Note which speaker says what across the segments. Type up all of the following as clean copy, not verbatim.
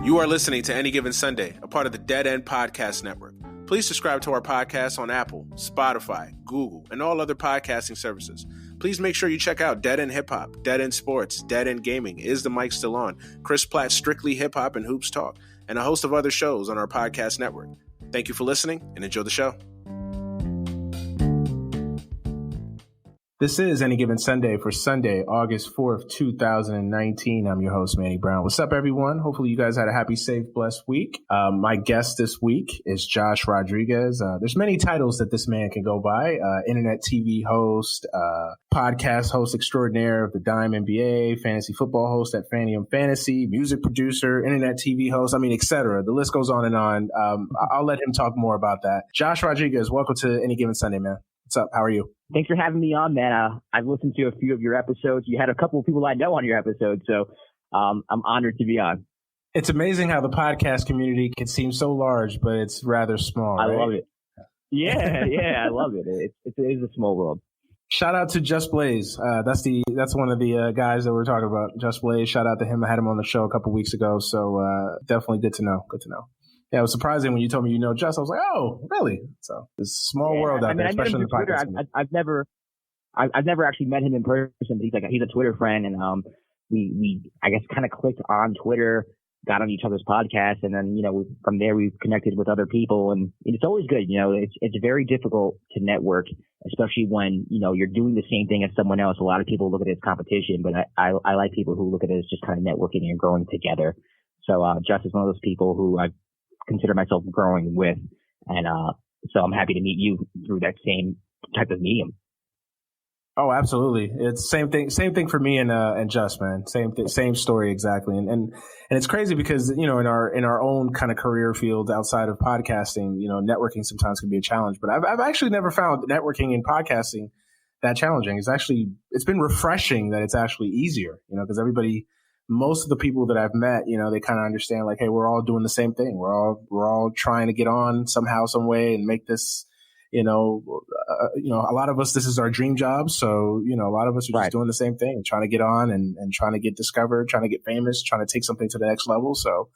Speaker 1: You are listening to Any Given Sunday, a part of the Dead End Podcast Network. Please subscribe to our podcast on Apple, Spotify, Google, and all other podcasting services. Please make sure you check out Dead End Hip Hop, Dead End Sports, Dead End Gaming, Is the Mic Still On, Chris Platt's Strictly Hip Hop and Hoops Talk, and a host of other shows on our podcast network. Thank you for listening and enjoy the show. This is Any Given Sunday for Sunday, August 4th, 2019. I'm your host, Manny Brown. What's up, everyone? Hopefully you guys had a happy, safe, blessed week. My guest this week is Josh Rodriguez. There's many titles that this man can go by. Internet TV host, podcast host extraordinaire of the Dime NBA, fantasy football host at Fanium Fantasy, music producer, internet TV host, etc. The list goes on and on. I'll let him talk more about that. Josh Rodriguez, welcome to Any Given Sunday, man. What's up? How are you?
Speaker 2: Thanks for having me on, man. I've listened to a few of your episodes. You had a couple of people I know on your episodes, so I'm honored to be on.
Speaker 1: It's amazing how the podcast community can seem so large, but it's rather small.
Speaker 2: I
Speaker 1: right?
Speaker 2: love it. Yeah, I love it. It is a small world.
Speaker 1: Shout out to Just Blaze. That's one of the guys that we're talking about. Just Blaze. Shout out to him. I had him on the show a couple weeks ago, so definitely good to know. Good to know. Yeah, it was surprising when you told me you know Just. I was like, oh, really? So it's a small world out there, especially in the podcast.
Speaker 2: I've never actually met him in person, but he's a Twitter friend, and we I guess kind of clicked on Twitter, got on each other's podcasts, and then from there we've connected with other people, and it's always good. It's very difficult to network, especially when you're doing the same thing as someone else. A lot of people look at it as competition, but I like people who look at it as just kind of networking and growing together. So Just is one of those people who I consider myself growing with, and so I'm happy to meet you through that same type of medium.
Speaker 1: Oh, absolutely. It's same thing for me and Just, man. Same story exactly. And it's crazy because in our own kind of career field outside of podcasting, networking sometimes can be a challenge. But I've actually never found networking in podcasting that challenging. It's been refreshing that it's actually easier, because most of the people that I've met, they kind of understand like, hey, we're all doing the same thing. We're all trying to get on somehow, some way, and make this, a lot of us, this is our dream job. So, a lot of us are just doing the same thing, trying to get on and trying to get discovered, trying to get famous, trying to take something to the next level. So,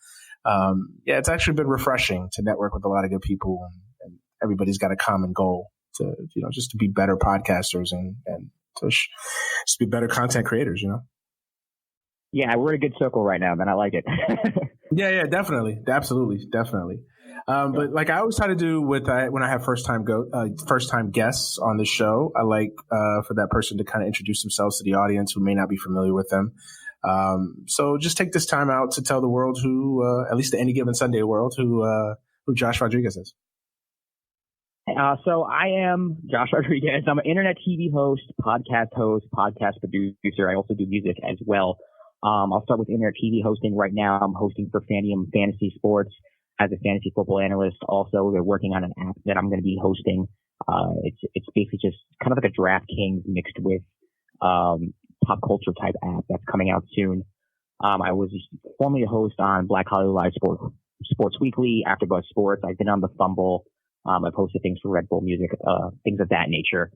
Speaker 1: it's actually been refreshing to network with a lot of good people, and everybody's got a common goal to, just to be better podcasters and to just be better content creators,
Speaker 2: Yeah, we're in a good circle right now, man. I like it.
Speaker 1: Yeah, definitely. Absolutely. Definitely. But like I always try to do when I have first time guests on the show, I like for that person to kind of introduce themselves to the audience who may not be familiar with them. So just take this time out to tell the world who, at least the Any Given Sunday world, who Josh Rodriguez is.
Speaker 2: So I am Josh Rodriguez. I'm an internet TV host, podcast producer. I also do music as well. I'll start with internet TV hosting right now. I'm hosting for Fanium Fantasy Sports as a fantasy football analyst. Also, they're working on an app that I'm going to be hosting. It's basically just kind of like a DraftKings mixed with pop culture type app that's coming out soon. I was formerly a host on Black Hollywood Live Sports Weekly, AfterBuzz Sports. I've been on The Fumble. I've hosted things for Red Bull Music, things of that nature.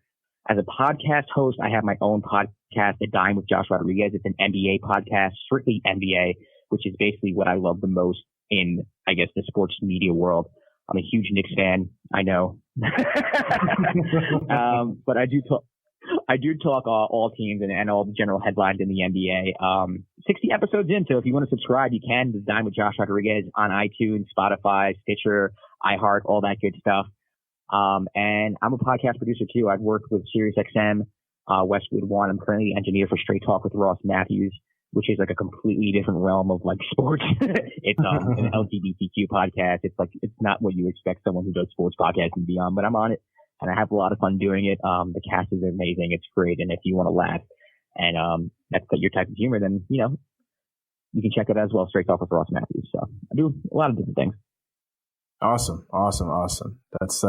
Speaker 2: As a podcast host, I have my own podcast, The Dime with Josh Rodriguez. It's an NBA podcast, strictly NBA, which is basically what I love the most in, I guess, the sports media world. I'm a huge Knicks fan, I know. But I do talk all teams and all the general headlines in the NBA. 60 episodes in, so if you want to subscribe, you can. The Dime with Josh Rodriguez on iTunes, Spotify, Stitcher, iHeart, all that good stuff. And I'm a podcast producer too. I've worked with SiriusXM, Westwood One. I'm currently the engineer for Straight Talk with Ross Matthews, which is like a completely different realm of like sports. It's an LGBTQ podcast. It's not what you expect someone who does sports podcasting to be on, but I'm on it and I have a lot of fun doing it. The cast is amazing. It's great. And if you want to laugh and, that's your type of humor, then, you can check it out as well. Straight Talk with Ross Matthews. So I do a lot of different things.
Speaker 1: Awesome. That's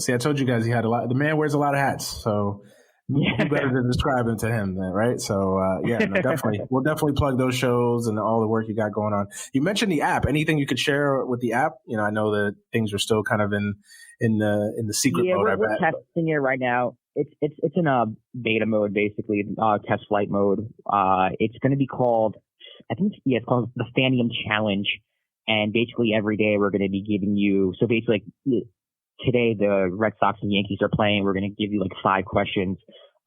Speaker 1: see, I told you guys he had the man wears a lot of hats, so who better to describe him to him then, right? So definitely we'll definitely plug those shows and all the work you got going on. You mentioned the app. Anything you could share with the app? I know that things are still kind of in the secret mode.
Speaker 2: We're testing it right now. It's in a beta mode, basically, test flight mode. It's going to be called, it's called the Fanium Challenge. And basically every day we're going to be giving you, so basically today the Red Sox and Yankees are playing. We're going to give you like 5 questions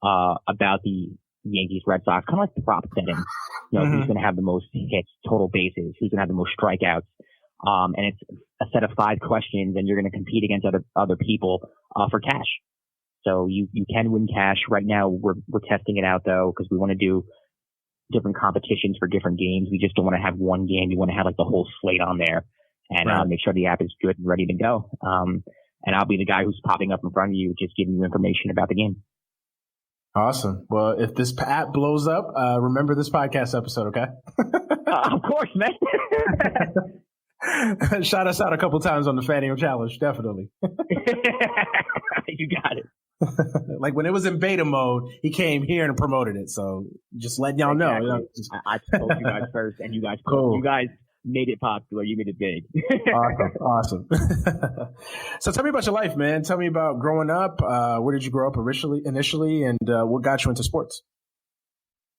Speaker 2: about the Yankees Red Sox, kind of like prop betting. You know, who's going to have the most hits, total bases, who's going to have the most strikeouts. And it's a set of 5 questions, and you're going to compete against other people for cash. So you can win cash. Right now we're testing it out though, because we want to do different competitions for different games. We just don't want to have one game. We want to have like the whole slate on there, and make sure the app is good and ready to go. And I'll be the guy who's popping up in front of you, just giving you information about the game.
Speaker 1: Awesome. Well, if this app blows up, remember this podcast episode, okay?
Speaker 2: Of course, man.
Speaker 1: Shout us out a couple times on the Fanium Challenge, definitely.
Speaker 2: You got it.
Speaker 1: Like when it was in beta mode, he came here and promoted it. So just letting y'all know. You know?
Speaker 2: I told you guys first, and you guys made it popular. You made it big.
Speaker 1: Awesome. So tell me about your life, man. Tell me about growing up. Where did you grow up initially, and what got you into sports?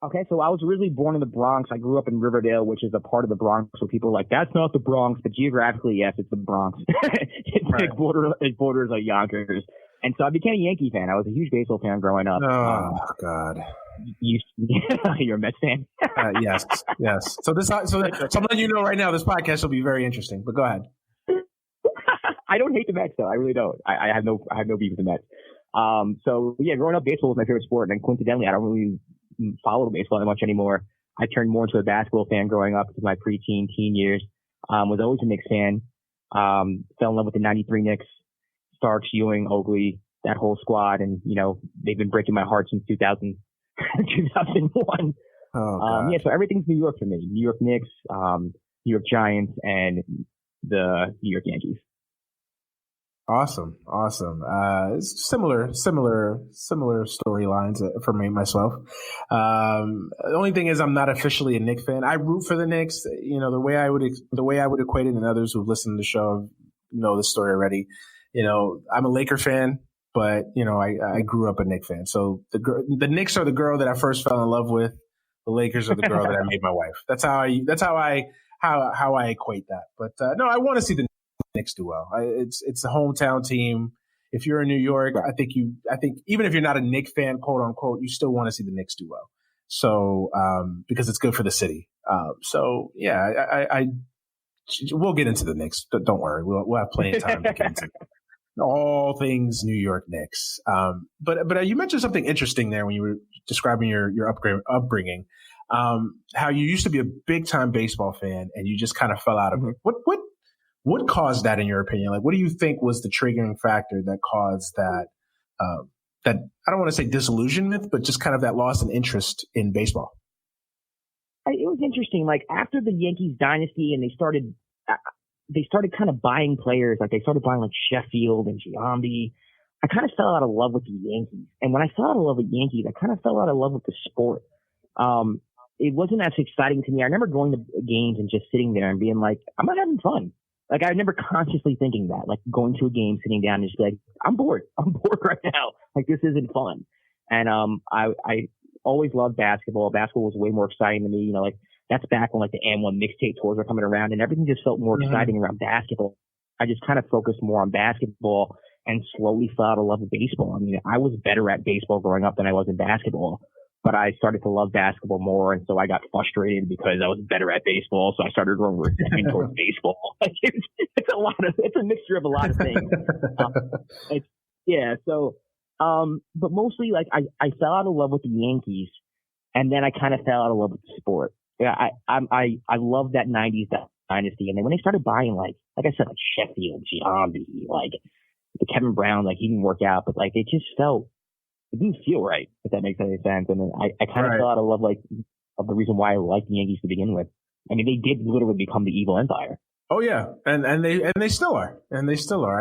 Speaker 2: Okay, so I was originally born in the Bronx. I grew up in Riverdale, which is a part of the Bronx where people are like, that's not the Bronx, but geographically, yes, it's the Bronx. It borders like Yonkers. And so I became a Yankee fan. I was a huge baseball fan growing up.
Speaker 1: Oh, God.
Speaker 2: You're a Mets fan?
Speaker 1: Yes. So I'm letting you know right now, this podcast will be very interesting, but go ahead.
Speaker 2: I don't hate the Mets, though. I really don't. I have no beef with the Mets. So yeah, growing up, baseball was my favorite sport. And coincidentally, I don't really follow baseball that much anymore. I turned more into a basketball fan growing up into my preteen, teen years. Was always a Knicks fan. Fell in love with the 93 Knicks. Starks, Ewing, Oakley, that whole squad. And, you know, they've been breaking my heart since 2001. Yeah, so everything's New York for me. New York Knicks, New York Giants, and the New York Yankees.
Speaker 1: Awesome. It's similar storylines for me, myself. The only thing is I'm not officially a Knicks fan. I root for the Knicks. You know, the way I would equate it, and others who've listened to the show know the story already. You know, I'm a Laker fan, but you know, I grew up a Knicks fan. So the Knicks are the girl that I first fell in love with. The Lakers are the girl that I made my wife. That's how I equate that. But no, I want to see the Knicks do well. It's a hometown team. If you're in New York, I think even if you're not a Knicks fan, quote unquote, you still want to see the Knicks do well. So because it's good for the city. So yeah, we'll get into the Knicks. Don't worry, we'll have plenty of time to get into all things New York Knicks. But you mentioned something interesting there when you were describing your upbringing. How you used to be a big time baseball fan and you just kind of fell out of it. What caused that in your opinion? Like, what do you think was the triggering factor that caused that? That I don't want to say disillusionment, but just kind of that loss in interest in baseball.
Speaker 2: It was interesting. Like after the Yankees dynasty, and they started kind of buying players. Like they started buying like Sheffield and Giambi. I kind of fell out of love with the Yankees. And when I fell out of love with Yankees, I kind of fell out of love with the sport. It wasn't as exciting to me. I remember going to games and just sitting there and being like, I'm not having fun. Like I remember consciously thinking that, like going to a game, sitting down and just be like, I'm bored right now. Like this isn't fun. And, I always loved basketball. Basketball was way more exciting to me. You know, like that's back when like the M1 mixtape tours were coming around and everything just felt more exciting around basketball. I just kind of focused more on basketball and slowly fell out of love with baseball. I mean, I was better at baseball growing up than I was in basketball, but I started to love basketball more. And so I got frustrated because I was better at baseball. So I started growing resentment towards baseball. Like it's a mixture of a lot of things. But mostly like I fell out of love with the Yankees and then I kind of fell out of love with the sport. Yeah. I love that 90s dynasty. And then when they started buying like I said, like Sheffield, Giambi, like the Kevin Brown, like he didn't work out, but like it didn't feel right, if that makes any sense. And then I kind of fell out of love, like, of the reason why I liked the Yankees to begin with. I mean, they did literally become the evil empire.
Speaker 1: Oh yeah, and they still are, I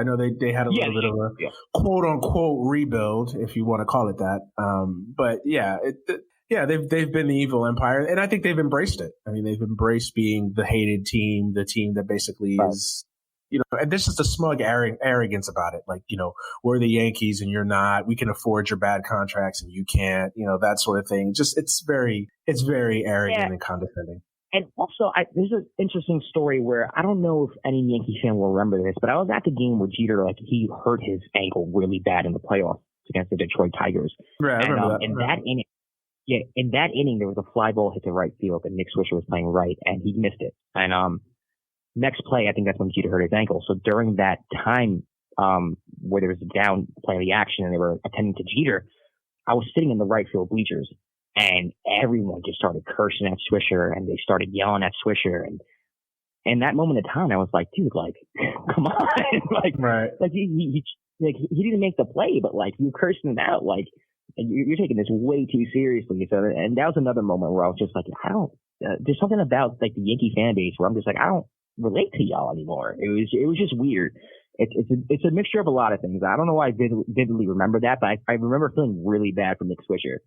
Speaker 1: know they had a little bit of a quote unquote rebuild, if you want to call it that. But they've been the evil empire, and I think they've embraced it. I mean, they've embraced being the hated team, the team that basically is. You know, and there's just a smug arrogance about it. Like, you know, we're the Yankees and you're not. We can afford your bad contracts and you can't. You know, that sort of thing. Just it's very arrogant and condescending.
Speaker 2: And also, there's an interesting story where I don't know if any Yankee fan will remember this, but I was at the game where Jeter, like, he hurt his ankle really bad in the playoffs against the Detroit Tigers.
Speaker 1: Right, I remember that.
Speaker 2: In that inning, there was a fly ball hit to right field, and Nick Swisher was playing right, and he missed it. And next play, I think that's when Jeter hurt his ankle. So during that time, where there was a down play of the action and they were attending to Jeter, I was sitting in the right field bleachers. And everyone just started cursing at Swisher, and they started yelling at Swisher. And in that moment of time, I was like, dude, like, come on. Like he didn't make the play, but like, you cursing him out. Like, and you're taking this way too seriously. So, and that was another moment where I was just like, there's something about like the Yankee fan base where I'm just like, I don't relate to y'all anymore. It was just weird. It's a mixture of a lot of things. I don't know why I vividly remember that, but I remember feeling really bad for Nick Swisher.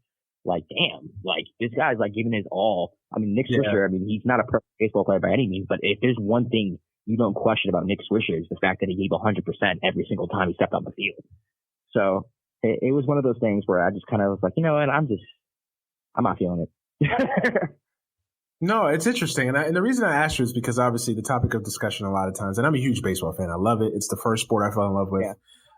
Speaker 2: Like, damn, like, this guy's like giving his all. I mean, Nick Swisher, I mean, he's not a perfect baseball player by any means, but if there's one thing you don't question about Nick Swisher, is the fact that he gave 100% every single time he stepped on the field. So it was one of those things where I just kind of was like, you know what, I'm not feeling it.
Speaker 1: No, it's interesting. And the reason I asked you is because obviously the topic of discussion a lot of times, and I'm a huge baseball fan. I love it. It's the first sport I fell in love with. Yeah.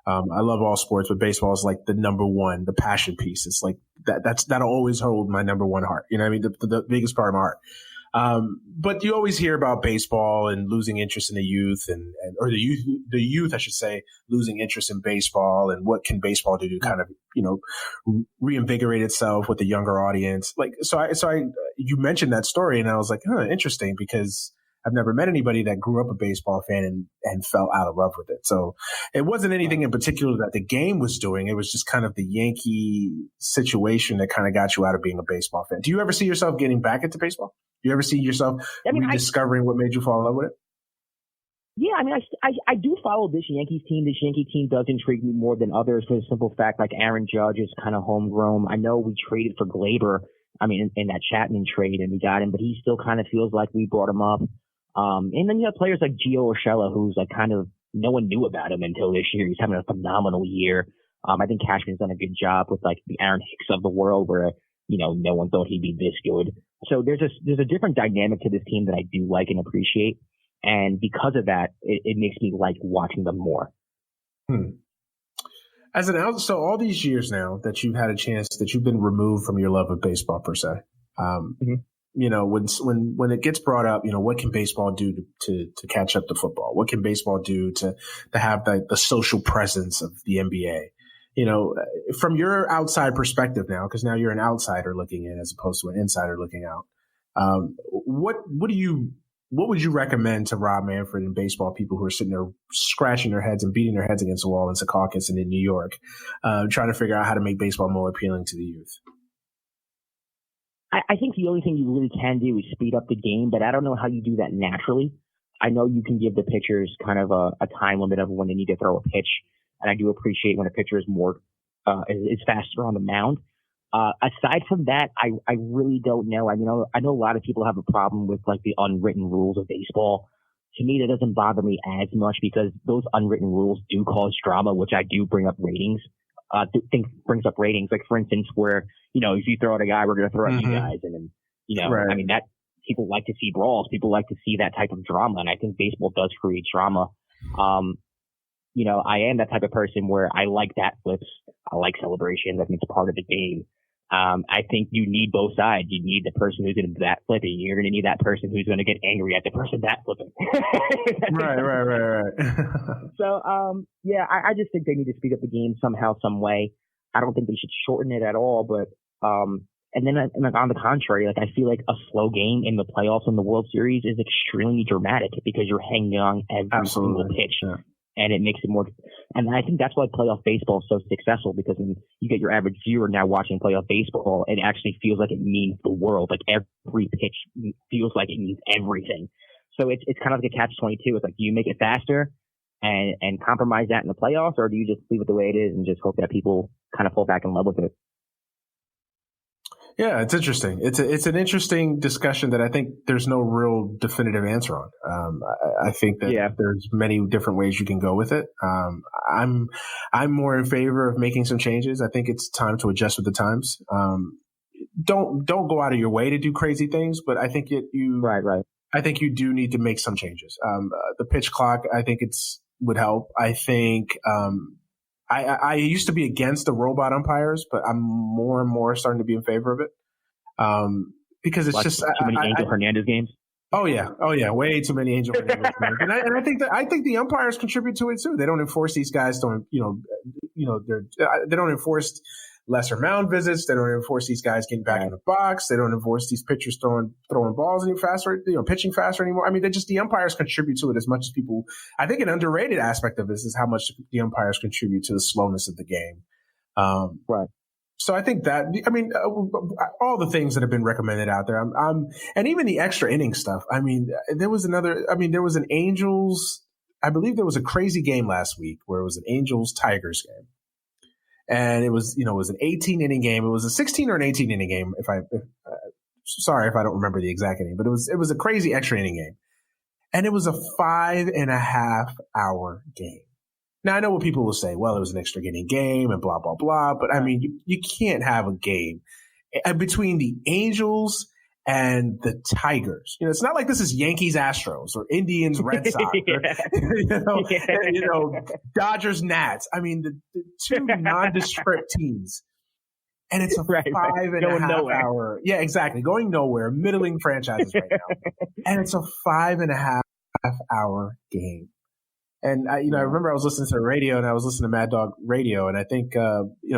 Speaker 1: I love all sports, but baseball is like the number one, the passion piece. It's like that'll always hold my number one heart. You know what I mean? The biggest part of my heart. But you always hear about baseball and losing interest in the youth or the youth, I should say, losing interest in baseball, and what can baseball do to kind of, reinvigorate itself with the younger audience. Like, you mentioned that story, and I was like, interesting, because I've never met anybody that grew up a baseball fan and fell out of love with it. So it wasn't anything in particular that the game was doing. It was just kind of the Yankee situation that kind of got you out of being a baseball fan. Do you ever see yourself getting back into baseball? Do you ever see yourself rediscovering what made you fall in love with it?
Speaker 2: Yeah, I mean, I do follow this Yankees team. This Yankee team does intrigue me more than others for the simple fact, like, Aaron Judge is kind of homegrown. I know we traded for Glaber, in that Chapman trade, and we got him, but he still kind of feels like we brought him up. And then you have players like Gio Urshela, who's like kind of, no one knew about him until this year. He's having a phenomenal year. I think Cashman's done a good job with like the Aaron Hicks of the world, where, no one thought he'd be this good. So there's a different dynamic to this team that I do like and appreciate. And because of that, it makes me like watching them more.
Speaker 1: So all these years now that you've had a chance, that you've been removed from your love of baseball per se, when it gets brought up, what can baseball do to catch up to football? What can baseball do to have the social presence of the NBA? From your outside perspective now, because now you're an outsider looking in as opposed to an insider looking out. What would you recommend to Rob Manfred and baseball people who are sitting there scratching their heads and beating their heads against the wall in Secaucus and in New York, trying to figure out how to make baseball more appealing to the youth?
Speaker 2: I think the only thing you really can do is speed up the game, but I don't know how you do that naturally. I know you can give the pitchers kind of a time limit of when they need to throw a pitch, and I do appreciate when a pitcher is is faster on the mound. Aside from that, I really don't know. I know a lot of people have a problem with like the unwritten rules of baseball. To me, that doesn't bother me as much, because those unwritten rules do cause drama, which I do bring up ratings. Brings up ratings. Like, for instance, where, if you throw at a guy, we're going to throw at you guys. And then,
Speaker 1: right.
Speaker 2: That people like to see brawls. People like to see that type of drama. And I think baseball does create drama. I am that type of person where I like bat flips. I like celebrations. I think it's a part of the game. I think you need both sides. You need the person who's going to bat flip, and you're going to need that person who's going to get angry at the person bat flipping.
Speaker 1: Right.
Speaker 2: So, I just think they need to speed up the game somehow, some way. I don't think they should shorten it at all. But, and then on the contrary, like, I feel like a slow game in the playoffs and the World Series is extremely dramatic, because you're hanging on every single pitch. Yeah. And it makes it more, and I think that's why playoff baseball is so successful, because when you get your average viewer now watching playoff baseball, it actually feels like it means the world. Like, every pitch feels like it means everything. So it's kind of like a catch-22. It's like, do you make it faster and compromise that in the playoffs, or do you just leave it the way it is and just hope that people kind of fall back in love with it?
Speaker 1: Yeah, it's interesting. It's an interesting discussion that I think there's no real definitive answer on. I think that there's many different ways you can go with it. I'm more in favor of making some changes. I think it's time to adjust with the times. don't go out of your way to do crazy things, but I think
Speaker 2: right.
Speaker 1: I think you do need to make some changes. The pitch clock, I think would help. I think I used to be against the robot umpires, but I'm more and more starting to be in favor of it. Because it's just
Speaker 2: too many Angel Hernandez games.
Speaker 1: Oh yeah, way too many Angel Hernandez games, and I think the umpires contribute to it too. They don't enforce these guys. They don't enforce lesser mound visits. They don't enforce these guys getting back in the box. They don't enforce these pitchers throwing balls any faster, pitching faster anymore. I mean, the umpires contribute to it as much as people. I think an underrated aspect of this is how much the umpires contribute to the slowness of the game.
Speaker 2: Right.
Speaker 1: So I think that, I mean, all the things that have been recommended out there, and even the extra inning stuff. I mean, there was an Angels, I believe there was a crazy game last week where it was an Angels-Tigers game. And it was an 18 inning game. It was a 16 or an 18 inning game. Sorry if I don't remember the exact inning, but it was a crazy extra inning game. And it was a 5.5 hour game. Now, I know what people will say. Well, it was an extra inning game and blah, blah, blah. But I mean, you can't have a game between the Angels and the Tigers. It's not like this is Yankees Astros or Indians Red Sox or, Dodgers Nats. I mean, the two nondescript teams. And it's a 5.5 hour. Yeah, exactly. Going nowhere, middling franchises right now. And it's a 5.5 hour game. And I remember I was listening to the radio and I was listening to Mad Dog Radio. And I think,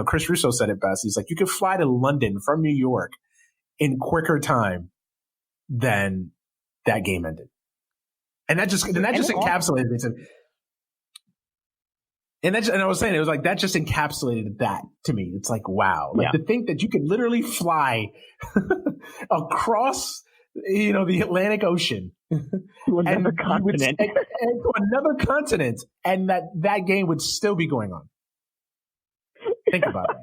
Speaker 1: Chris Russo said it best. He's like, you could fly to London from New York in quicker time than that game ended. And that just encapsulated it. And I was saying, it was like, that just encapsulated that to me. It's like, wow. Like to think that you could literally fly across, the Atlantic Ocean
Speaker 2: to another continent.
Speaker 1: And to another continent, and that game would still be going on. Think about it.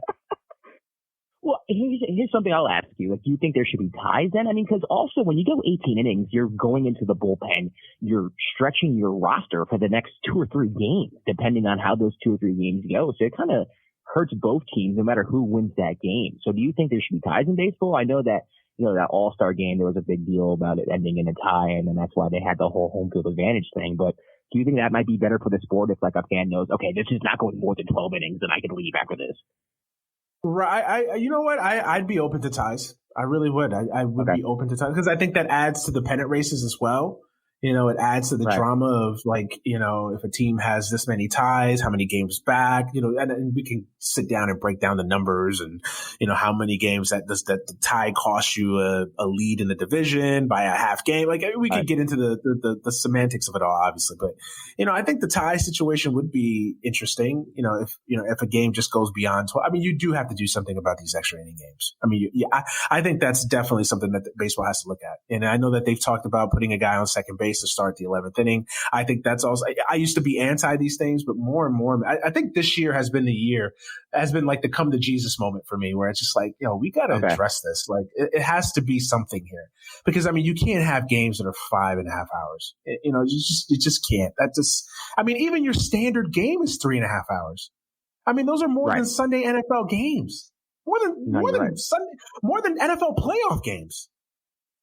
Speaker 2: Well, here's something I'll ask you. Like, do you think there should be ties then? I mean, because also when you go 18 innings, you're going into the bullpen. You're stretching your roster for the next 2 or 3 games, depending on how those 2 or 3 games go. So it kind of hurts both teams, no matter who wins that game. So do you think there should be ties in baseball? I know that that All-Star game, there was a big deal about it ending in a tie, and then that's why they had the whole home field advantage thing. But do you think that might be better for the sport if, like, a fan knows, okay, this is not going more than 12 innings, and I can leave after this?
Speaker 1: Right. You know what? I'd be open to ties. I really would. I would be open to ties because I think that adds to the pennant races as well. It adds to the drama of, like, if a team has this many ties, how many games back, and we can sit down and break down the numbers and, how many games that the tie costs you a lead in the division by a half game. Like, we could get into the semantics of it all, obviously. But, I think the tie situation would be interesting, if a game just goes beyond 12. I mean, you do have to do something about these extra inning games. I mean, I think that's definitely something that baseball has to look at. And I know that they've talked about putting a guy on second base to start the 11th inning. I think that's also, I used to be anti these things, but more and more, I think this year has been like the come to Jesus moment for me, where it's just like, we got to address this. Like, it has to be something here, because I mean, you can't have games that are 5.5 hours. You just can't. Even your standard game is 3.5 hours. I mean, those are more than Sunday NFL games. More than NFL playoff games.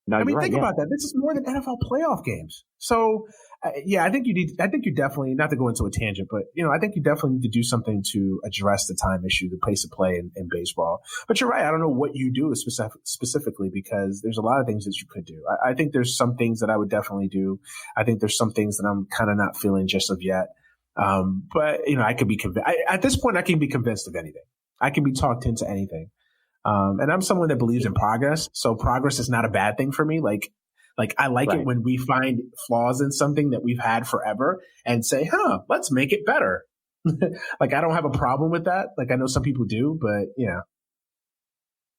Speaker 1: No, think about that. This is more than NFL playoff games. So, I think you definitely, not to go into a tangent, but, I think you definitely need to do something to address the time issue, the pace of play in baseball. But you're right. I don't know what you do specifically, because there's a lot of things that you could do. I think there's some things that I would definitely do. I think there's some things that I'm kind of not feeling just of yet. But, I could be convinced. At this point, I can be convinced of anything. I can be talked into anything. And I'm someone that believes in progress. So progress is not a bad thing for me. Like I like it when we find flaws in something that we've had forever and say, let's make it better. Like, I don't have a problem with that. Like, I know some people do, but yeah.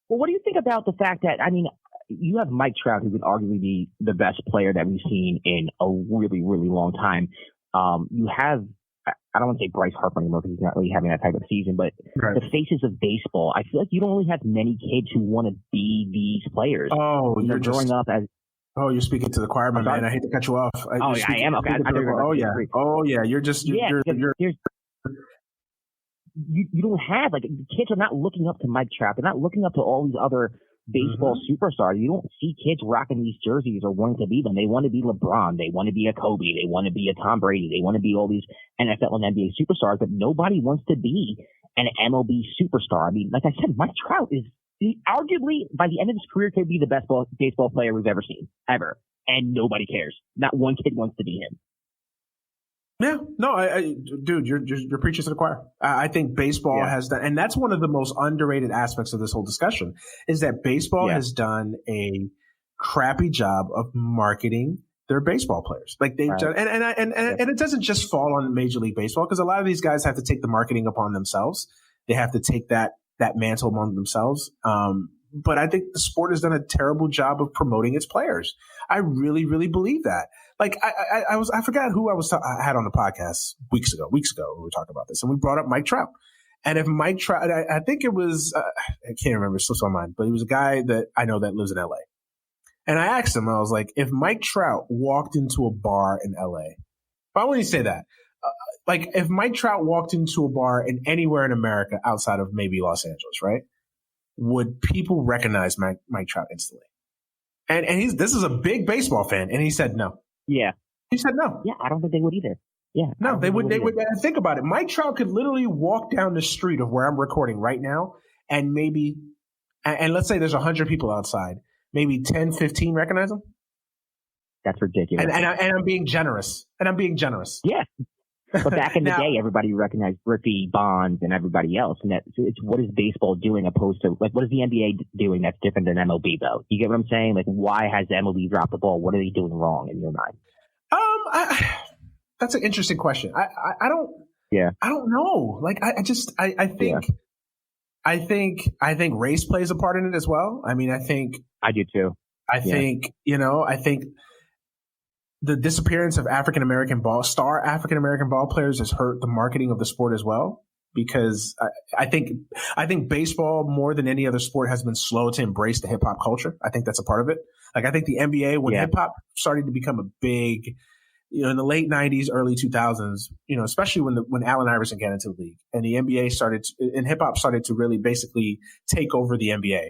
Speaker 2: Well, what do you think about the fact that, you have Mike Trout, who could arguably be the best player that we've seen in a really, really long time. You have, I don't want to say Bryce Harper anymore because he's not really having that type of season, but the faces of baseball, I feel like you don't really have many kids who want to be these players.
Speaker 1: Oh,
Speaker 2: you're growing up as.
Speaker 1: Oh, you're speaking to the choir, man. I hate to cut you off.
Speaker 2: I am. Okay.
Speaker 1: You're just.
Speaker 2: You don't have, like, kids are not looking up to Mike Trout. They're not looking up to all these other baseball superstars. You don't see kids rocking these jerseys or wanting to be them. They want to be LeBron. They want to be a Kobe. They want to be a Tom Brady. They want to be all these NFL and NBA superstars, but nobody wants to be an MLB superstar. I mean, like I said, Mike Trout is arguably, by the end of his career, could be the best baseball player we've ever seen, ever. And nobody cares. Not one kid wants to be him.
Speaker 1: Yeah, no, dude, you're preaching to the choir. I think baseball has done, and that's one of the most underrated aspects of this whole discussion, is that baseball has done a crappy job of marketing their baseball players. Like they've done, and it doesn't just fall on Major League Baseball, because a lot of these guys have to take the marketing upon themselves. They have to take that mantle among themselves. But I think the sport has done a terrible job of promoting its players. I really, really believe that. Like I forgot who I had on the podcast weeks ago we were talking about this, and we brought up Mike Trout. And if Mike Trout, I think it was, I can't remember, it slips my mind, but he was a guy that I know that lives in LA. And I asked him, I was like, if Mike Trout walked into a bar in LA, why wouldn't you say that? Like if Mike Trout walked into a bar in anywhere in America outside of maybe Los Angeles, right? Would people recognize Mike Trout instantly? And this is a big baseball fan, and he said no.
Speaker 2: Yeah.
Speaker 1: He said no.
Speaker 2: Yeah, I don't think they would either. Yeah.
Speaker 1: No, they would. Think about it. Mike Trout could literally walk down the street of where I'm recording right now, and maybe, and let's say there's 100 people outside, maybe 10, 15 recognize him.
Speaker 2: That's ridiculous.
Speaker 1: And I'm being generous.
Speaker 2: Yeah. But back in the day, everybody recognized Griffey, Bonds, and everybody else. And it's what is baseball doing opposed to, like, what is the NBA doing that's different than MLB, though? You get what I'm saying? Like, why has the MLB dropped the ball? What are they doing wrong in your mind?
Speaker 1: That's an interesting question. I don't know. Like, I think race plays a part in it as well. I mean,
Speaker 2: I do too.
Speaker 1: I think the disappearance of African American ball players has hurt the marketing of the sport as well, because I think baseball more than any other sport has been slow to embrace the hip hop culture. I think that's a part of it. Like I think the NBA, when hip hop started to become a big, in the late 90s, early 2000s, especially when Allen Iverson got into the league and the NBA and hip hop started to really basically take over the NBA.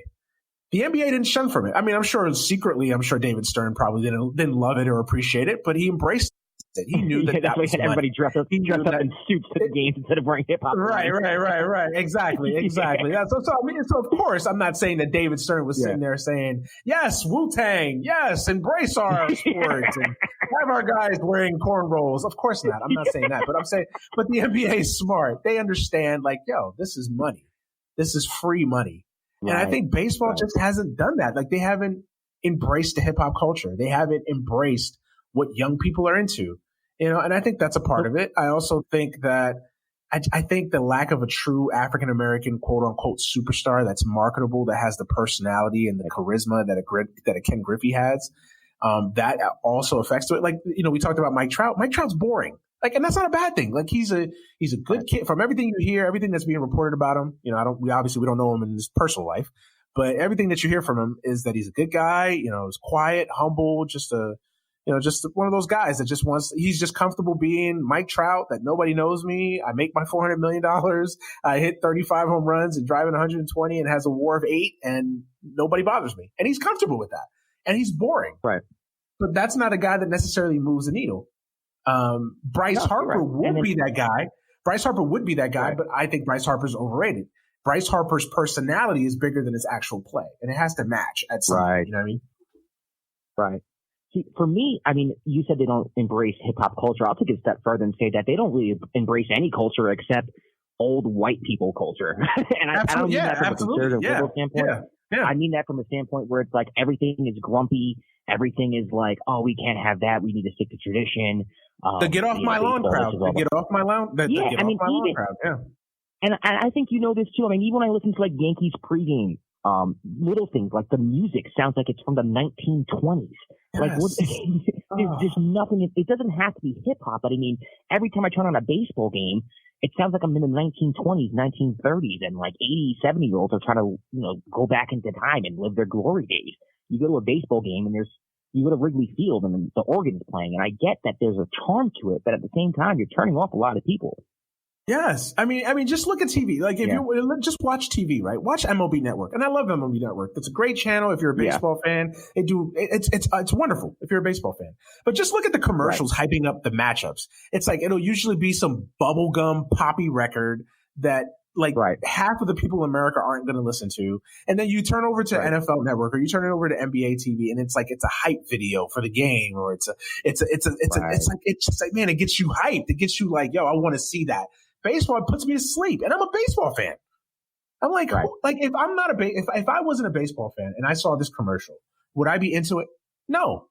Speaker 1: The NBA didn't shun from it. I mean, I'm sure David Stern probably didn't love it or appreciate it, but he embred it. He knew that was
Speaker 2: everybody dressed up in suits to the games instead of wearing hip hop.
Speaker 1: Right. Exactly. Yeah, so of course, I'm not saying that David Stern was sitting there saying, "Yes, Wu-Tang, yes, embrace our sports and have our guys wearing cornrows." Of course not. I'm not saying that, but I'm saying, but the NBA is smart. They understand, like, yo, this is money. This is free money. Right. And I think baseball just hasn't done that. Like they haven't embraced the hip hop culture. They haven't embraced what young people are into, and I think that's a part of it. I also think that I think the lack of a true African American quote unquote superstar that's marketable, that has the personality and the charisma that a Ken Griffey has, that also affects it. Like, we talked about Mike Trout. Mike Trout's boring. Like, and that's not a bad thing. Like, he's a good kid. From everything you hear, everything that's being reported about him, we obviously don't know him in his personal life, but everything that you hear from him is that he's a good guy. He's quiet, humble, just one of those guys that he's just comfortable being Mike Trout, that nobody knows me. I make my $400 million. I hit 35 home runs and driving 120 and has a WAR of 8, and nobody bothers me. And he's comfortable with that. And he's boring.
Speaker 2: Right.
Speaker 1: But that's not a guy that necessarily moves the needle. Bryce Harper would be that guy. Bryce Harper would be that guy, but I think Bryce Harper's overrated. Bryce Harper's personality is bigger than his actual play, and it has to match at some point. You know what I mean?
Speaker 2: Right. See, for me, I mean, you said they don't embrace hip hop culture. I'll take it a step further and say that they don't really embrace any culture except old white people culture. And I don't mean that from a conservative liberal standpoint. Yeah. I mean that from a standpoint where it's like everything is grumpy. Everything is like, oh, we can't have that. We need to stick to tradition.
Speaker 1: The get off my lawn crowd. The get off my lawn. Lawn crowd. Yeah. And I think you know this too. I mean, even when I listen to like Yankees pregame, little things like the music sounds like it's from the 1920s. Yes. Like there's just nothing. It doesn't have to be hip hop, but I mean, every time I turn on a baseball game, it sounds like I'm in the 1920s, 1930s, and like 80, 70-year-olds are trying to, go back into time and live their glory days. You go to a baseball game and you go to Wrigley Field and the organ's playing, and I get that there's a charm to it, but at the same time, you're turning off a lot of people. Yes. I mean, just look at TV. Like if you just watch TV, right? Watch MLB Network. And I love MLB Network. It's a great channel. If you're a baseball fan, it's wonderful if you're a baseball fan, but just look at the commercials hyping up the matchups. It's like, it'll usually be some bubblegum poppy record that half of the people in America aren't going to listen to. And then you turn over to NFL Network or you turn it over to NBA TV and it's like, it's a hype video for the game, or it's just like, man, it gets you hyped. It gets you like, yo, I want to see that. Baseball puts me to sleep, and I'm a baseball fan. I'm like, if I'm not if I wasn't a baseball fan and I saw this commercial, would I be into it? No,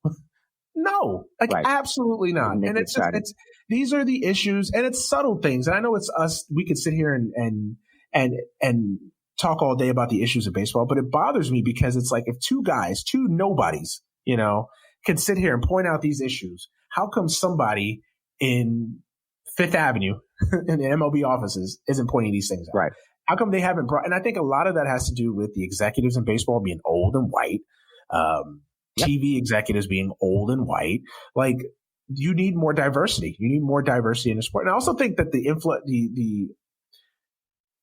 Speaker 1: absolutely not. And it's these are the issues, and it's subtle things. And I know it's us. We could sit here and talk all day about the issues of baseball, but it bothers me because it's like, if two nobodies, can sit here and point out these issues, how come somebody in Fifth Avenue in the MLB offices isn't pointing these things out?
Speaker 2: Right.
Speaker 1: How come they haven't brought? And I think a lot of that has to do with the executives in baseball being old and white, TV executives being old and white. Like, you need more diversity. You need more diversity in the sport. And I also think that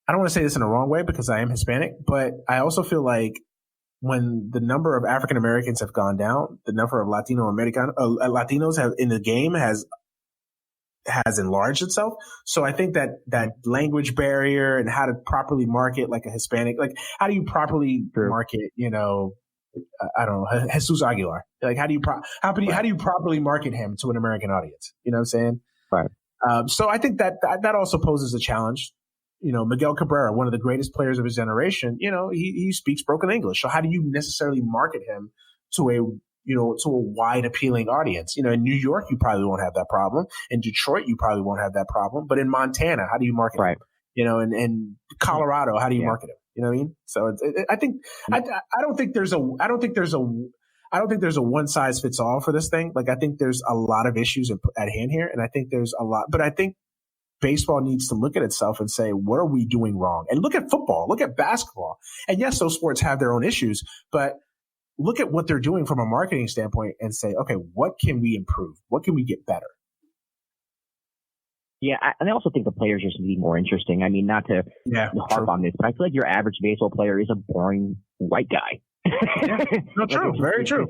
Speaker 1: I don't want to say this in a wrong way because I am Hispanic, but I also feel like when the number of African Americans have gone down, the number of Latinos have in the game has enlarged itself. So I think that language barrier and how to properly market like a Hispanic, like how do you properly market, I don't know, Jesus Aguilar. Like how do you properly market him to an American audience? You know what I'm saying?
Speaker 2: Right.
Speaker 1: So I think that also poses a challenge. Miguel Cabrera, one of the greatest players of his generation, he speaks broken English. So how do you necessarily market him to a wide appealing audience? In New York, you probably won't have that problem. In Detroit, you probably won't have that problem. But in Montana, how do you market him? In Colorado, how do you market him? You know what I mean? So I don't think there's a one size fits all for this thing. Like, I think there's a lot of issues at hand here, and I think there's a lot. But I think baseball needs to look at itself and say, what are we doing wrong? And look at football, look at basketball. And yes, those sports have their own issues, but look at what they're doing from a marketing standpoint and say, okay, what can we improve? What can we get better?
Speaker 2: Yeah, and I also think the players just need to be more interesting. I mean, not to harp on this, but I feel like your average baseball player is a boring white guy.
Speaker 1: No, true. Very true.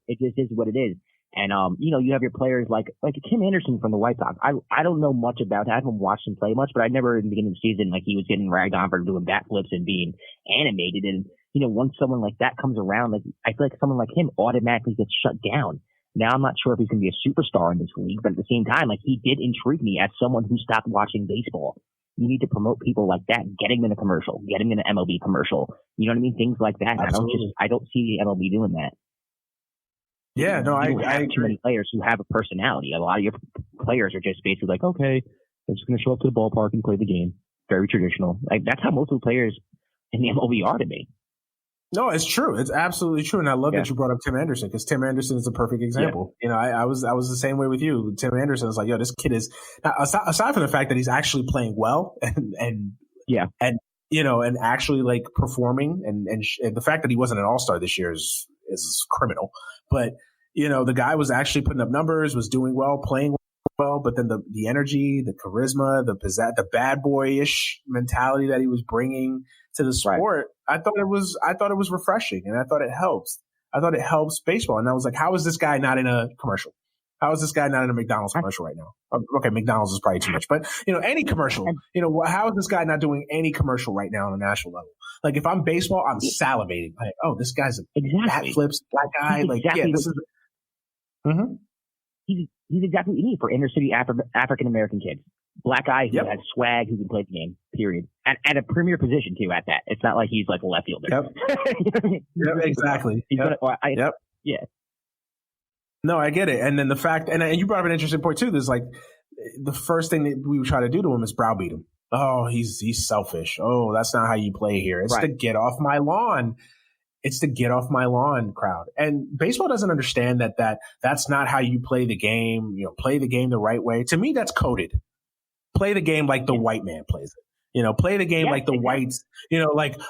Speaker 2: It just is what it is. And, you have your players like Tim Anderson from the White Sox. I don't know much about that. I haven't watched him play much, but I never in the beginning of the season, like, he was getting ragged on for doing backflips and being animated. And, once someone like that comes around, like, I feel like someone like him automatically gets shut down. Now, I'm not sure if he's going to be a superstar in this league, but at the same time, like, he did intrigue me as someone who stopped watching baseball. You need to promote people like that, get him in a commercial, get him in an MLB commercial. You know what I mean? Things like that. I don't see the MLB doing that.
Speaker 1: Yeah, no, I
Speaker 2: have too many players who have a personality. A lot of your players are just basically like, okay, I'm just going to show up to the ballpark and play the game. Very traditional. Like, that's how most of the players in the MLB are to me.
Speaker 1: No, it's true. It's absolutely true. And I love that you brought up Tim Anderson, because Tim Anderson is a perfect example. Yeah. I was the same way with you. Tim Anderson is like, yo, this kid is, aside from the fact that he's actually playing well and actually like performing and the fact that he wasn't an all-star this year is criminal. But, the guy was actually putting up numbers, was doing well, playing well, but then the energy, the charisma, the bad boyish mentality that he was bringing to the sport, I thought it was refreshing, and I thought it helps. I thought it helps baseball. And I was like, how is this guy not in a commercial? How is this guy not in a McDonald's commercial right now? Okay, McDonald's is probably too much, but any commercial, how is this guy not doing any commercial right now on a national level? Like, if I'm baseball, I'm salivating. Like, oh, this guy's a bat flips black guy. Like, this is. Mm-hmm. He's
Speaker 2: exactly what you need for inner city African American kids. Black guy who has swag, who can play the game. Period. At a premier position too. At that, it's not like he's like a left fielder.
Speaker 1: Yep. Exactly.
Speaker 2: Yeah.
Speaker 1: No, I get it. And then the fact, and you brought up an interesting point too. There's like the first thing that we would try to do to him is browbeat him. Oh, he's selfish. Oh, that's not how you play here. It's to get off my lawn. It's the get off my lawn crowd. And baseball doesn't understand that's not how you play the game. Play the game the right way. To me, that's coded. Play the game like the white man plays it. Play the game
Speaker 2: Yeah,
Speaker 1: like the
Speaker 2: exactly.
Speaker 1: whites,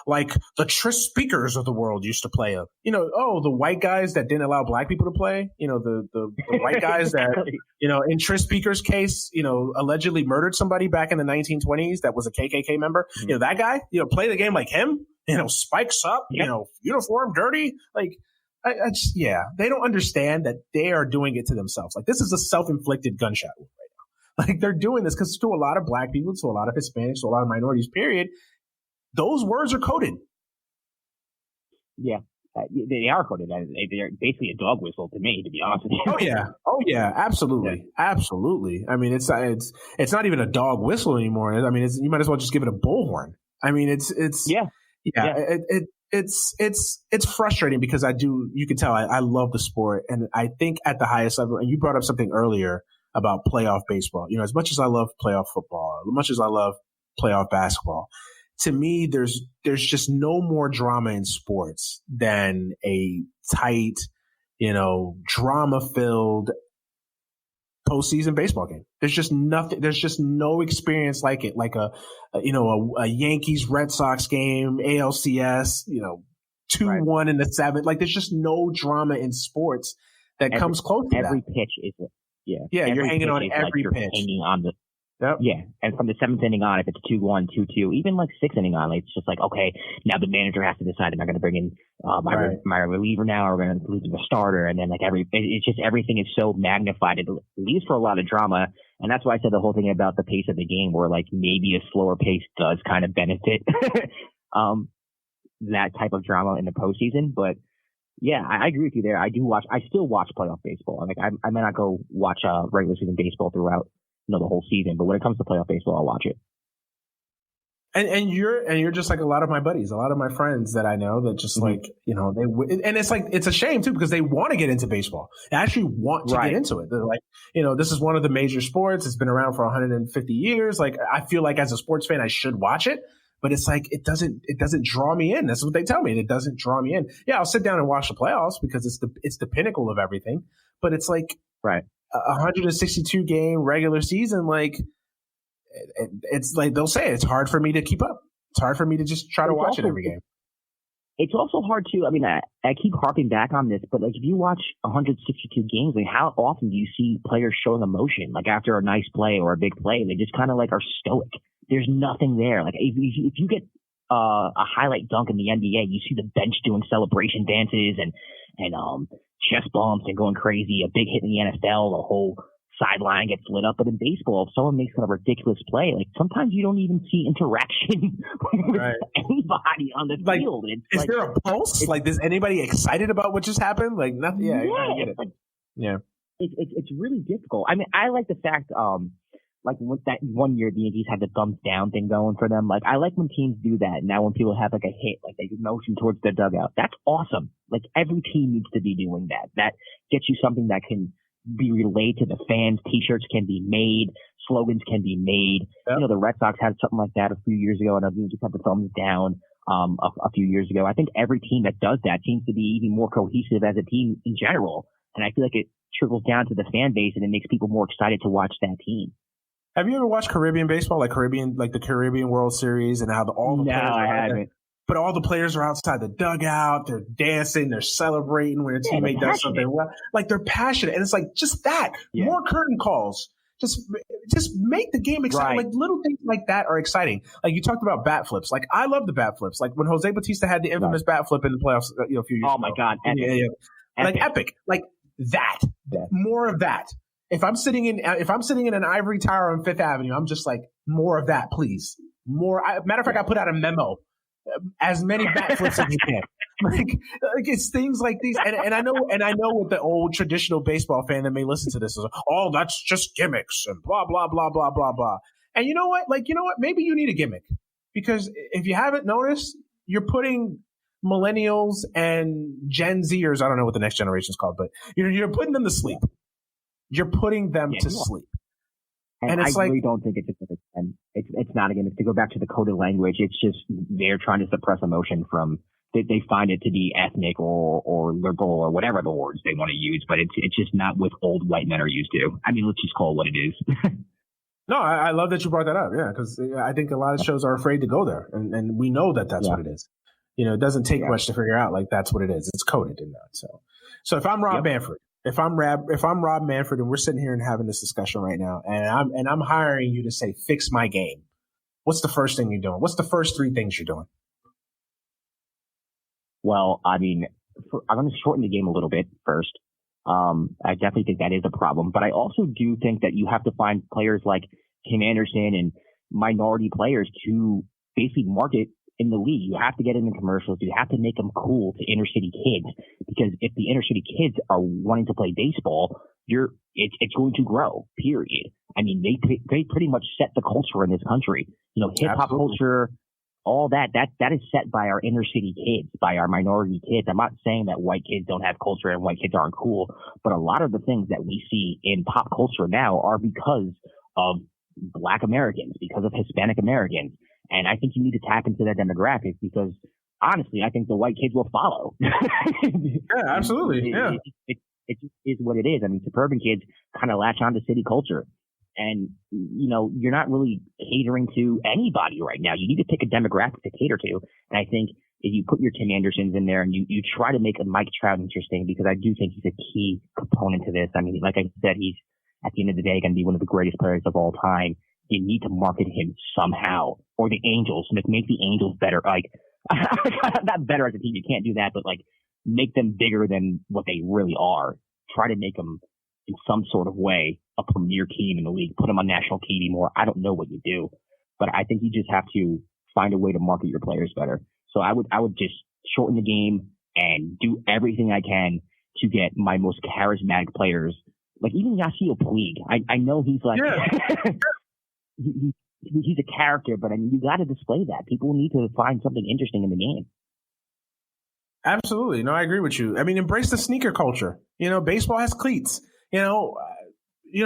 Speaker 1: like the Tris Speakers of the world used to play. The white guys that didn't allow black people to play. The white guys
Speaker 2: Exactly.
Speaker 1: that, in Tris Speaker's case, allegedly murdered somebody back in the 1920s that was a KKK member.
Speaker 2: Mm-hmm.
Speaker 1: That guy, play the game like him. Spikes up.
Speaker 2: Yep.
Speaker 1: Uniform dirty. Like, they don't understand that they are doing it to themselves. Like, this is a self-inflicted gunshot wound right now. Like, they're doing this because to a lot of black people, to a lot of Hispanics, to a lot of minorities, period, those words are coded.
Speaker 2: Yeah. They are coded. They're basically a dog whistle to me, to be honest with you.
Speaker 1: Oh yeah, absolutely, absolutely. I mean, it's not even a dog whistle anymore. I mean, you might as well just give it a bullhorn. I mean, it's frustrating because you can tell I love the sport, and I think at the highest level. And you brought up something earlier about playoff baseball. As much as I love playoff football, as much as I love playoff basketball, to me, there's just no more drama in sports than a tight, drama-filled postseason baseball game. There's just nothing. There's just no experience like it. Like a Yankees Red Sox game, ALCS, 2-1 in the seventh. Like, there's just no drama in sports that comes close to that.
Speaker 2: Every pitch is
Speaker 1: you're hanging on every pitch.
Speaker 2: Hanging on the. Yep. Yeah, and from the seventh inning on, if it's 2-1, 2-2, even like sixth inning on, it's just like, okay, now the manager has to decide, am I going to bring in my reliever now, or we're going to leave the starter, and then it's just everything is so magnified. It leaves for a lot of drama, and that's why I said the whole thing about the pace of the game, where like maybe a slower pace does kind of benefit that type of drama in the postseason. But yeah, I agree with you there. I still watch playoff baseball. Like I may not go watch regular season baseball throughout the whole season, but when it comes to playoff baseball, I'll watch it.
Speaker 1: And you're just like a lot of my buddies, a lot of my friends that I know that just like, and it's like, it's a shame too, because they want to get into baseball. They actually want to get into it. They're like, this is one of the major sports. It's been around for 150 years. Like, I feel like as a sports fan, I should watch it, but it's like, it doesn't draw me in. That's what they tell me. It doesn't draw me in. Yeah, I'll sit down and watch the playoffs because it's the pinnacle of everything, but it's like,
Speaker 2: right.
Speaker 1: 162 game regular season, like it's like they'll say it's hard for me to keep up. It's hard for me to just try to watch it every game.
Speaker 2: It's also hard to. I mean, I keep harping back on this, but like if you watch 162 games, like how often do you see players showing emotion? Like after a nice play or a big play, they just kind of like are stoic. There's nothing there. Like if you get a highlight dunk in the NBA, you see the bench doing celebration dances and chest bumps and going crazy. A big hit in the NFL, the whole sideline gets lit up. But in baseball, if someone makes a ridiculous play, like sometimes you don't even see interaction with anybody on the field.
Speaker 1: Is there a pulse? Like, is anybody excited about what just happened? Like nothing. Yeah, I get it.
Speaker 2: It's really difficult. I mean, I like the fact, like with that one year the Yankees had the thumbs down thing going for them. Like I like when teams do that. Now when people have like a hit, like they motion towards their dugout, that's awesome. Like every team needs to be doing that. That gets you something that can be relayed to the fans. T-shirts can be made, slogans can be made. Yep. The Red Sox had something like that a few years ago, and I just had the thumbs down a few years ago. I think every team that does that seems to be even more cohesive as a team in general, and I feel like it trickles down to the fan base and it makes people more excited to watch that team.
Speaker 1: Have you ever watched Caribbean baseball, like the Caribbean World Series, and how all the players
Speaker 2: I haven't.
Speaker 1: But all the players are outside the dugout. They're dancing. They're celebrating when a teammate does something well. Like they're passionate, and it's like just that. Yeah. More curtain calls. Just make the game exciting. Right. Like little things like that are exciting. Like you talked about bat flips. Like I love the bat flips. Like when Jose Bautista had the infamous bat flip in the playoffs, a few years ago.
Speaker 2: Oh my God! Epic.
Speaker 1: Yeah. Like epic. Like that. Yeah. More of that. If I'm sitting in an ivory tower on Fifth Avenue, I'm just like, more of that, please. More. Matter of fact, I put out a memo. As many backflips as you can. Like it's things like these. And I know what the old traditional baseball fan that may listen to this is, oh, that's just gimmicks and blah, blah, blah, blah, blah, blah. And you know what? Maybe you need a gimmick, because if you haven't noticed, you're putting millennials and Gen Zers, I don't know what the next generation is called, but you're putting them to sleep. You're putting them to sleep.
Speaker 2: And I really don't think it's not a gimmick. To go back to the coded language, it's just they're trying to suppress emotion from they find it to be ethnic or liberal or whatever the words they want to use, but it's just not what old white men are used to. I mean, let's just call it what it is.
Speaker 1: No, I love that you brought that up. Yeah, because I think a lot of shows are afraid to go there, and we know that that's what it is. It doesn't take much to figure out like that's what it is. It's coded in that. So if I'm Rob Manfred, if I'm Rob Manfred, and we're sitting here and having this discussion right now, and I'm hiring you to say fix my game, what's the first thing you're doing? What's the first three things you're doing?
Speaker 2: Well, I mean, I'm going to shorten the game a little bit first. I definitely think that is a problem, but I also do think that you have to find players like Tim Anderson and minority players to basically market in the league. You have to get in the commercials. You have to make them cool to inner city kids, because if the inner city kids are wanting to play baseball, it's going to grow, period. I mean, they pretty much set the culture in this country. Hip hop culture, all that is set by our inner city kids, by our minority kids. I'm not saying that white kids don't have culture and white kids aren't cool, but a lot of the things that we see in pop culture now are because of Black Americans, because of Hispanic Americans. And I think you need to tap into that demographic, because honestly, I think the white kids will follow.
Speaker 1: Yeah, absolutely. Yeah.
Speaker 2: It just is what it is. I mean, suburban kids kind of latch on to city culture. And, you're not really catering to anybody right now. You need to pick a demographic to cater to. And I think if you put your Tim Andersons in there and you try to make a Mike Trout interesting, because I do think he's a key component to this. I mean, like I said, he's at the end of the day going to be one of the greatest players of all time. You need to market him somehow. Or the Angels. Make the Angels better. Like, not better as a team. You can't do that, but like make them bigger than what they really are. Try to make them in some sort of way a premier team in the league, put them on national TV more. I don't know what you do, but I think you just have to find a way to market your players better. So I would just shorten the game and do everything I can to get my most charismatic players, like even Yasiel Puig. I know he's like, he's a character, but I mean, you got to display that. People need to find something interesting in the game.
Speaker 1: Absolutely. No, I agree with you. I mean, embrace the sneaker culture. Baseball has cleats.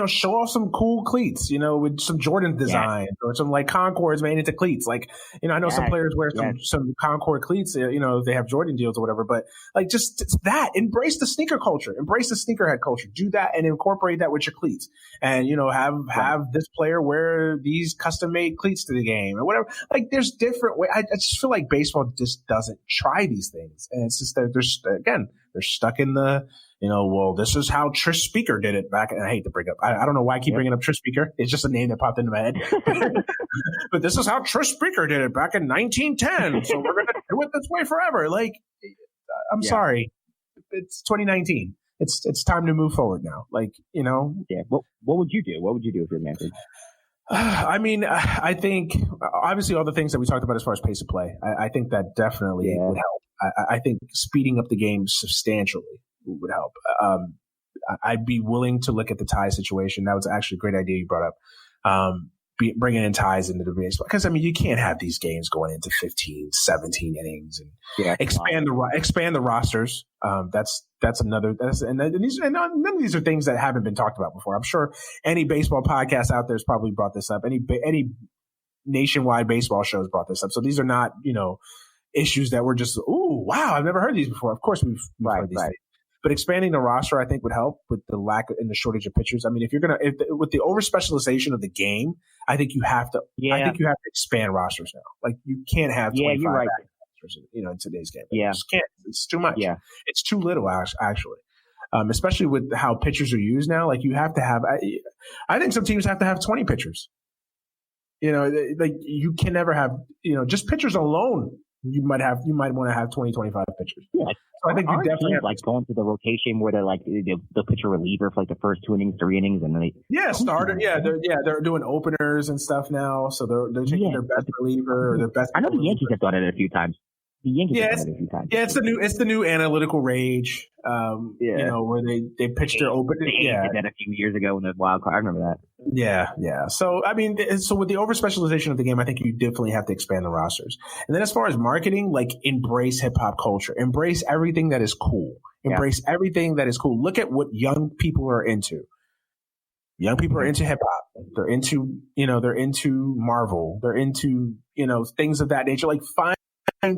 Speaker 1: Show off some cool cleats, with some Jordan design or some like Concords made into cleats. Like, I know some players wear some Concord cleats, if they have Jordan deals or whatever, but like just that, embrace the sneaker culture, embrace the sneakerhead culture, do that and incorporate that with your cleats and, have this player wear these custom made cleats to the game or whatever. Like there's different ways. I just feel like baseball just doesn't try these things. And it's just that they're stuck in the, well, this is how Trish Speaker did it back. And I hate to bring up, I don't know why I keep bringing up Trish Speaker. It's just a name that popped into my head. But this is how Trish Speaker did it back in 1910. So we're going to do it this way forever. Like, I'm sorry. It's 2019. It's time to move forward now. Like,
Speaker 2: Yeah. What would you do? What would you do if you're Manfred?
Speaker 1: I mean, I think obviously all the things that we talked about as far as pace of play, I think that definitely would help. I think speeding up the game substantially would help. I'd be willing to look at the tie situation. That was actually a great idea you brought up. Bringing in ties into the baseball. Because, I mean, you can't have these games going into 15, 17 innings and expand the rosters. That's another. And none of these are things that haven't been talked about before. I'm sure any baseball podcast out there has probably brought this up. Any nationwide baseball shows brought this up. So these are not, issues that were just, ooh, wow, I've never heard these before. Of course we've heard these things. But expanding the roster, I think, would help with the lack and the shortage of pitchers. I mean, with the over specialization of the game, I think you have to. Yeah. I think you have to expand rosters now. Like you can't have 25 rosters, in today's game. You just can't. It's too much. Yeah. It's too little, actually. Especially with how pitchers are used now. Like you have to have. I think some teams have to have 20 pitchers. Like you can never have. Just pitchers alone. You might want to have 20, 25 pitchers. Yeah. So I think you definitely have
Speaker 2: going through the rotation where they're like the pitcher reliever for like the first 2 innings, 3 innings, and then
Speaker 1: starter. They're doing openers and stuff now. So they're taking their best reliever or their best.
Speaker 2: I know the Yankees have done it a few times.
Speaker 1: It's the new analytical rage. Where they pitch their open.
Speaker 2: They did that a few years ago in the wild card. I remember that.
Speaker 1: Yeah. So I mean, with the over specialization of the game, I think you definitely have to expand the rosters. And then as far as marketing, like embrace hip hop culture, embrace everything that is cool, embrace everything that is cool. Look at what young people are into. Young people are into hip hop. They're into Marvel. They're into things of that nature. Like find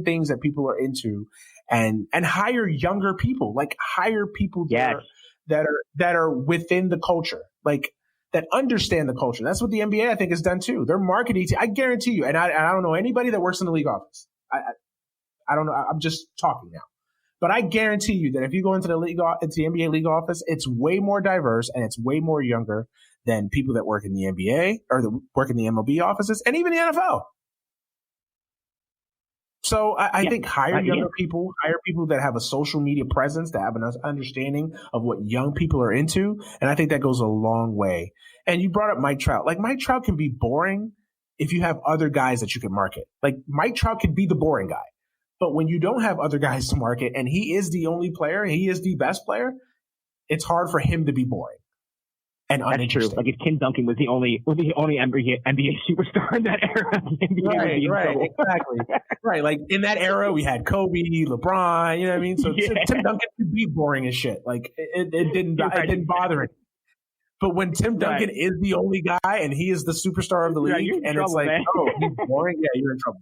Speaker 1: things that people are into and hire younger people, like hire people that are within the culture. Like that understand the culture. That's what the NBA, I think, has done too. Their marketing team, I guarantee you, and I don't know anybody that works in the league office. I don't know. I'm just talking now. But I guarantee you that if you go into the NBA league office, it's way more diverse and it's way more younger than people that work in the NBA or that work in the MLB offices and even the NFL. So I think hire people that have a social media presence, that have an understanding of what young people are into. And I think that goes a long way. And you brought up Mike Trout. Like, Mike Trout can be boring if you have other guys that you can market. Like, Mike Trout could be the boring guy. But when you don't have other guys to market and he is the only player, he is the best player, it's hard for him to be boring and uninteresting.
Speaker 2: That's true. Like, if Tim Duncan was the only NBA superstar in that era,
Speaker 1: right, exactly. Right. Like, in that era, we had Kobe, LeBron, you know what I mean? So Tim Duncan could be boring as shit. Like, it didn't bother him. But when Tim Duncan is the only guy and he is the superstar of the league, and it's like, man. Oh, he's boring, yeah, you're in trouble.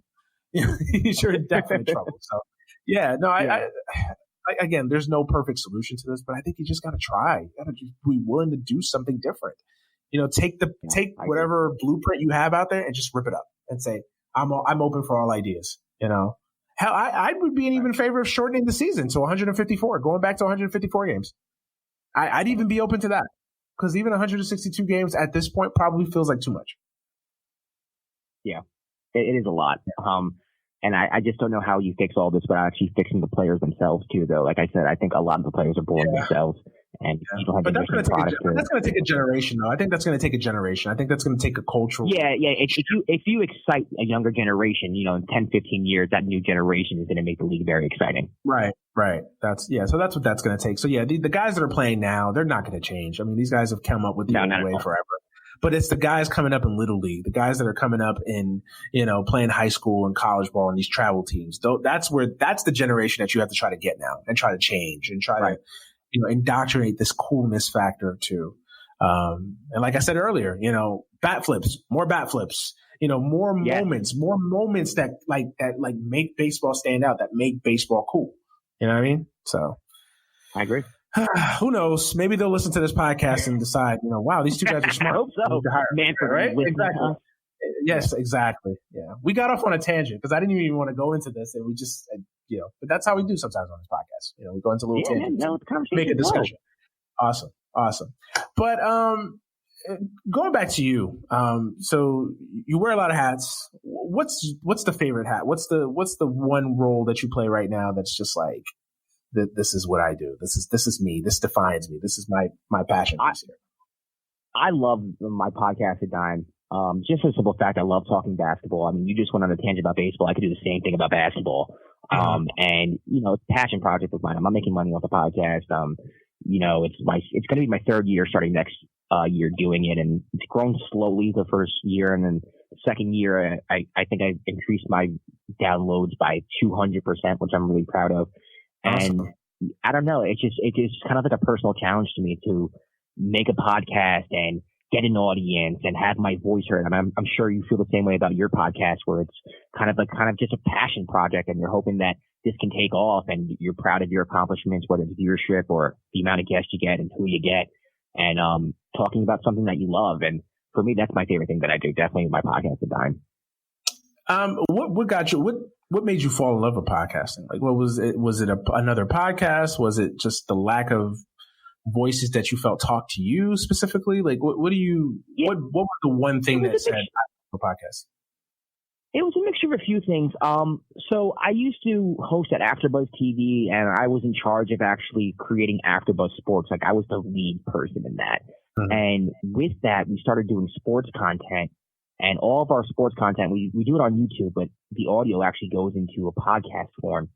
Speaker 1: You're in definite trouble. So, yeah, no, I again, there's no perfect solution to this, but I think you just got to try. You got to just be willing to do something different. You know, take whatever blueprint you have out there and just rip it up and say, I'm open for all ideas. You know, hell, I would be in even favor of shortening the season to 154, going back to 154 games. I'd even be open to that, because even 162 games at this point probably feels like too much.
Speaker 2: Yeah, it is a lot. And I just don't know how you fix all this without actually fixing the players themselves too, though. Like I said, I think a lot of the players are boring themselves, and you don't have
Speaker 1: but that's going to take a generation, though. I think that's going to take a generation. I think that's going to take a cultural.
Speaker 2: Yeah. If you excite a younger generation, you know, in 10, 15 years, that new generation is going to make the league very exciting.
Speaker 1: Right. So that's what that's going to take. So yeah, the guys that are playing now, they're not going to change. I mean, these guys have come up with the old way forever. But it's the guys coming up in Little League, the guys that are coming up in, you know, playing high school and college ball and these travel teams. That's the generation that you have to try to get now and try to change and try to, you know, indoctrinate this coolness factor too. And like I said earlier, you know, more bat flips, you know, more moments that make baseball stand out, that make baseball cool. You know what I mean? So
Speaker 2: I agree.
Speaker 1: Who knows? Maybe they'll listen to this podcast and decide, you know, wow, these two guys are smart.
Speaker 2: I hope so.
Speaker 1: Manfred, right? Exactly. Yes, exactly. Yeah. We got off on a tangent because I didn't even want to go into this, and we just, you know, but that's how we do sometimes on this podcast. You know, we go into little tangents, make a discussion. Awesome. But going back to you, so you wear a lot of hats. What's the favorite hat? What's the one role that you play right now that's just like, this is what I do. This is me. This defines me. This is my passion.
Speaker 2: I love my podcast at Dime. Just for the simple fact, I love talking basketball. I mean, you just went on a tangent about baseball. I could do the same thing about basketball. And you know, it's a passion project of mine. I'm not making money off the podcast. You know, it's going to be my third year starting next year doing it, and it's grown slowly the first year, and then the second year, I think I increased my downloads by 200%, which I'm really proud of. And awesome. I don't know, it's just kind of like a personal challenge to me to make a podcast and get an audience and have my voice heard. And I'm sure you feel the same way about your podcast, where it's kind of just a passion project, and you're hoping that this can take off, and you're proud of your accomplishments, whether it's viewership or the amount of guests you get and who you get, and talking about something that you love. And for me, that's my favorite thing that I do. Definitely my podcast at Dime.
Speaker 1: What got you? What made you fall in love with podcasting? Like, what was it? Was it another podcast? Was it just the lack of voices that you felt talk to you specifically? Like, what was the one thing that said a podcast?
Speaker 2: It was a mixture of a few things. So I used to host at AfterBuzz TV, and I was in charge of actually creating AfterBuzz Sports. Like, I was the lead person in that. Mm-hmm. And with that, we started doing sports content. And all of our sports content, we do it on YouTube, but the audio actually goes into a podcast form.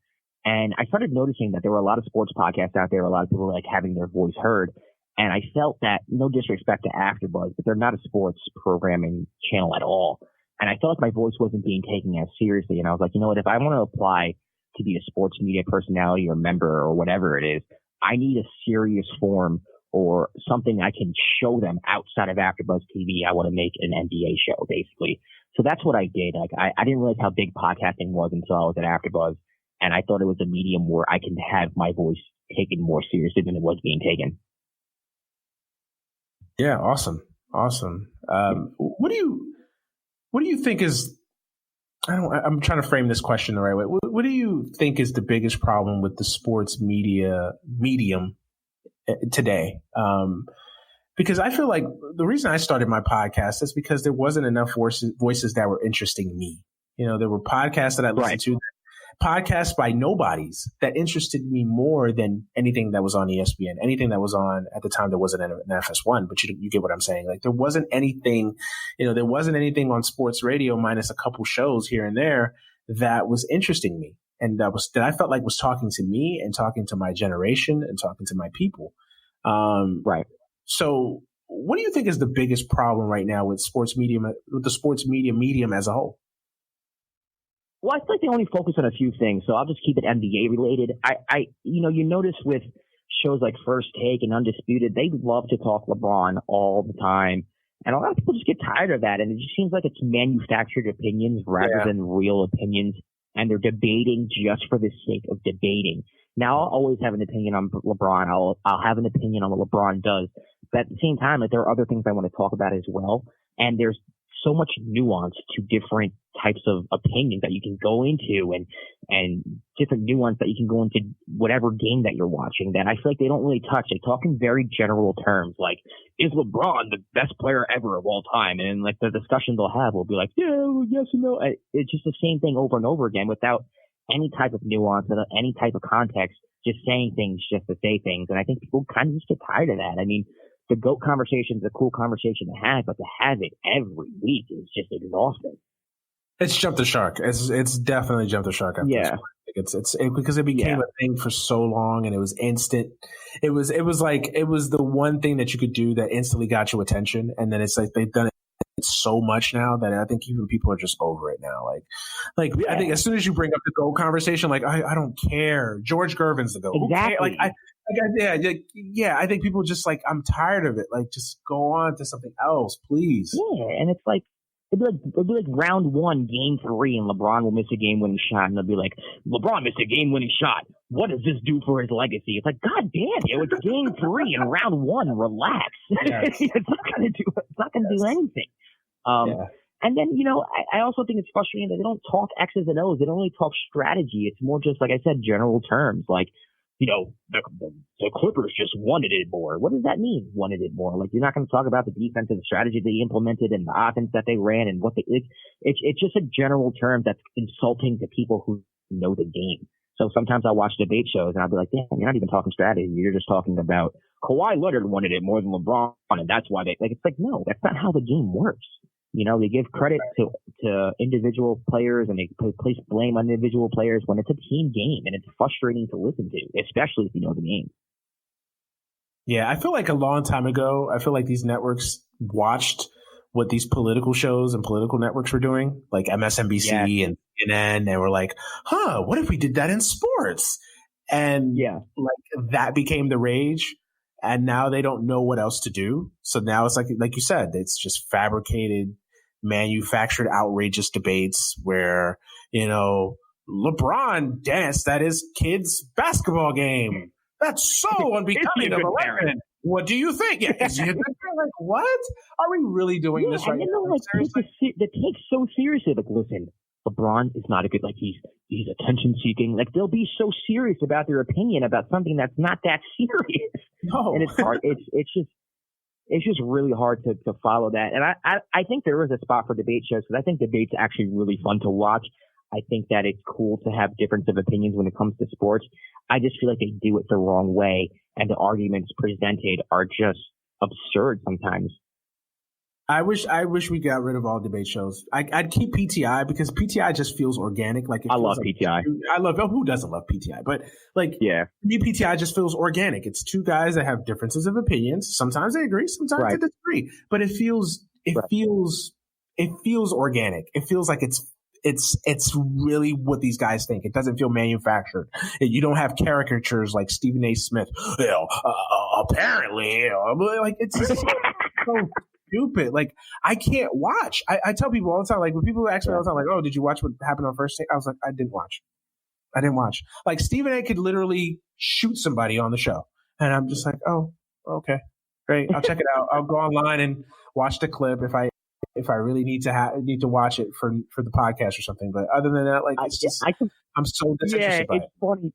Speaker 2: And I started noticing that there were a lot of sports podcasts out there, a lot of people like having their voice heard. And I felt that, no disrespect to AfterBuzz, but they're not a sports programming channel at all. And I felt like my voice wasn't being taken as seriously. And I was like, you know what, if I want to apply to be a sports media personality or member or whatever it is, I need a serious form or something I can show them outside of AfterBuzz TV. I want to make an NBA show, basically. So that's what I did. Like, I didn't realize how big podcasting was until I was at AfterBuzz, and I thought it was a medium where I can have my voice taken more seriously than it was being taken.
Speaker 1: Yeah, awesome. Awesome. What do you think is, I'm trying to frame this question the right way. What do you think is the biggest problem with the sports media medium today? Because I feel like the reason I started my podcast is because there wasn't enough voices that were interesting me. There were podcasts that I listened to, podcasts by nobodies that interested me more than anything that was on ESPN, anything that was on at the time. There wasn't an FS1, but you get what I'm saying. Like there wasn't anything, there wasn't anything on sports radio minus a couple shows here and there that was interesting me. And that I felt like was talking to me and talking to my generation and talking to my people. So what do you think is the biggest problem right now with the sports media medium as a whole?
Speaker 2: Well, I feel like they only focus on a few things, so I'll just keep it NBA related. You notice with shows like First Take and Undisputed, they love to talk LeBron all the time, and a lot of people just get tired of that, and it just seems like it's manufactured opinions rather than real opinions, and they're debating just for the sake of debating. Now, I'll always have an opinion on LeBron. I'll have an opinion on what LeBron does, but at the same time, there are other things I want to talk about as well, and there's so much nuance to different types of opinions that you can go into and different nuance that you can go into whatever game that you're watching that I feel like they don't really touch. They talk in very general terms, like, is LeBron the best player ever of all time? And like the discussion they'll have will be like, yeah, yes and no. It's just the same thing over and over again without any type of nuance, without any type of context, just saying things just to say things. And I think people kind of just get tired of that. I mean, the GOAT conversation is a cool conversation to have, but to have it every week is just exhausting.
Speaker 1: It's jumped the shark. It's definitely jumped the shark. After this. It's because it became a thing for so long, and it was instant. It was the one thing that you could do that instantly got your attention, and then it's like they've done it so much now that I think even people are just over it now. I think as soon as you bring up the GOAT conversation, like I don't care. George Gervin's the GOAT.
Speaker 2: Exactly.
Speaker 1: I think people just like, I'm tired of it. Like, just go on to something else, please.
Speaker 2: Yeah, and it's like it'd be like round one, game 3, and LeBron will miss a game-winning shot, and they'll be like, LeBron missed a game-winning shot. What does this do for his legacy? It's like, God damn, it's game 3 in round 1. Relax. Yes. It's not gonna do anything. And then, I also think it's frustrating that they don't talk X's and O's. They don't really talk strategy. It's more just, like I said, general terms. Like, the Clippers just wanted it more. What does that mean, wanted it more? Like, you're not going to talk about the defensive strategy they implemented and the offense that they ran and it's just a general term that's insulting to people who know the game. So sometimes I watch debate shows and I'll be like, damn, you're not even talking strategy. You're just talking about Kawhi Leonard wanted it more than LeBron, and that's why it's like, no, that's not how the game works. They give credit to individual players and they place blame on individual players when it's a team game, and it's frustrating to listen to, especially if you know the game.
Speaker 1: Yeah, I feel like a long time ago, I feel like these networks watched what these political shows and political networks were doing, like MSNBC and CNN, and were like, what if we did that in sports? And like that became the rage. And now they don't know what else to do. So now it's like you said, it's just fabricated, manufactured, outrageous debates where, LeBron danced at his kid's basketball game. That's so unbecoming of a parent. What do you think? Yeah, is he a good parent? Like, what? Are we really doing this right now?
Speaker 2: They take so seriously. Like, listen, LeBron is not a good, he's attention seeking. Like, they'll be so serious about their opinion about something that's not that serious. No. And it's hard. It's just really hard to follow that. And I think there is a spot for debate shows, because I think debate's actually really fun to watch. I think that it's cool to have difference of opinions when it comes to sports. I just feel like they do it the wrong way, and the arguments presented are just absurd sometimes.
Speaker 1: I wish we got rid of all debate shows. I'd keep PTI because PTI just feels organic. Like,
Speaker 2: I love PTI.
Speaker 1: Who doesn't love PTI? But me, PTI just feels organic. It's two guys that have differences of opinions. Sometimes they agree, sometimes they disagree. But it feels organic. It feels like it's really what these guys think. It doesn't feel manufactured. You don't have caricatures like Stephen A. Smith. Apparently, like it's just so stupid. Like, I can't watch. I tell people all the time, like, when people ask me all the time, like, oh, did you watch what happened on First Take? I was like, I didn't watch. Like, Stephen A. could literally shoot somebody on the show. And I'm just like, oh, okay. Great. I'll check it out. I'll go online and watch the clip if I really need to watch it for the podcast or something. But other than that, like it's just I'm so disinterested by it.
Speaker 2: It's funny.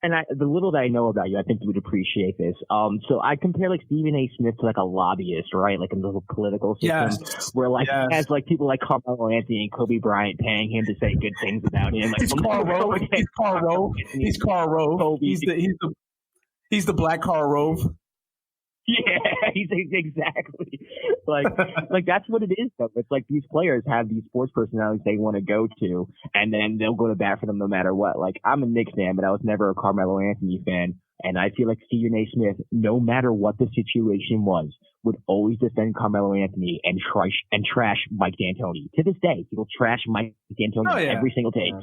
Speaker 2: And the little that I know about you, I think you would appreciate this. So I compare like Stephen A. Smith to like a lobbyist, right? Like in the political system, where like he has like people like Carmelo Anthony and Kobe Bryant paying him to say good things about him. Like
Speaker 1: he's Karl Rove. He's Karl Rove. He's the black Karl Rove.
Speaker 2: Yeah, he's exactly like that's what it is though. It's like these players have these sports personalities they want to go to, and then they'll go to bat for them no matter what. Like I'm a Knicks fan, but I was never a Carmelo Anthony fan, and I feel like Stephen A. Smith, no matter what the situation was, would always defend Carmelo Anthony and trash Mike D'Antoni. To this day, he will trash Mike D'Antoni every single day. Yeah.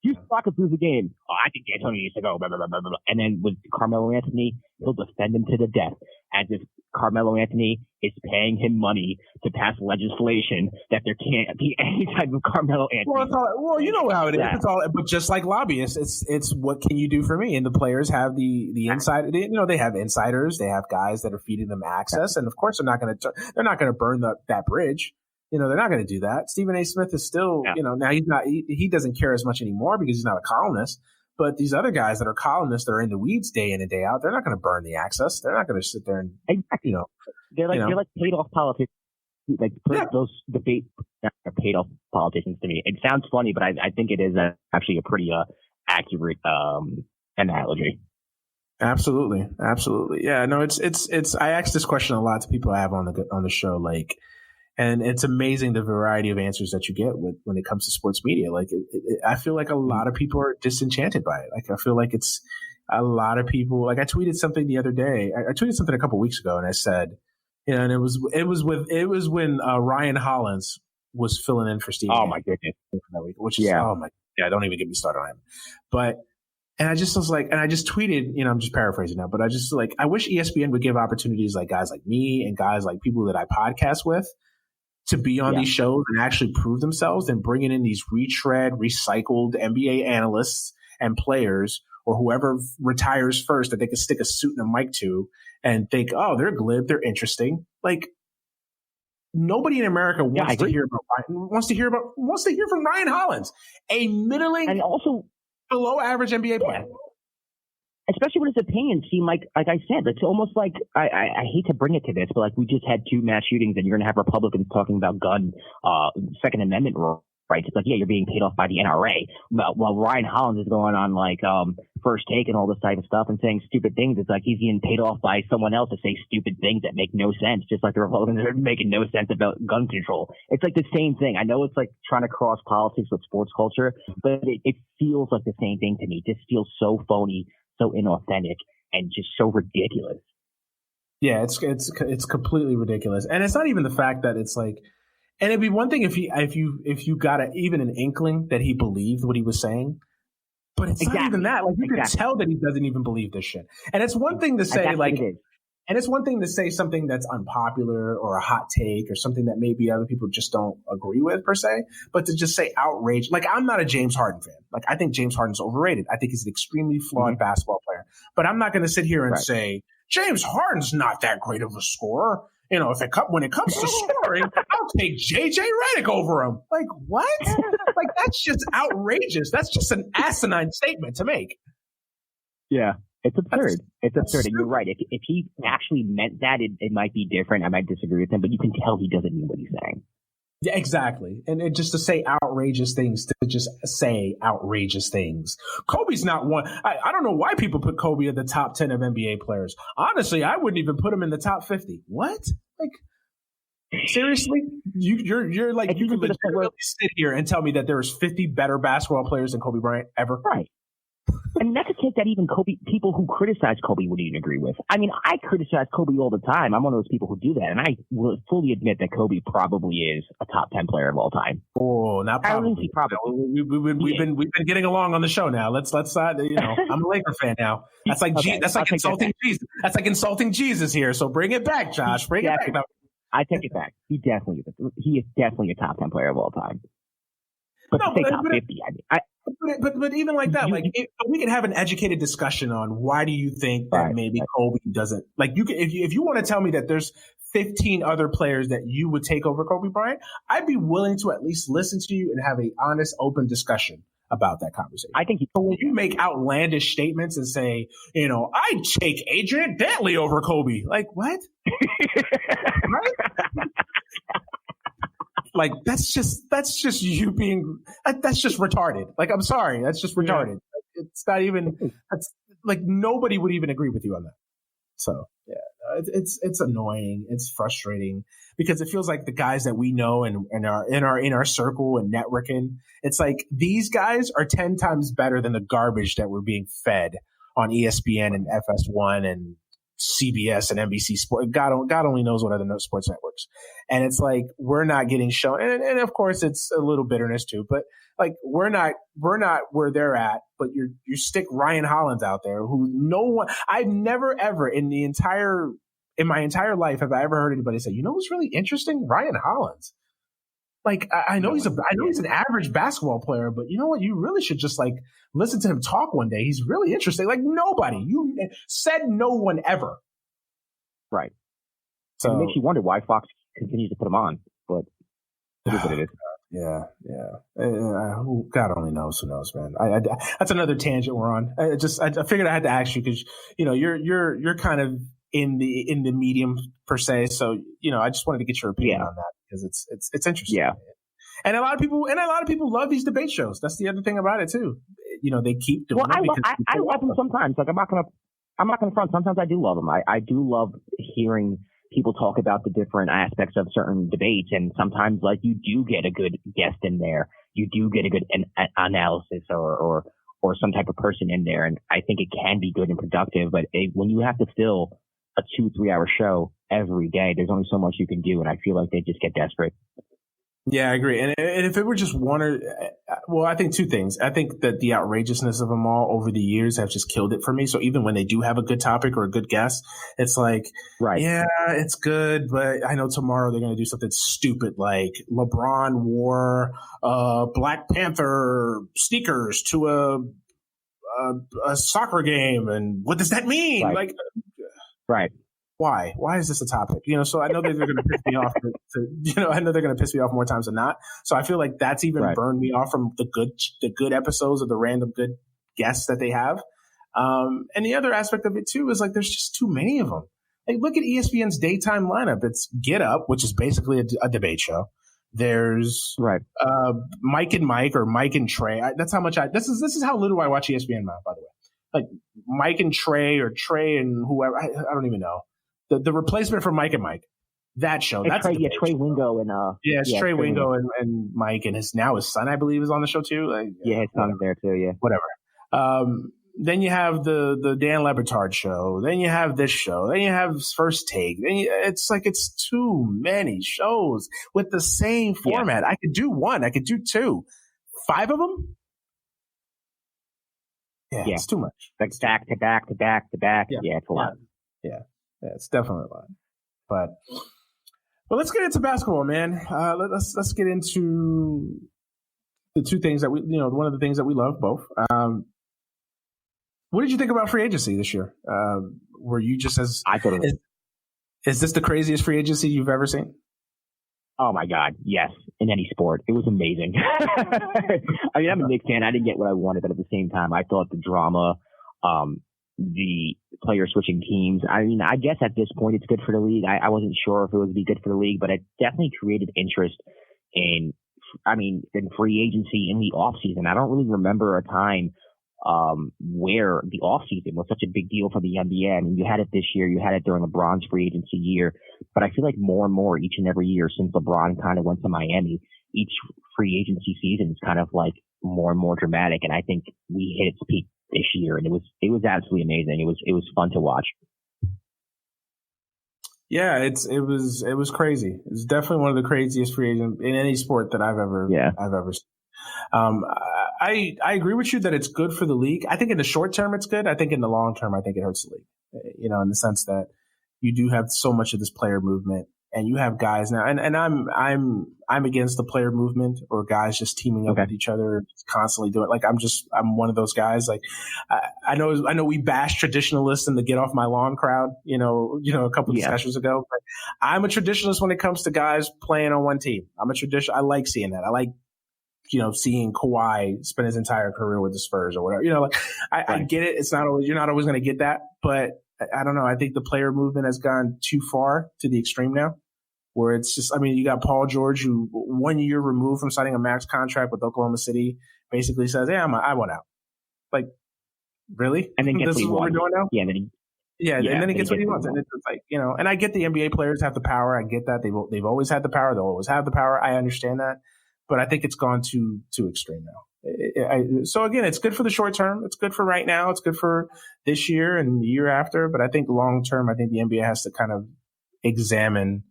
Speaker 2: Houston Rockets lose the game. Oh, I think D'Antoni needs to go. Blah, blah, blah, blah, blah. And then with Carmelo Anthony, he'll defend him to the death, as if Carmelo Anthony is paying him money to pass legislation that there can't be any type of Carmelo Anthony.
Speaker 1: Well, you know how it is. It's all, but just like lobbyists, it's what can you do for me? And the players have the inside. They have insiders. They have guys that are feeding them access, and of course they're not going to burn that bridge. They're not going to do that. Stephen A. Smith is still, now he doesn't care as much anymore because he's not a columnist. But these other guys that are columnists, they're in the weeds day in and day out. They're not going to burn the access. They're not going to sit there and,
Speaker 2: they're like paid off politicians. Like those debates are paid off politicians to me. It sounds funny, but I think it is actually a pretty accurate analogy.
Speaker 1: Absolutely. Yeah, no, it's I ask this question a lot to people I have on the show, like, and it's amazing the variety of answers that you get when it comes to sports media. Like, I feel like a lot of people are disenchanted by it. Like, I feel like it's a lot of people. Like, I tweeted something the other day. I tweeted something a couple weeks ago, and I said, and it was when Ryan Hollins was filling in for Steve.
Speaker 2: Oh my goodness!
Speaker 1: Which is don't even get me started on him. But and I just was like, and I just tweeted, I'm just paraphrasing now, but I just like, I wish ESPN would give opportunities like guys like me and guys like people that I podcast with to be on these shows and actually prove themselves, and bringing in these retread, recycled NBA analysts and players, or whoever retires first that they can stick a suit and a mic to and think, oh, they're glib, they're interesting. Like, nobody in America wants to hear from Ryan Hollins, a middling and also below average NBA player.
Speaker 2: Especially when his opinions seem like I said, it's almost like I hate to bring it to this, but like we just had 2 mass shootings, and you're going to have Republicans talking about gun Second Amendment rights. It's like, you're being paid off by the NRA. While Ryan Hollins is going on like First Take and all this type of stuff and saying stupid things, it's like he's being paid off by someone else to say stupid things that make no sense, just like the Republicans are making no sense about gun control. It's like the same thing. I know it's like trying to cross politics with sports culture, but it feels like the same thing to me. It just feels so phony, so inauthentic, and just so ridiculous.
Speaker 1: Yeah, it's completely ridiculous, and it's not even the fact that it's like. And it'd be one thing if you got even an inkling that he believed what he was saying, but it's not even that. Like, you can tell that he doesn't even believe this shit. And it's one thing to say and it's one thing to say something that's unpopular or a hot take or something that maybe other people just don't agree with per se, but to just say outrage. Like, I'm not a James Harden fan. Like, I think James Harden's overrated. I think he's an extremely flawed basketball player. But I'm not going to sit here and say James Harden's not that great of a scorer. When it comes to scoring, I'll take JJ Redick over him. Like, what? Like, that's just outrageous. That's just an asinine statement to make.
Speaker 2: Yeah, it's absurd. It's absurd. And you're right. If he actually meant that, it might be different. I might disagree with him, but you can tell he doesn't mean what he's saying.
Speaker 1: Yeah, exactly. And just to say outrageous things, Kobe's not one. I don't know why people put Kobe in the top 10 of NBA players. Honestly, I wouldn't even put him in the top 50. What? Like, seriously? You're like, you could legitimately sit here and tell me that there's 50 better basketball players than Kobe Bryant ever?
Speaker 2: Right. And that's a take that even people who criticize Kobe wouldn't even agree with. I mean, I criticize Kobe all the time. I'm one of those people who do that, and I will fully admit that Kobe probably is a top 10 player of all time.
Speaker 1: Oh, not probably. We've been getting along on the show now. Let's I'm a Laker fan now. That's like insulting Jesus. That's like insulting Jesus here. So bring it back, Josh. Bring it back.
Speaker 2: I take it back. He is definitely a top 10 player of all time. But
Speaker 1: No,
Speaker 2: to say top 50, I mean,
Speaker 1: but even like that, like we can have an educated discussion on why do you think that maybe Kobe doesn't, like, you can, if you want to tell me that there's 15 other players that you would take over Kobe Bryant, I'd be willing to at least listen to you and have a honest, open discussion about that conversation.
Speaker 2: I think
Speaker 1: when you make outlandish statements and say, I'd take Adrian Dantley over Kobe, like, what? Right? Like, that's just you being, that's just retarded. Like, I'm sorry, that's just retarded. Yeah. It's not even, that's like, nobody would even agree with you on that. So yeah, it's annoying. It's frustrating because it feels like the guys that we know and are in our circle and networking, it's like these guys are 10 times better than the garbage that we're being fed on ESPN and FS1 and CBS and NBC Sport. God only knows what other sports networks. And it's like, we're not getting shown. And of course it's a little bitterness too, but like, we're not where they're at, but you stick Ryan Hollins out there who I've never ever in my entire life have I ever heard anybody say, what's really interesting? Ryan Hollins. Like, I know he's an average basketball player, but you know what? You really should just like listen to him talk one day. He's really interesting. Like, nobody, you said no one ever.
Speaker 2: Right.
Speaker 1: So
Speaker 2: it makes you wonder why Fox continues to put him on, but it is what it is.
Speaker 1: Yeah. God only knows. Who knows, man? That's another tangent we're on. I figured I had to ask you because you're kind of in the medium per se. So I just wanted to get your opinion on that because it's interesting.
Speaker 2: Yeah.
Speaker 1: And a lot of people love these debate shows. That's the other thing about it too. They keep doing.
Speaker 2: Well, I love them sometimes. Like, I'm not gonna front. Sometimes I do love them. I do love hearing people talk about the different aspects of certain debates, and sometimes like you do get a good guest in there. You do get a good analysis or some type of person in there, and I think it can be good and productive. But when you have to fill a 2-3 hour show every day, there's only so much you can do, and I feel like they just get desperate.
Speaker 1: Yeah, I agree. And if it were just I think two things. I think that the outrageousness of them all over the years have just killed it for me. So even when they do have a good topic or a good guest, it's like, right, yeah, it's good, but I know tomorrow they're going to do something stupid like LeBron wore Black Panther sneakers to a soccer game, and what does that mean?
Speaker 2: Right.
Speaker 1: Like,
Speaker 2: right.
Speaker 1: Why is this a topic? So I know that they're going to piss me off. I know they're going to piss me off more times than not. So I feel like that's even burned me off from the good episodes of the random good guests that they have. And the other aspect of it too is like there's just too many of them. Like, look at ESPN's daytime lineup. It's Get Up, which is basically a debate show. There's Mike and Mike or Mike and Trey. That's how much this is how little I watch ESPN now, by the way. Like Mike and Trey or Trey and whoever. I don't even know. The replacement for Mike and Mike, that show. That's
Speaker 2: Trey Wingo and
Speaker 1: Trey Wingo and Mike, and his son, I believe, is on the show too. Like,
Speaker 2: his son's there too. Yeah,
Speaker 1: whatever. Then you have the Dan Le Batard show. Then you have this show. Then you have First Take. Then it's like it's too many shows with the same format. I could do one. I could do two. 5 of them. Yeah, it's too much.
Speaker 2: Like back to back to back to back. Yeah, it's a lot.
Speaker 1: Yeah, it's definitely a lot. But let's get into basketball, man. Let's get into the two things that one of the things that we love both. What did you think about free agency this year? Were you just as
Speaker 2: I thought it was,
Speaker 1: is this the craziest free agency you've ever seen?
Speaker 2: Oh my God, yes! In any sport, it was amazing. I mean, I'm a Knicks fan. I didn't get what I wanted, but at the same time, I thought the drama, the player switching teams. I mean, I guess at this point, it's good for the league. I wasn't sure if it would be good for the league, but it definitely created interest in free agency in the offseason. I don't really remember a time where the offseason was such a big deal for the NBA. I mean, you had it this year, you had it during LeBron's free agency year, but I feel like more and more each and every year since LeBron kind of went to Miami, each free agency season is kind of like more and more dramatic. And I think we hit its peak this year, and it was absolutely amazing. It was fun to watch.
Speaker 1: Yeah, it was crazy. It's definitely one of the craziest free agents in any sport that I've ever seen. I agree with you that it's good for the league. I think in the short term it's good. I think in the long term, I think it hurts the league. In the sense that you do have so much of this player movement, and you have guys now, and I'm against the player movement or guys just teaming up with each other, constantly doing it. Like I'm one of those guys. Like I know we bash traditionalists in the get off my lawn crowd, a couple discussions ago, but I'm a traditionalist when it comes to guys playing on one team. I like seeing that. I like, seeing Kawhi spend his entire career with the Spurs or whatever. I get it. It's not always, you're not always going to get that, but I don't know. I think the player movement has gone too far to the extreme now, where it's just, you got Paul George, who 1 year removed from signing a max contract with Oklahoma City, basically says, "Yeah, I want out." Like, really?
Speaker 2: And then
Speaker 1: this is what we're doing now?
Speaker 2: Yeah.
Speaker 1: And then he gets what he wants. And it's like, and I get the NBA players have the power. I get that. They've always had the power. They'll always have the power. I understand that. But I think it's gone too extreme now. So again, it's good for the short term. It's good for right now. It's good for this year and the year after. But I think long term, I think the NBA has to kind of examine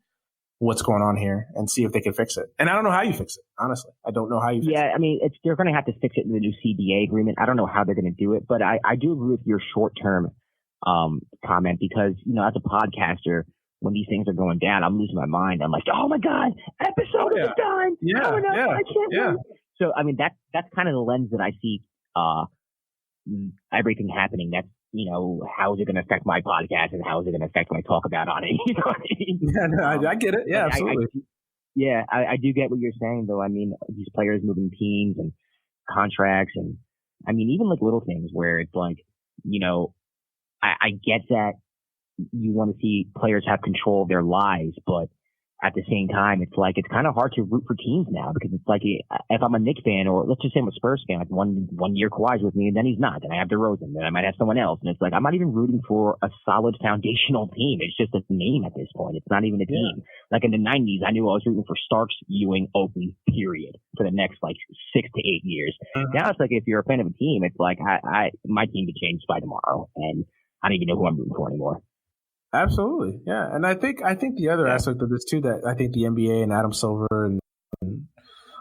Speaker 1: what's going on here and see if they can fix it. And I don't know how you fix it. Honestly, I don't know how you fix it.
Speaker 2: Yeah, they're going to have to fix it in the new CBA agreement. I don't know how they're going to do it, but I do agree with your short term comment because, as a podcaster, when these things are going down, I'm losing my mind. I'm like, oh my God, episode of the time. I can't wait. So, that's kind of the lens that I see everything happening. That's, how is it going to affect my podcast and how is it going to affect my talk about on it? You know what I mean?
Speaker 1: Yeah, no, I get it. Yeah, absolutely.
Speaker 2: I do get what you're saying, though. These players moving teams and contracts and, even like little things where it's like, I get that you want to see players have control of their lives, but at the same time, it's like it's kind of hard to root for teams now because it's like if I'm a Knicks fan or let's just say I'm a Spurs fan, like one year Kawhi's with me and then he's not, then I have DeRozan, then I might have someone else, and it's like I'm not even rooting for a solid foundational team. It's just a name at this point. It's not even a team. Like in the '90s, I knew I was rooting for Starks, Ewing, Oakley, period, for the next like 6 to 8 years. Now it's like if you're a fan of a team, it's like my team could change by tomorrow, and I don't even know who I'm rooting for anymore.
Speaker 1: Absolutely, yeah, and I think the other aspect of this too that I think the NBA and Adam Silver and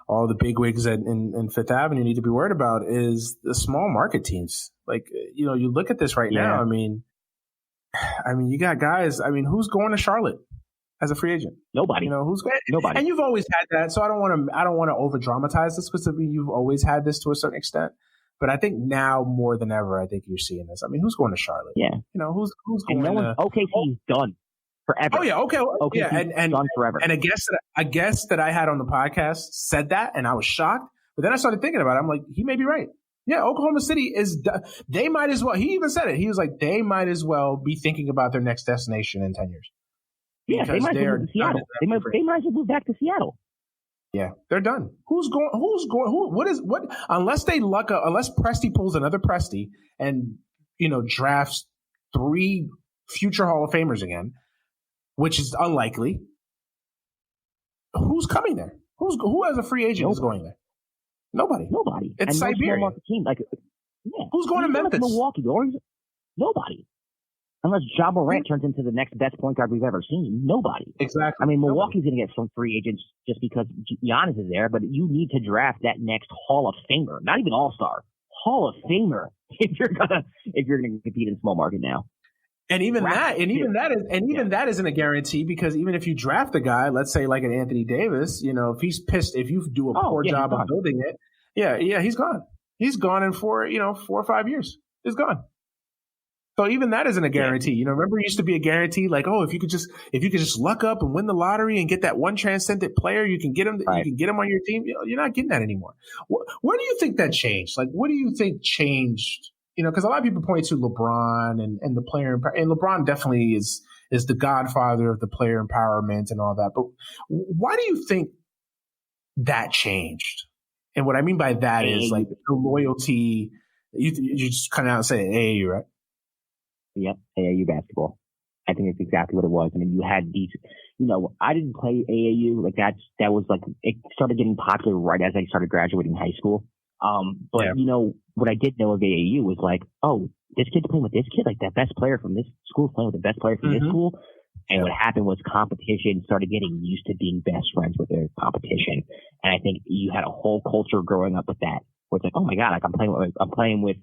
Speaker 1: all the bigwigs in Fifth Avenue need to be worried about is the small market teams. Like you look at this right now. I mean, you got guys. Who's going to Charlotte as a free agent?
Speaker 2: Nobody.
Speaker 1: Who's going?
Speaker 2: Nobody.
Speaker 1: And you've always had that. So I don't want to over dramatize this because you've always had this to a certain extent. But I think now more than ever, I think you're seeing this. Who's going to Charlotte?
Speaker 2: Yeah.
Speaker 1: Who's going to
Speaker 2: OKC's done forever.
Speaker 1: Oh yeah, okay.
Speaker 2: OKC's
Speaker 1: and
Speaker 2: done forever.
Speaker 1: And a guest that I had on the podcast said that, and I was shocked. But then I started thinking about it. I'm like, he may be right. Yeah, Oklahoma City they might as well. He even said it. He was like, they might as well be thinking about their next destination in 10 years.
Speaker 2: Yeah, they might as well move to Seattle. They might as well move back to Seattle.
Speaker 1: Yeah, they're done. Unless they luck up, unless Presti pulls another Presti and, drafts 3 future Hall of Famers again, which is unlikely. Who's coming there? Who as a free agent is going there? Nobody. It's and Siberia.
Speaker 2: Team,
Speaker 1: who's going to Memphis?
Speaker 2: Milwaukee, or nobody. Unless Ja Morant turns into the next best point guard we've ever seen. Nobody.
Speaker 1: Exactly.
Speaker 2: Milwaukee's going to get some free agents just because Giannis is there, but you need to draft that next Hall of Famer, not even All-Star, Hall of Famer if you're gonna compete in small market now.
Speaker 1: And even that isn't a guarantee because even if you draft a guy, let's say like an Anthony Davis, if he's pissed, if you do a poor job of building it, he's gone. He's gone in 4 or 5 years. He's gone. So even that isn't a guarantee. Remember it used to be a guarantee like, if you could just luck up and win the lottery and get that one transcendent player, you can get him on your team. You're not getting that anymore. Where do you think that changed? Like, what do you think changed? Because a lot of people point to LeBron and the player, and LeBron definitely is the godfather of the player empowerment and all that. But why do you think that changed? And what I mean by that is like the loyalty. You just come out and say AAU, right?
Speaker 2: Yep, AAU basketball. I think it's exactly what it was. You had these, I didn't play AAU. Like that was like, it started getting popular right as I started graduating high school. But what I did know of AAU was like, this kid's playing with this kid, like that best player from this school is playing with the best player from this school. And what happened was competition started getting used to being best friends with their competition. And I think you had a whole culture growing up with that, where it's like, oh my God, like I'm playing with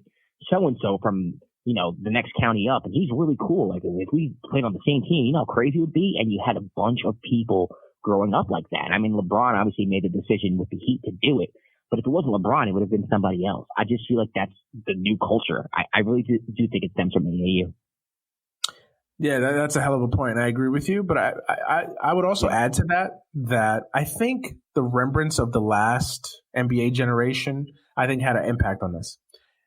Speaker 2: so-and-so from the next county up, and he's really cool. Like, if we played on the same team, you know how crazy it would be? And you had a bunch of people growing up like that. I mean, LeBron obviously made the decision with the Heat to do it, but if it wasn't LeBron, it would have been somebody else. I just feel like that's the new culture. I really do think it stems from the AAU.
Speaker 1: Yeah, that's a hell of a point. I agree with you, but I would also add to that I think the remembrance of the last NBA generation, I think, had an impact on this.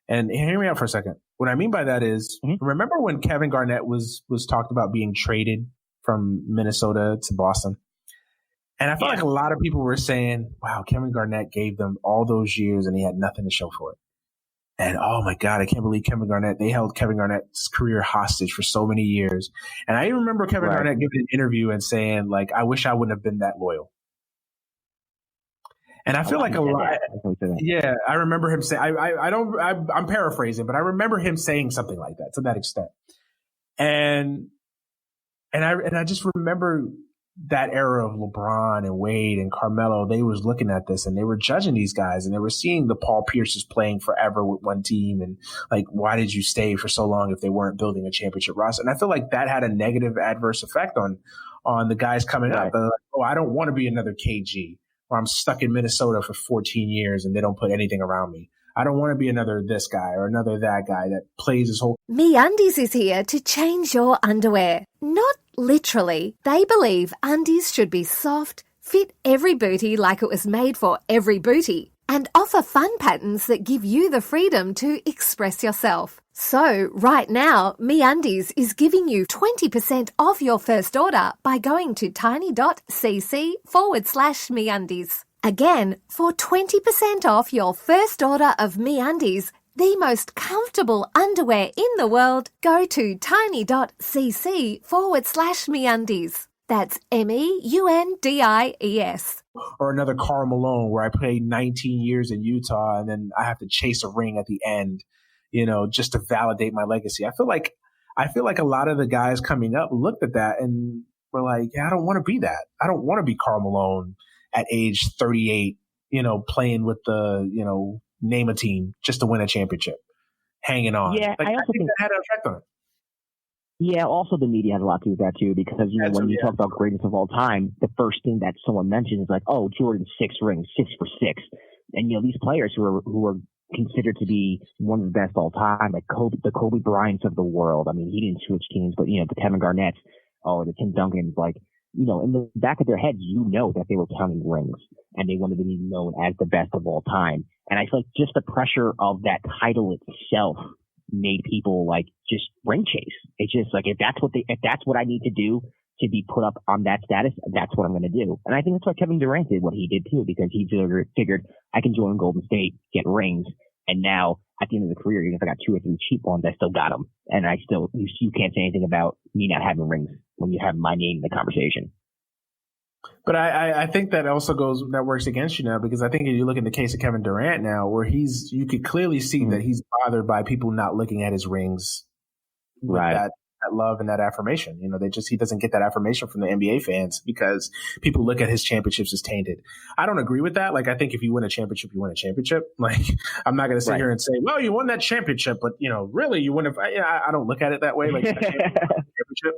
Speaker 1: And hear me out for a second. What I mean by that is, remember when Kevin Garnett was talked about being traded from Minnesota to Boston? And I felt like a lot of people were saying, wow, Kevin Garnett gave them all those years and he had nothing to show for it. And oh my God, I can't believe Kevin Garnett. They held Kevin Garnett's career hostage for so many years. And I even remember Kevin Garnett giving an interview and saying, like, I wish I wouldn't have been that loyal. And I feel like a lot. Yeah, I remember him saying, I'm paraphrasing, but I remember him saying something like that to that extent. And I just remember that era of LeBron and Wade and Carmelo. They was looking at this and they were judging these guys and they were seeing the Paul Pierces playing forever with one team. And like, why did you stay for so long if they weren't building a championship roster? And I feel like that had a negative adverse effect on the guys coming up. They're like, oh, I don't want to be another KG. Or I'm stuck in Minnesota for 14 years and they don't put anything around me. I don't want to be another this guy or another that guy that plays his whole.
Speaker 3: MeUndies is here to change your underwear. Not literally. They believe undies should be soft, fit every booty like it was made for every booty, and offer fun patterns that give you the freedom to express yourself. So, right now, MeUndies is giving you 20% off your first order by going to tiny.cc/MeUndies. Again, for 20% off your first order of MeUndies, the most comfortable underwear in the world, go to tiny.cc/MeUndies. That's MEUNDIES.
Speaker 1: Or another Karl Malone where I played 19 years in Utah and then I have to chase a ring at the end, just to validate my legacy. I feel like a lot of the guys coming up looked at that and were like, yeah, I don't want to be that. I don't want to be Karl Malone at age 38, playing with the, name a team just to win a championship, hanging on.
Speaker 2: Yeah,
Speaker 1: I also think that had an effect on it.
Speaker 2: Yeah, also the media has a lot to do with that too, because when you talk about greatness of all time, the first thing that someone mentions is like, oh, Jordan's 6 rings, 6 for 6. And these players who are considered to be one of the best all time, like the Kobe Bryants of the world. I mean, he didn't switch teams, but the Kevin Garnetts or the Tim Duncans, like, in the back of their heads, that they were counting rings and they wanted to be known as the best of all time. And I feel like just the pressure of that title itself made people like just ring chase. It's just like, if that's what I need to do to be put up on that status, that's what I'm going to do. And I think that's why Kevin Durant did what he did too, because he figured I can join Golden State, get rings, and now at the end of the career, even if I got 2 or 3 cheap ones, I still got them. And you can't say anything about me not having rings when you have my name in the conversation.
Speaker 1: But I think that also works against you now, because I think if you look at the case of Kevin Durant now, where you could clearly see that he's bothered by people not looking at his rings with that love and that affirmation. He doesn't get that affirmation from the NBA fans because people look at his championships as tainted. I don't agree with that. Like, I think if you win a championship, you win a championship. Like, I'm not going to sit here and say, well, you won that championship, but really you wouldn't have. I don't look at it that way. Like, championship.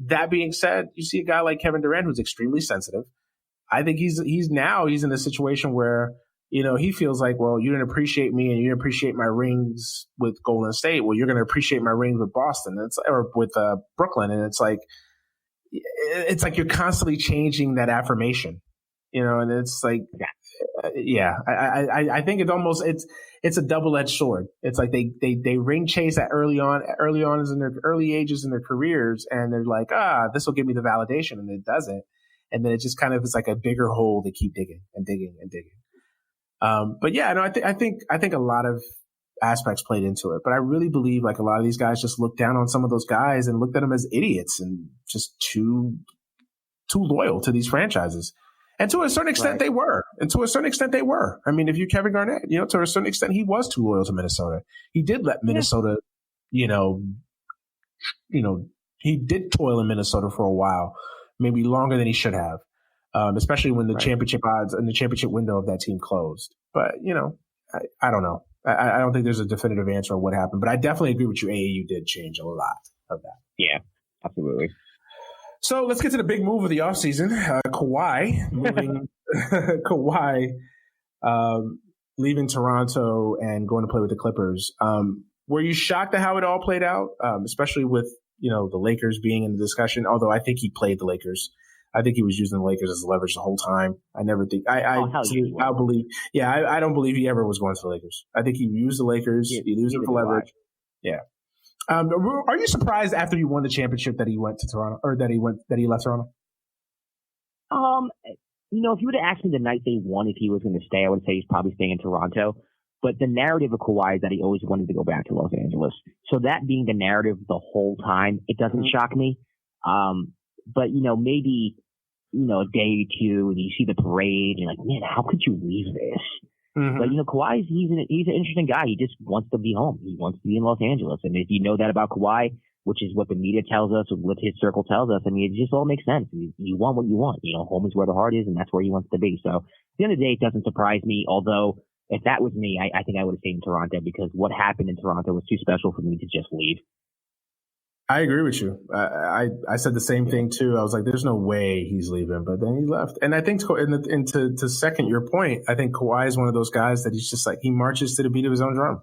Speaker 1: That being said, you see a guy like Kevin Durant who's extremely sensitive. I think he's in a situation where, he feels like, well, you didn't appreciate me and you didn't appreciate my rings with Golden State. Well, you're going to appreciate my rings with Boston or with Brooklyn. And it's like you're constantly changing that affirmation, and it's like, I think it's a double-edged sword. It's like they ring chase that early on in their early ages in their careers, and they're like, this will give me the validation, and it doesn't. And then it just kind of is like a bigger hole they keep digging and digging and digging. But yeah, no, I think a lot of aspects played into it, but I really believe like a lot of these guys just looked down on some of those guys and looked at them as idiots and just too loyal to these franchises. And to a certain extent, they were. I mean, if you Kevin Garnett, to a certain extent, he was too loyal to Minnesota. He did let Minnesota, he did toil in Minnesota for a while, maybe longer than he should have, especially when the championship odds and the championship window of that team closed. But, I don't know. I don't think there's a definitive answer on what happened, but I definitely agree with you. AAU did change a lot of that.
Speaker 2: Yeah, absolutely.
Speaker 1: So let's get to the big move of the offseason. Kawhi moving, Kawhi leaving Toronto and going to play with the Clippers. Were you shocked at how it all played out, especially with the Lakers being in the discussion? Although I think he played the Lakers. I think he was using the Lakers as leverage the whole time. I never think I believe. Yeah, I don't believe he ever was going to the Lakers. I think he used the Lakers. He used it for leverage. Yeah. Are you surprised after he won the championship that he went to Toronto, or that he left Toronto?
Speaker 2: If you would have asked me the night they won if he was going to stay, I would say he's probably staying in Toronto. But the narrative of Kawhi is that he always wanted to go back to Los Angeles. So that being the narrative the whole time, it doesn't shock me. But maybe a day or two, and you see the parade, and you're like, man, how could you leave this? Mm-hmm. But Kawhi, he's an interesting guy. He just wants to be home. He wants to be in Los Angeles. And if you know that about Kawhi, which is what the media tells us, or what his circle tells us, I mean, it just all makes sense. You want what you want. Home is where the heart is, and that's where he wants to be. So at the end of the day, it doesn't surprise me. Although, if that was me, I think I would have stayed in Toronto, because what happened in Toronto was too special for me to just leave.
Speaker 1: I agree with you. I said the same thing too. I was like, there's no way he's leaving, but then he left. And I think to second your point, I think Kawhi is one of those guys that he's just like, he marches to the beat of his own drum.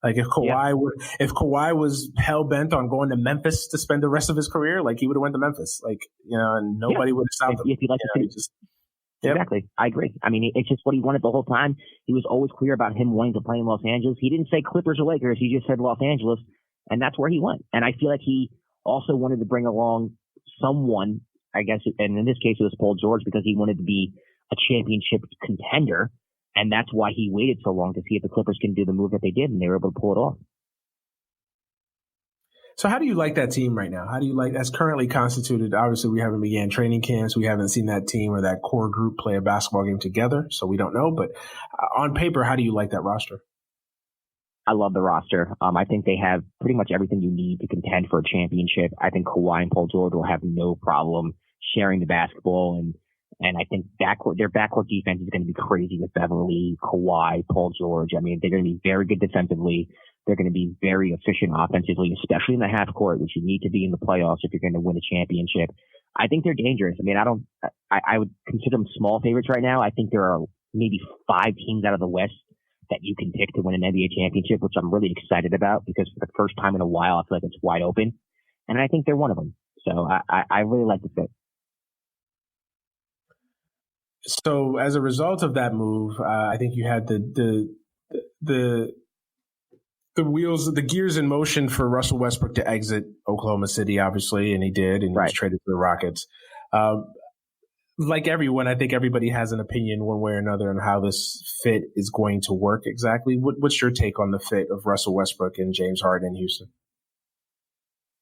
Speaker 1: Like if Kawhi was hell bent on going to Memphis to spend the rest of his career, like he would have went to Memphis, and nobody would have stopped him.
Speaker 2: If you'd like to see. Exactly. I agree. I mean, it's just what he wanted the whole time. He was always clear about him wanting to play in Los Angeles. He didn't say Clippers or Lakers. He just said Los Angeles. And that's where he went. And I feel like he also wanted to bring along someone, I guess, and in this case it was Paul George, because he wanted to be a championship contender. And that's why he waited so long to see if the Clippers can do the move that they did, and they were able to pull it off.
Speaker 1: So how do you like that team right now? How do you like that's currently constituted? Obviously, we haven't began training camps. We haven't seen that team or that core group play a basketball game together, so we don't know. But on paper, how do you like that roster?
Speaker 2: I love the roster. I think they have pretty much everything you need to contend for a championship. I think Kawhi and Paul George will have no problem sharing the basketball, and I think their backcourt defense is going to be crazy with Beverly, Kawhi, Paul George. I mean, they're going to be very good defensively. They're going to be very efficient offensively, especially in the half court, which you need to be in the playoffs if you're going to win a championship. I think they're dangerous. I mean, I would consider them small favorites right now. I think there are maybe 5 teams out of the West that you can pick to win an NBA championship, which I'm really excited about, because for the first time in a while, I feel like it's wide open. And I think they're one of them. So I really like the fit.
Speaker 1: So as a result of that move, I think you had the gears in motion for Russell Westbrook to exit Oklahoma City, obviously, and he did, and he was traded to the Rockets. Like everyone, I think everybody has an opinion one way or another on how this fit is going to work exactly. What's your take on the fit of Russell Westbrook and James Harden in Houston?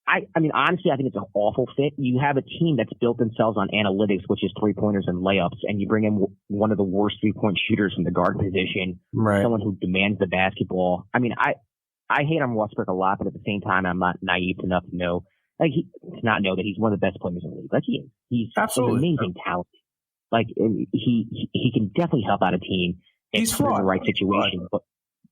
Speaker 2: I mean, honestly, I think it's an awful fit. You have a team that's built themselves on analytics, which is 3-pointers and layups, and you bring in one of the worst 3-point shooters from the guard position, someone who demands the basketball. I mean, I hate on Westbrook a lot, but at the same time, I'm not naive enough to know, that he's one of the best players in the league. Like he's an amazing talent. Like he can definitely help out a team if he's in the right situation. But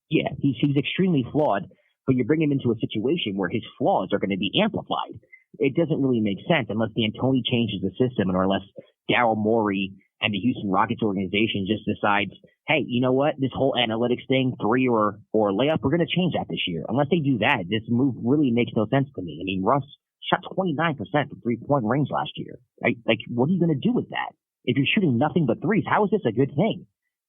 Speaker 2: yeah, he's extremely flawed. But you bring him into a situation where his flaws are going to be amplified. It doesn't really make sense unless D'Antoni changes the system, or unless Daryl Morey and the Houston Rockets organization just decides, hey, you know what? This whole analytics thing, 3 or layup, we're going to change that this year. Unless they do that, this move really makes no sense to me. I mean, Russ shot 29% from 3-point range last year. Right? Like, what are you going to do with that? If you're shooting nothing but threes, how is this a good thing?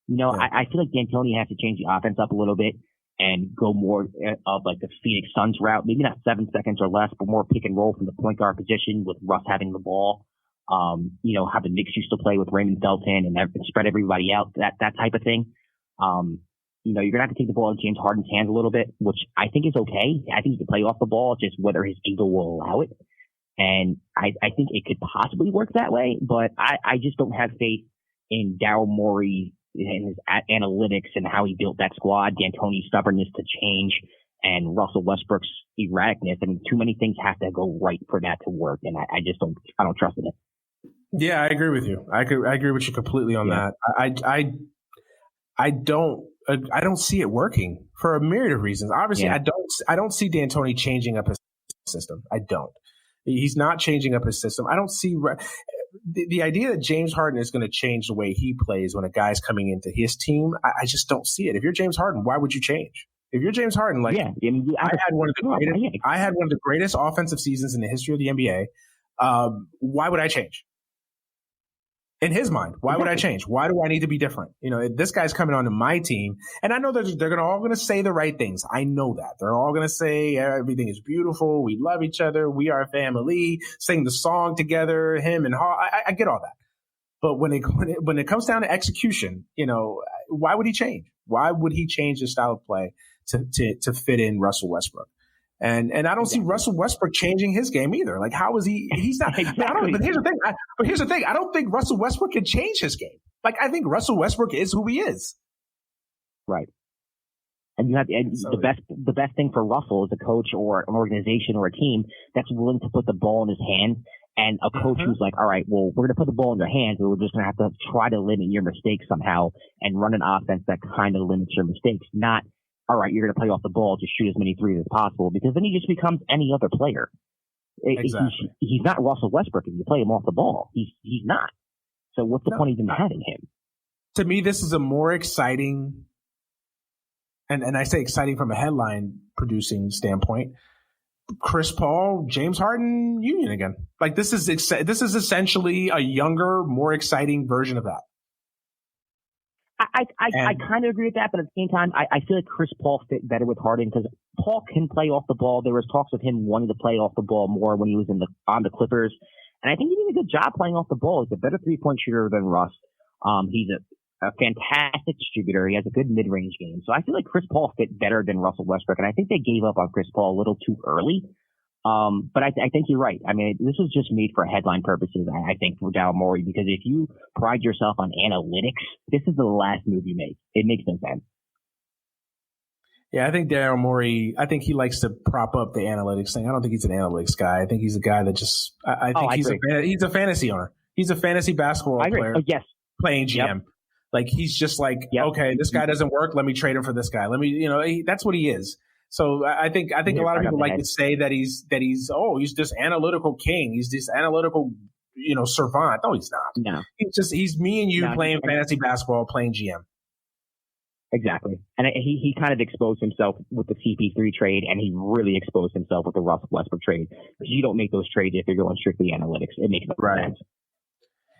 Speaker 2: I feel like D'Antoni has to change the offense up a little bit and go more of like the Phoenix Suns route. Maybe not 7 seconds or less, but more pick and roll from the point guard position with Russ having the ball. How the Knicks used to play with Raymond Felton and spread everybody out, that type of thing. You're going to have to take the ball out of James Harden's hands a little bit, which I think is okay. I think he can play off the ball, just whether his ego will allow it. And I think it could possibly work that way, but I just don't have faith in Daryl Morey and his analytics and how he built that squad, D'Antoni's stubbornness to change, and Russell Westbrook's erraticness. I mean, too many things have to go right for that to work, and I don't trust in it.
Speaker 1: Yeah, I agree with you. I agree with you completely on that. I don't I don't see it working for a myriad of reasons. Obviously, I don't see D'Antoni changing up his system. I don't. He's not changing up his system. I don't see the idea that James Harden is going to change the way he plays when a guy's coming into his team. I just don't see it. If you're James Harden, why would you change? If you're James Harden, I had one of the greatest offensive seasons in the history of the NBA. Why would I change? In his mind, why would I change? Why do I need to be different? This guy's coming onto my team, and I know that they're all going to say the right things. I know that they're all going to say everything is beautiful. We love each other. We are a family. Sing the song together. Him and Hall. I get all that. But when it comes down to execution, why would he change? Why would he change his style of play to fit in Russell Westbrook? And I don't see Russell Westbrook changing his game either. Like, how is he? He's not. Exactly. But here's the thing. I don't think Russell Westbrook can change his game. Like, I think Russell Westbrook is who he is.
Speaker 2: Right. And you have the best thing for Russell is a coach or an organization or a team that's willing to put the ball in his hand, and a coach who's like, all right, well, we're going to put the ball in your hands, but we're just going to have to try to limit your mistakes somehow and run an offense that kind of limits your mistakes, not, all right, you're going to play off the ball, just shoot as many threes as possible, because then he just becomes any other player.
Speaker 1: Exactly.
Speaker 2: He's not Russell Westbrook if you play him off the ball. He's not. So what's the point even having him?
Speaker 1: To me, this is a more exciting, and I say exciting from a headline producing standpoint, Chris Paul, James Harden union again. Like, this is essentially a younger, more exciting version of that.
Speaker 2: I kind of agree with that, but at the same time, I feel like Chris Paul fit better with Harden because Paul can play off the ball. There was talks of him wanting to play off the ball more when he was on the Clippers, and I think he did a good job playing off the ball. He's a better three-point shooter than Russ. He's a fantastic distributor. He has a good mid-range game. So I feel like Chris Paul fit better than Russell Westbrook, and I think they gave up on Chris Paul a little too early. But I think you're right. I mean, this was just made for headline purposes, I think, for Daryl Morey, because if you pride yourself on analytics, this is the last move you make. It makes no sense.
Speaker 1: Yeah, I think Daryl Morey, I think he likes to prop up the analytics thing. I don't think he's an analytics guy. I think he's a guy that just, I think he's a fantasy owner. He's a fantasy basketball player playing GM. Yep. Like, he's just like, okay, this guy doesn't work. Let me trade him for this guy. That's what he is. So I think a lot of people like to say that he's this analytical king. He's this analytical, savant. No, he's not. No. He's me and you playing fantasy basketball, playing GM.
Speaker 2: Exactly. And he kind of exposed himself with the CP3 trade, and he really exposed himself with the Russell Westbrook trade. Because you don't make those trades if you're going strictly analytics. It makes no sense.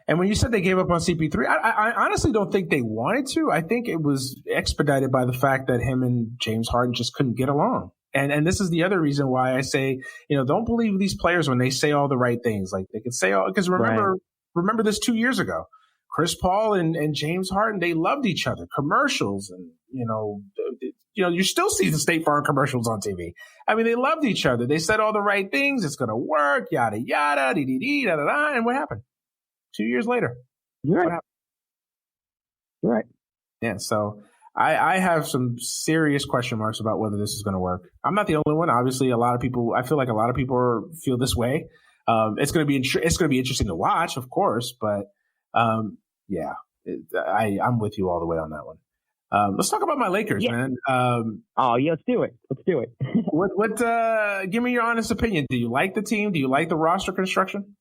Speaker 1: And when you said they gave up on CP3, I honestly don't think they wanted to. I think it was expedited by the fact that him and James Harden just couldn't get along. And this is the other reason why I say, don't believe these players when they say all the right things. Like, they could say because remember this 2 years ago. Chris Paul and James Harden, they loved each other. Commercials and, you still see the State Farm commercials on TV. I mean, they loved each other. They said all the right things. It's going to work, yada, yada, dee, da, da, da. And what happened? 2 years later.
Speaker 2: You're right.
Speaker 1: Yeah, so I have some serious question marks about whether this is going to work. I'm not the only one. Obviously, I feel like a lot of people feel this way. It's going to be interesting to watch, of course, but I'm with you all the way on that one. Let's talk about my Lakers, man.
Speaker 2: Let's do it.
Speaker 1: What? Give me your honest opinion. Do you like the team? Do you like the roster construction?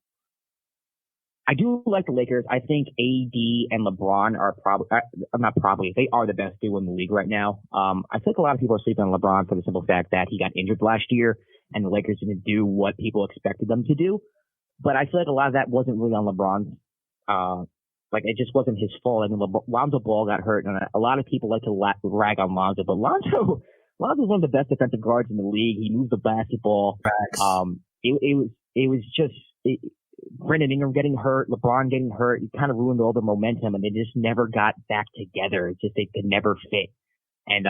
Speaker 2: I do like the Lakers. I think AD and LeBron are they are the best duo in the league right now. I think a lot of people are sleeping on LeBron for the simple fact that he got injured last year and the Lakers didn't do what people expected them to do. But I feel like a lot of that wasn't really on LeBron's. It just wasn't his fault. I mean, Lonzo Ball got hurt, and a lot of people like to rag on Lonzo, but Lonzo's one of the best defensive guards in the league. He moves the basketball. It was just Brandon Ingram getting hurt, LeBron getting hurt. It kind of ruined all the momentum, and they just never got back together. It's just they could never fit. And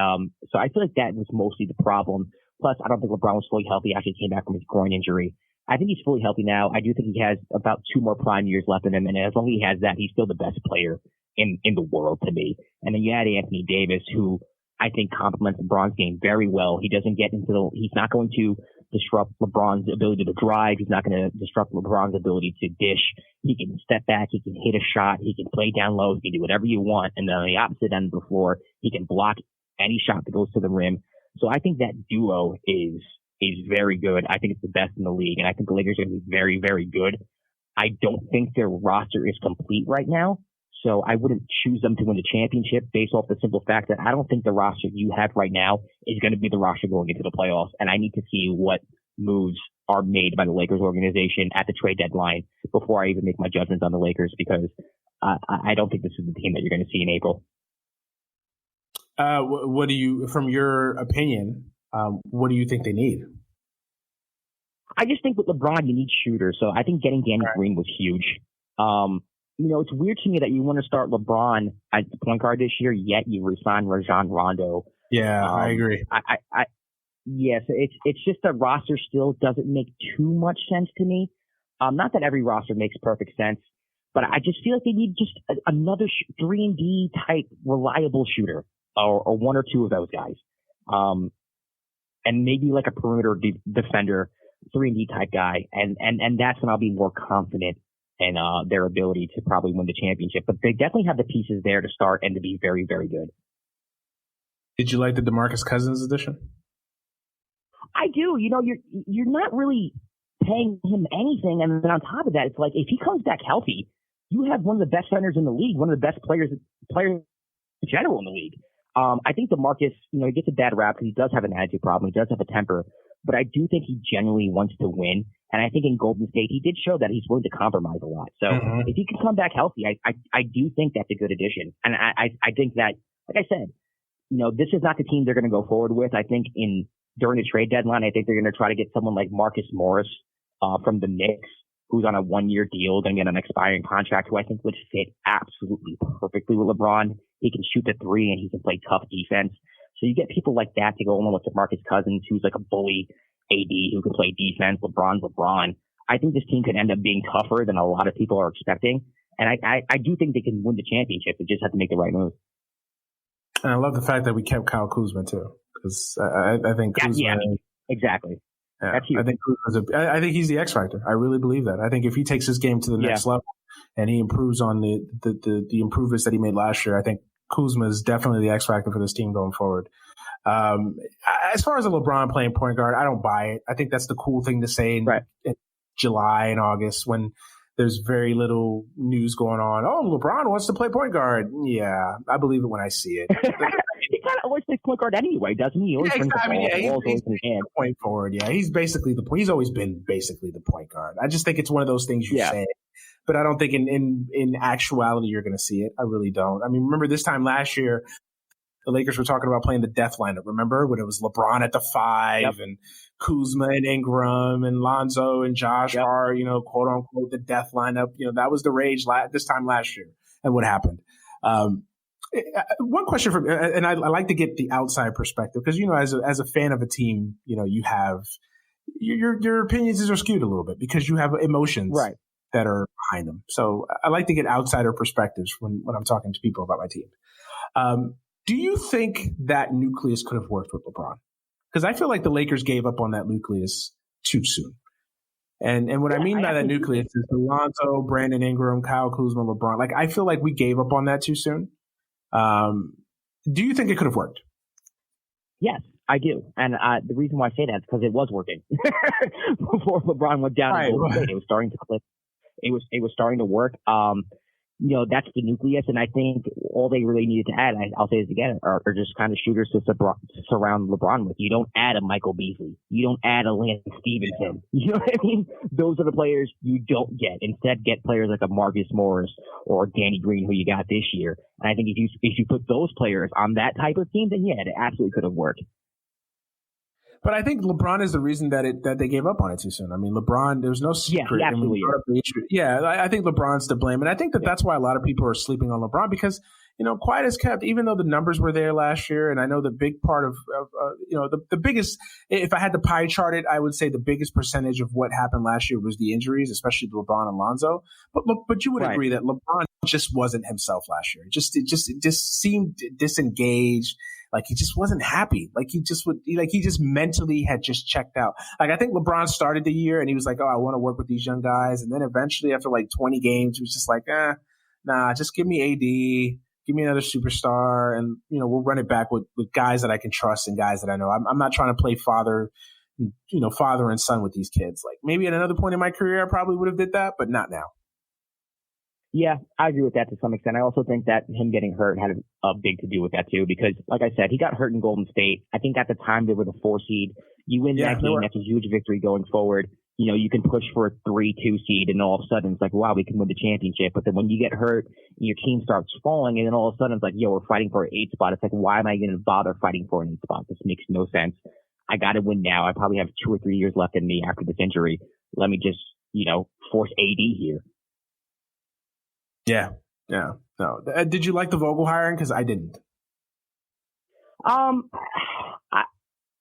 Speaker 2: so I feel like that was mostly the problem. Plus, I don't think LeBron was fully healthy after he came back from his groin injury. I think he's fully healthy now. I do think he has about 2 more prime years left in him, and as long as he has that, he's still the best player in the world to me. And then you add Anthony Davis, who I think complements LeBron's game very well. He doesn't get he's not going to disrupt LeBron's ability to drive. He's not going to disrupt LeBron's ability to dish. He can step back. He can hit a shot. He can play down low. He can do whatever you want. And then on the opposite end of the floor, he can block any shot that goes to the rim. So I think that duo is very good. I think it's the best in the league. And I think the Lakers are going to be very, very good. I don't think their roster is complete right now. So I wouldn't choose them to win the championship based off the simple fact that I don't think the roster you have right now is going to be the roster going into the playoffs. And I need to see what moves are made by the Lakers organization at the trade deadline before I even make my judgments on the Lakers, because I don't think this is the team that you're going to see in April.
Speaker 1: What do you, from your opinion, what do you think they need?
Speaker 2: I just think with LeBron, you need shooters. So I think getting Danny Green was huge. It's weird to me that you want to start LeBron at the point guard this year, yet you resign Rajon Rondo.
Speaker 1: Yeah, I agree.
Speaker 2: Yes, it's just the roster still doesn't make too much sense to me. Not that every roster makes perfect sense, but I just feel like they need just another 3-and-D type reliable shooter, or one or two of those guys, and maybe like a perimeter defender, 3-and-D type guy, and that's when I'll be more confident and their ability to probably win the championship. But they definitely have the pieces there to start and to be very, very good.
Speaker 1: Did you like the DeMarcus Cousins addition?
Speaker 2: I do. You're not really paying him anything. And then on top of that, it's like if he comes back healthy, you have one of the best centers in the league, one of the best players in general in the league. I think DeMarcus, he gets a bad rap because he does have an attitude problem. He does have a temper. But I do think he genuinely wants to win. And I think in Golden State, he did show that he's willing to compromise a lot. So if he can come back healthy, I do think that's a good addition. And I think that, like I said, this is not the team they're going to go forward with. I think during the trade deadline, I think they're going to try to get someone like Marcus Morris from the Knicks, who's on a 1-year deal, going to get an expiring contract, who I think would fit absolutely perfectly with LeBron. He can shoot the three and he can play tough defense. So you get people like that to go along with DeMarcus Cousins, who's like a bully AD who can play defense. LeBron's LeBron. I think this team could end up being tougher than a lot of people are expecting. And I do think they can win the championship. They just have to make the right move.
Speaker 1: And I love the fact that we kept Kyle Kuzma too, because I think Kuzma.
Speaker 2: Yeah, exactly.
Speaker 1: Yeah,
Speaker 2: that's huge.
Speaker 1: I think he's the X factor. I really believe that. I think if he takes his game to the next level and he improves on the improvements that he made last year, I think Kuzma is definitely the X factor for this team going forward. As far as a LeBron playing point guard, I don't buy it. I think that's the cool thing to say in July and August when there's very little news going on. Oh, LeBron wants to play point guard. Yeah, I believe it when I see it.
Speaker 2: He kind of always plays point guard anyway, doesn't he? He always brings the ball. He's
Speaker 1: point forward. Yeah, he's always been basically the point guard. I just think it's one of those things you say. But I don't think in actuality you're going to see it. I really don't. I mean, remember this time last year, the Lakers were talking about playing the death lineup. Remember when it was LeBron at the 5 and Kuzma and Ingram and Lonzo and Josh are, quote unquote, the death lineup. That was the rage this time last year. And what happened? One question for me, and I like to get the outside perspective because, as a fan of a team, you have your opinions are skewed a little bit because you have emotions that are behind them. So I like to get outsider perspectives when I'm talking to people about my team. Do you think that nucleus could have worked with LeBron? Because I feel like the Lakers gave up on that nucleus too soon. And what I mean by that nucleus is Lonzo, Brandon Ingram, Kyle Kuzma, LeBron. Like, I feel like we gave up on that too soon. Do you think it could have worked?
Speaker 2: Yes, I do. And the reason why I say that is because it was working. Before LeBron went down, it was starting to click. It was starting to work. That's the nucleus, and I think all they really needed to add, I'll say this again, are just kind of shooters to surround LeBron with. You don't add a Michael Beasley. You don't add a Lance Stevenson. You know what I mean? Those are the players you don't get. Instead, get players like a Marcus Morris or Danny Green, who you got this year. And I think if you put those players on that type of team, then it absolutely could have worked.
Speaker 1: But I think LeBron is the reason that they gave up on it too soon. I mean, LeBron, there's no secret.
Speaker 2: Yeah,
Speaker 1: I think LeBron's to blame. And I think that's why a lot of people are sleeping on LeBron because, quiet as kept, even though the numbers were there last year. And I know the big part of the biggest, if I had to pie chart it, I would say the biggest percentage of what happened last year was the injuries, especially LeBron and Lonzo. But you would agree that LeBron just wasn't himself last year. It just seemed disengaged. Like he just wasn't happy. Like he just mentally had just checked out. Like I think LeBron started the year and he was like, oh, I want to work with these young guys. And then eventually after like 20 games, he was just like, nah, just give me AD. Give me another superstar, and we'll run it back with guys that I can trust and guys that I know. I'm not trying to play father and son with these kids. Like maybe at another point in my career, I probably would have did that, but not now.
Speaker 2: Yeah, I agree with that to some extent. I also think that him getting hurt had a big to do with that too, because like I said, he got hurt in Golden State. I think at the time they were the 4 seed. You win that game, that's a huge victory going forward. You can push for a 3-2 seed, and all of a sudden it's like, wow, we can win the championship. But then when you get hurt, your team starts falling, and then all of a sudden it's like, yo, we're fighting for an 8 spot. It's like, why am I going to bother fighting for an 8 spot? This makes no sense. I got to win now. I probably have 2 or 3 years left in me after this injury. Let me just, force AD here.
Speaker 1: Yeah. No. Did you like the Vogel hiring? Because I didn't.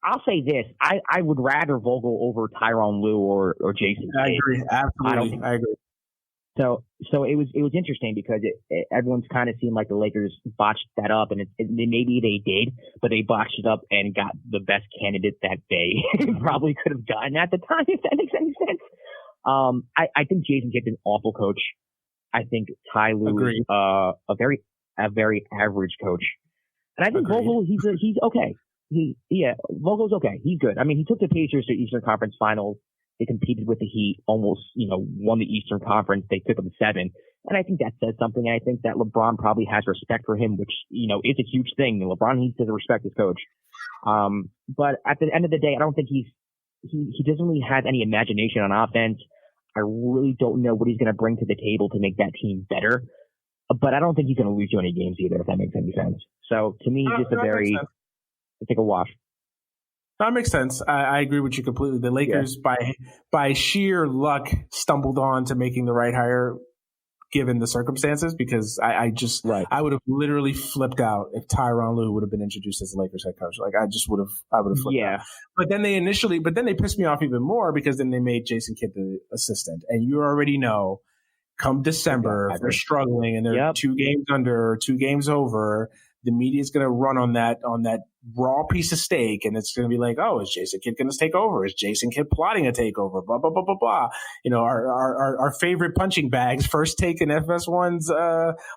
Speaker 2: I'll say this: I would rather Vogel over Tyronn Lue or Jason.
Speaker 1: I agree, absolutely. I agree.
Speaker 2: So it was interesting because everyone's kind of seemed like the Lakers botched that up, and maybe they did, but they botched it up and got the best candidate that they probably could have gotten at the time, if that makes any sense. I think Jason Kidd's an awful coach. I think Ty Lue is a very average coach, and I think Vogel he's okay. Vogel's okay. He's good. I mean, he took the Pacers to Eastern Conference Finals. They competed with the Heat, almost, won the Eastern Conference. They took them to 7. And I think that says something. And I think that LeBron probably has respect for him, which, is a huge thing. LeBron needs to respect his coach. But at the end of the day, I don't think he doesn't really have any imagination on offense. I really don't know what he's going to bring to the table to make that team better. But I don't think he's going to lose you any games either, if that makes any sense. So to me, just it's like a wash.
Speaker 1: That makes sense. I agree with you completely. The Lakers, by sheer luck, stumbled on to making the right hire, given the circumstances. Because I would have literally flipped out if Tyronn Lue would have been introduced as the Lakers head coach. Like I would have flipped out. But then they pissed me off even more because then they made Jason Kidd the assistant, and you already know, come December, if they're struggling and they're 2 games under, 2 games over, the media is going to run on that raw piece of steak, and it's going to be like, oh, is Jason Kidd going to take over? Is Jason Kidd plotting a takeover? Blah blah blah blah blah. Our favorite punching bags, first take in FS1's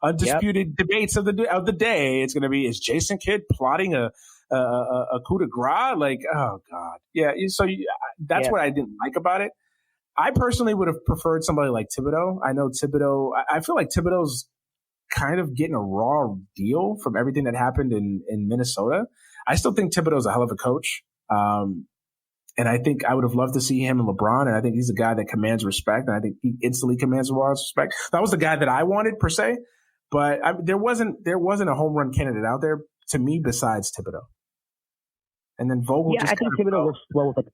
Speaker 1: undisputed debates of the day. It's going to be, is Jason Kidd plotting a coup de grace? Like, oh god, yeah. So that's what I didn't like about it. I personally would have preferred somebody like Thibodeau. I know Thibodeau. I feel like Thibodeau's kind of getting a raw deal from everything that happened in Minnesota. I still think Thibodeau's a hell of a coach. And I think I would have loved to see him and LeBron. And I think he's a guy that commands respect. And I think he instantly commands a lot of respect. That was the guy that I wanted per se, but there wasn't a home run candidate out there to me besides Thibodeau. And then Vogel.
Speaker 2: Yeah, I think Thibodeau works well with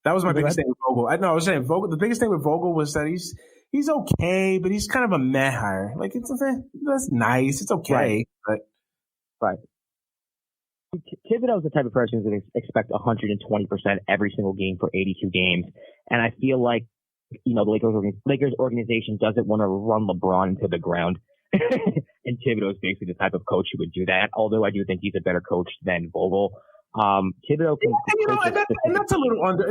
Speaker 1: That was my biggest thing with Vogel. I was saying Vogel. The biggest thing with Vogel was that he's okay, but he's kind of a meh hire. Like that's nice. It's okay,
Speaker 2: right. Thibodeau is the type of person who's going to expect 120% every single game for 82 games, and I feel like the Lakers organization doesn't want to run LeBron into the ground. And Thibodeau is basically the type of coach who would do that. Although I do think he's a better coach than Vogel. Thibodeau can,
Speaker 1: and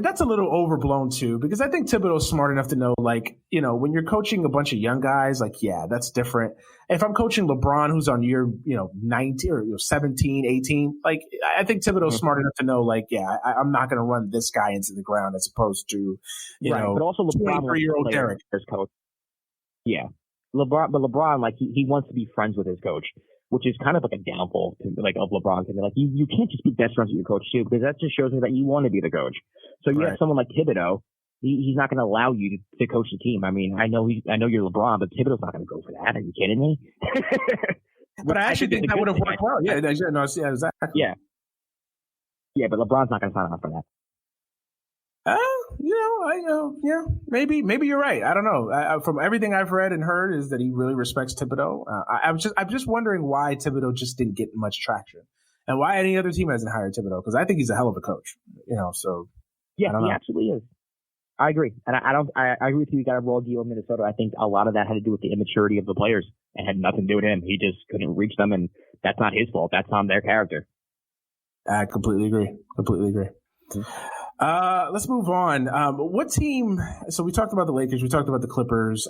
Speaker 1: that's a little overblown too, because I think Thibodeau's smart enough to know, like, when you're coaching a bunch of young guys, like, yeah, that's different. If I'm coaching LeBron, who's on year, 19 or 17, 18, like, I think Thibodeau's smart enough to know, like, yeah, I'm not going to run this guy into the ground as opposed to,
Speaker 2: but also LeBron,
Speaker 1: 23-year-old Derek,
Speaker 2: his coach. Yeah, LeBron, like, he wants to be friends with his coach, which is kind of like a downfall of LeBron. To be like, you can't just be best friends with your coach too, because that just shows me that you want to be the coach. So you have someone like Thibodeau, he's not going to allow you to coach the team. I mean, I know you're LeBron, but Thibodeau's not going to go for that. Are you kidding me?
Speaker 1: But I actually think that would have worked well. Yeah, exactly.
Speaker 2: Yeah, but LeBron's not going to sign off for that.
Speaker 1: Yeah, maybe you're right. I don't know. From everything I've read and heard, is that he really respects Thibodeau. I'm just wondering why Thibodeau just didn't get much traction, and why any other team hasn't hired Thibodeau, because I think he's a hell of a coach. So
Speaker 2: Yeah,
Speaker 1: I don't
Speaker 2: he
Speaker 1: know.
Speaker 2: absolutely is. I agree, and I agree with you. He got a raw deal in Minnesota. I think a lot of that had to do with the immaturity of the players, and had nothing to do with him. He just couldn't reach them, and that's not his fault. That's on their character.
Speaker 1: I completely agree. Let's move on. What team? So we talked about the Lakers. We talked about the Clippers.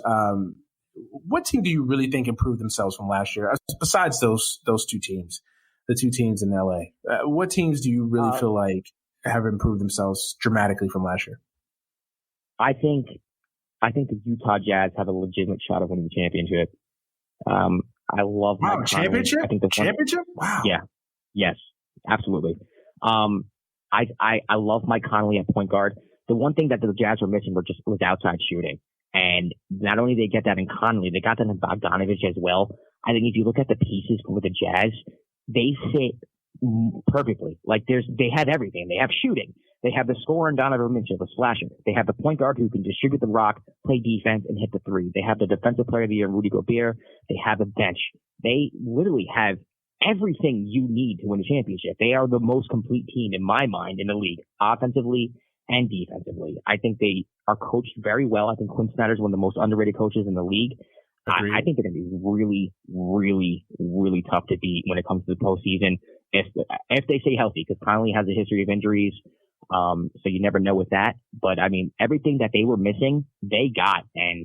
Speaker 1: What team do you really think improved themselves from last year? Besides those two teams, the two teams in LA, what teams do you really feel like have improved themselves dramatically from last year?
Speaker 2: I think the Utah Jazz have a legitimate shot of winning the championship. I love Mike
Speaker 1: championship.
Speaker 2: I think the
Speaker 1: championship. Wow.
Speaker 2: Yeah. Yes. Absolutely. I love Mike Conley at point guard. The one thing that the Jazz were missing was outside shooting. And not only did they get that in Conley, they got that in Bogdanovich as well. I think if you look at the pieces with the Jazz, they fit perfectly. Like they have everything. They have shooting. They have the scorer in Donovan Mitchell, the slasher. They have the point guard who can distribute the rock, play defense, and hit the three. They have the defensive player of the year, Rudy Gobert. They have a bench. They literally have everything you need to win a championship. They are the most complete team in my mind in the league, offensively and defensively. I think they are coached very well. I think Quinn Snyder is one of the most underrated coaches in the league. I think they're going to be really, really, really tough to beat when it comes to the postseason if they stay healthy, because Conley has a history of injuries. So you never know with that. But I mean, everything that they were missing, they got. And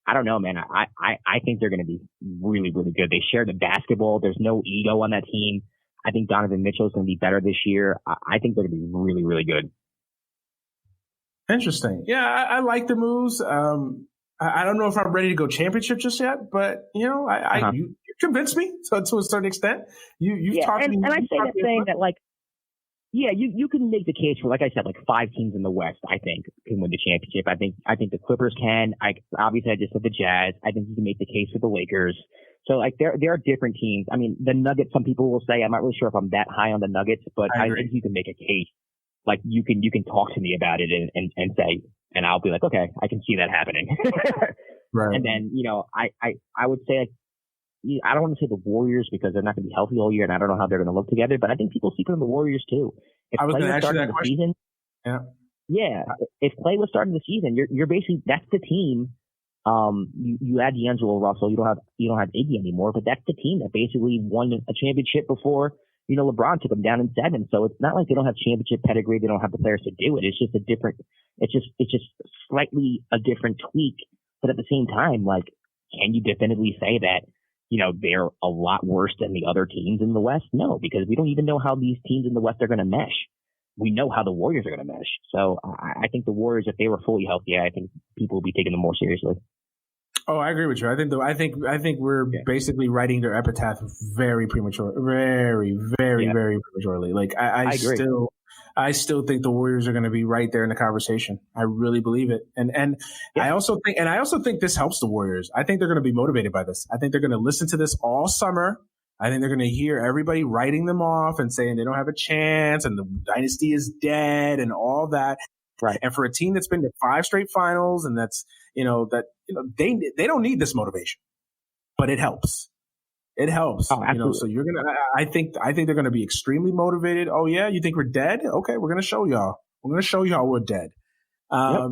Speaker 2: I don't know, man. I think they're going to be really, really good. They share the basketball. There's no ego on that team. I think Donovan Mitchell is going to be better this year. I think they're going to be really, really good.
Speaker 1: Interesting. Yeah, I like the moves. I don't know if I'm ready to go championship just yet, but you convinced me to a certain extent. You've talked to me.
Speaker 2: And I say that saying that, like, yeah, you can make the case for, like I said, like 5 teams in the West, I think, can win the championship. I think the Clippers can. Obviously I just said the Jazz. I think you can make the case for the Lakers. So like there are different teams. I mean, the Nuggets, some people will say, I'm not really sure if I'm that high on the Nuggets, but I think you can make a case. Like you can talk to me about it and say, and I'll be like, okay, I can see that happening.
Speaker 1: Right.
Speaker 2: And then, I would say, like, I don't want to say the Warriors because they're not going to be healthy all year, and I don't know how they're going to look together. But I think people sleep on the Warriors too. If
Speaker 1: I was
Speaker 2: Clay
Speaker 1: going to ask you that
Speaker 2: the
Speaker 1: question.
Speaker 2: Season, if Clay was starting the season, you're basically, that's the team. You add D'Angelo Russell, you don't have Iggy anymore, but that's the team that basically won a championship before. LeBron took them down in 7. So it's not like they don't have championship pedigree. They don't have the players to do it. It's just it's just slightly a different tweak. But at the same time, like, can you definitively say that, they're a lot worse than the other teams in the West? No, because we don't even know how these teams in the West are going to mesh. We know how the Warriors are going to mesh. So I think the Warriors, if they were fully healthy, I think people would be taking them more seriously.
Speaker 1: Oh, I agree with you. I think we're basically writing their epitaph very very, very, very prematurely. Like I agree. I still think the Warriors are going to be right there in the conversation. I really believe it. And I also think this helps the Warriors. I think they're going to be motivated by this. I think they're going to listen to this all summer. I think they're going to hear everybody writing them off and saying they don't have a chance and the dynasty is dead and all that.
Speaker 2: Right.
Speaker 1: And for a team that's been to 5 straight finals and that's, they don't need this motivation, but it helps. It helps.
Speaker 2: Oh, absolutely.
Speaker 1: So I think they're going to be extremely motivated. Oh yeah. You think we're dead? Okay. We're going to show y'all. We're going to show y'all we're dead. I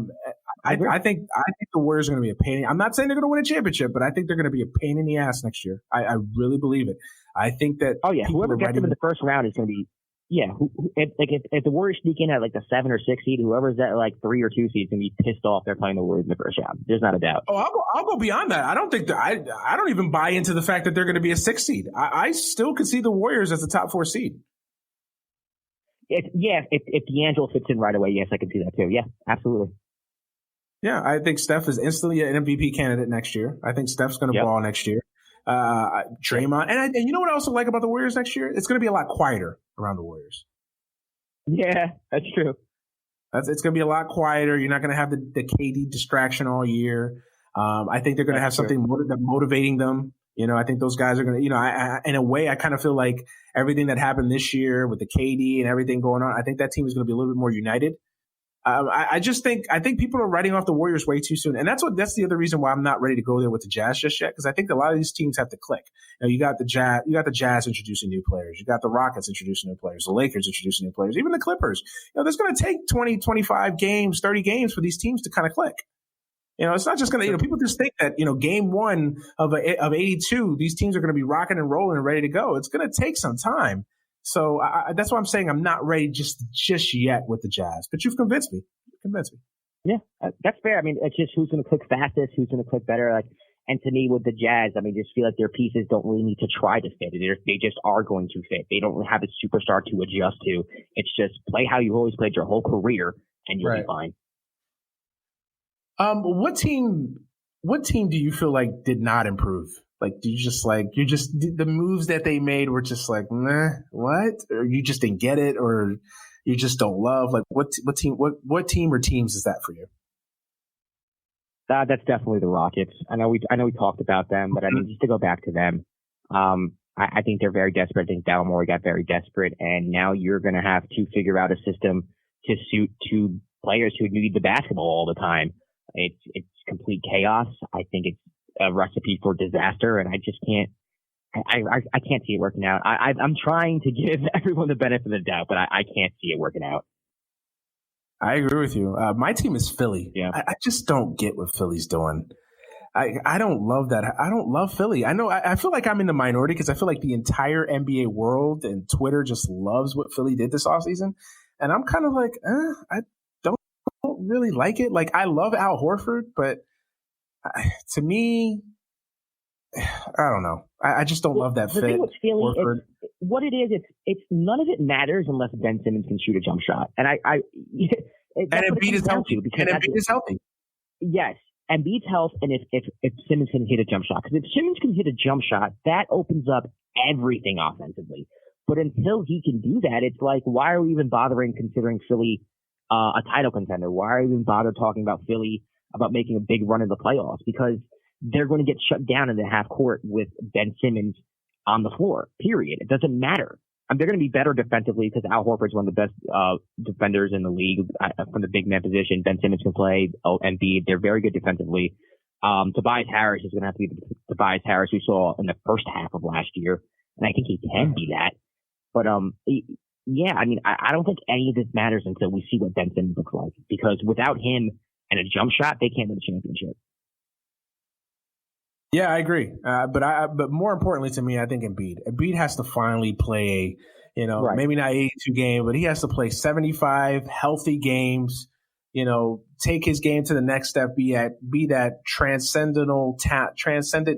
Speaker 1: think the Warriors are going to be a pain. I'm not saying they're going to win a championship, but I think they're going to be a pain in the ass next year. I really believe it. I think that.
Speaker 2: Oh yeah. Whoever gets them in the first round is going to be. Yeah, if the Warriors sneak in at like the 7 or 6 seed, whoever's at like 3 or 2 seed is gonna be pissed off they're playing the Warriors in the first round. There's not a doubt.
Speaker 1: Oh, I'll go beyond that. I don't think that I don't even buy into the fact that they're going to be a 6 seed. I still could see the Warriors as a top 4 seed.
Speaker 2: If D'Angelo fits in right away, yes, I can see that too. Yeah, absolutely.
Speaker 1: Yeah, I think Steph is instantly an MVP candidate next year. I think Steph's going to ball next year. Draymond, and you know what I also like about the Warriors next year? It's going to be a lot quieter around the Warriors.
Speaker 2: Yeah, that's true.
Speaker 1: It's going to be a lot quieter. You're not going to have the KD distraction all year. I think they're going to have something motivating them. I think those guys are going to, in a way, I kind of feel like everything that happened this year with the KD and everything going on, I think that team is going to be a little bit more united. I think people are writing off the Warriors way too soon, and that's the other reason why I'm not ready to go there with the Jazz just yet, because I think a lot of these teams have to click. You got the Jazz introducing new players, you got the Rockets introducing new players, the Lakers introducing new players, even the Clippers. There's going to take 20, 25 games, 30 games for these teams to kind of click. It's not just going to, people just think that, game one of 82, these teams are going to be rocking and rolling and ready to go. It's going to take some time. So that's why I'm saying I'm not ready just yet with the Jazz. But you've convinced me.
Speaker 2: Yeah, that's fair. I mean, it's just who's going to click fastest, who's going to click better. And to me, with the Jazz, I mean, just feel like their pieces don't really need to try to fit. They just are going to fit. They don't have a superstar to adjust to. It's just play how you always played your whole career, and you'll be fine.
Speaker 1: What team do you feel like did not improve? Like, the moves that they made were just like, nah, what? Or you just didn't get it, or you just don't love? Like, what team or teams is that for you?
Speaker 2: That's definitely the Rockets. I know we talked about them, but I mean, just to go back to them, I think they're very desperate. I think Daryl Morey got very desperate, and now you're going to have to figure out a system to suit two players who need the basketball all the time. It's complete chaos. I think it's a recipe for disaster, and I just can't. I can't see it working out. I'm trying to give everyone the benefit of the doubt, but I can't see it working out.
Speaker 1: I agree with you. My team is Philly.
Speaker 2: Yeah.
Speaker 1: I just don't get what Philly's doing. I don't love that. I don't love Philly. I know. I feel like I'm in the minority because I feel like the entire NBA world and Twitter just loves what Philly did this offseason, and I'm kind of like, I don't really like it. Like, I love Al Horford, but to me, I don't know. I just don't love that fit.
Speaker 2: The thing with Philly, what it is, it's none of it matters unless Ben Simmons can shoot a jump shot, and
Speaker 1: Embiid is healthy. And Embiid is healthy.
Speaker 2: Yes, Embiid's health, and if Simmons can hit a jump shot, because if Simmons can hit a jump shot, that opens up everything offensively. But until he can do that, it's like, why are we even bothering considering Philly a title contender? Why are we even bother talking about Philly about making a big run in the playoffs? Because they're going to get shut down in the half court with Ben Simmons on the floor, period. It doesn't matter. They're going to be better defensively because Al Horford's one of the best defenders in the league from the big man position. Ben Simmons can play. Embiid, they're very good defensively. Tobias Harris is going to have to be the Tobias Harris we saw in the first half of last year, and I think he can be that. But yeah, I mean, I don't think any of this matters until we see what Ben Simmons looks like, because without him and a jump shot, they can't win a championship.
Speaker 1: Yeah, I agree. But more importantly to me, I think Embiid has to finally play maybe not 82 games, but he has to play 75 healthy games, take his game to the next step, be that transcendent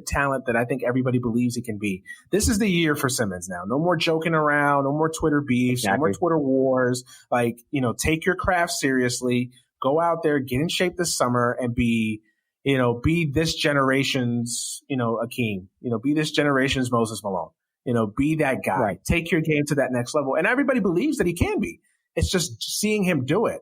Speaker 1: talent that I think everybody believes he can be. This is the year for Simmons now. No more joking around, no more Twitter beefs, No more Twitter wars. Like, take your craft seriously, go out there, get in shape this summer, and be this generation's, Akeem, be this generation's Moses Malone, be that guy, right. Take your game to that next level. And everybody believes that he can be. It's just seeing him do it.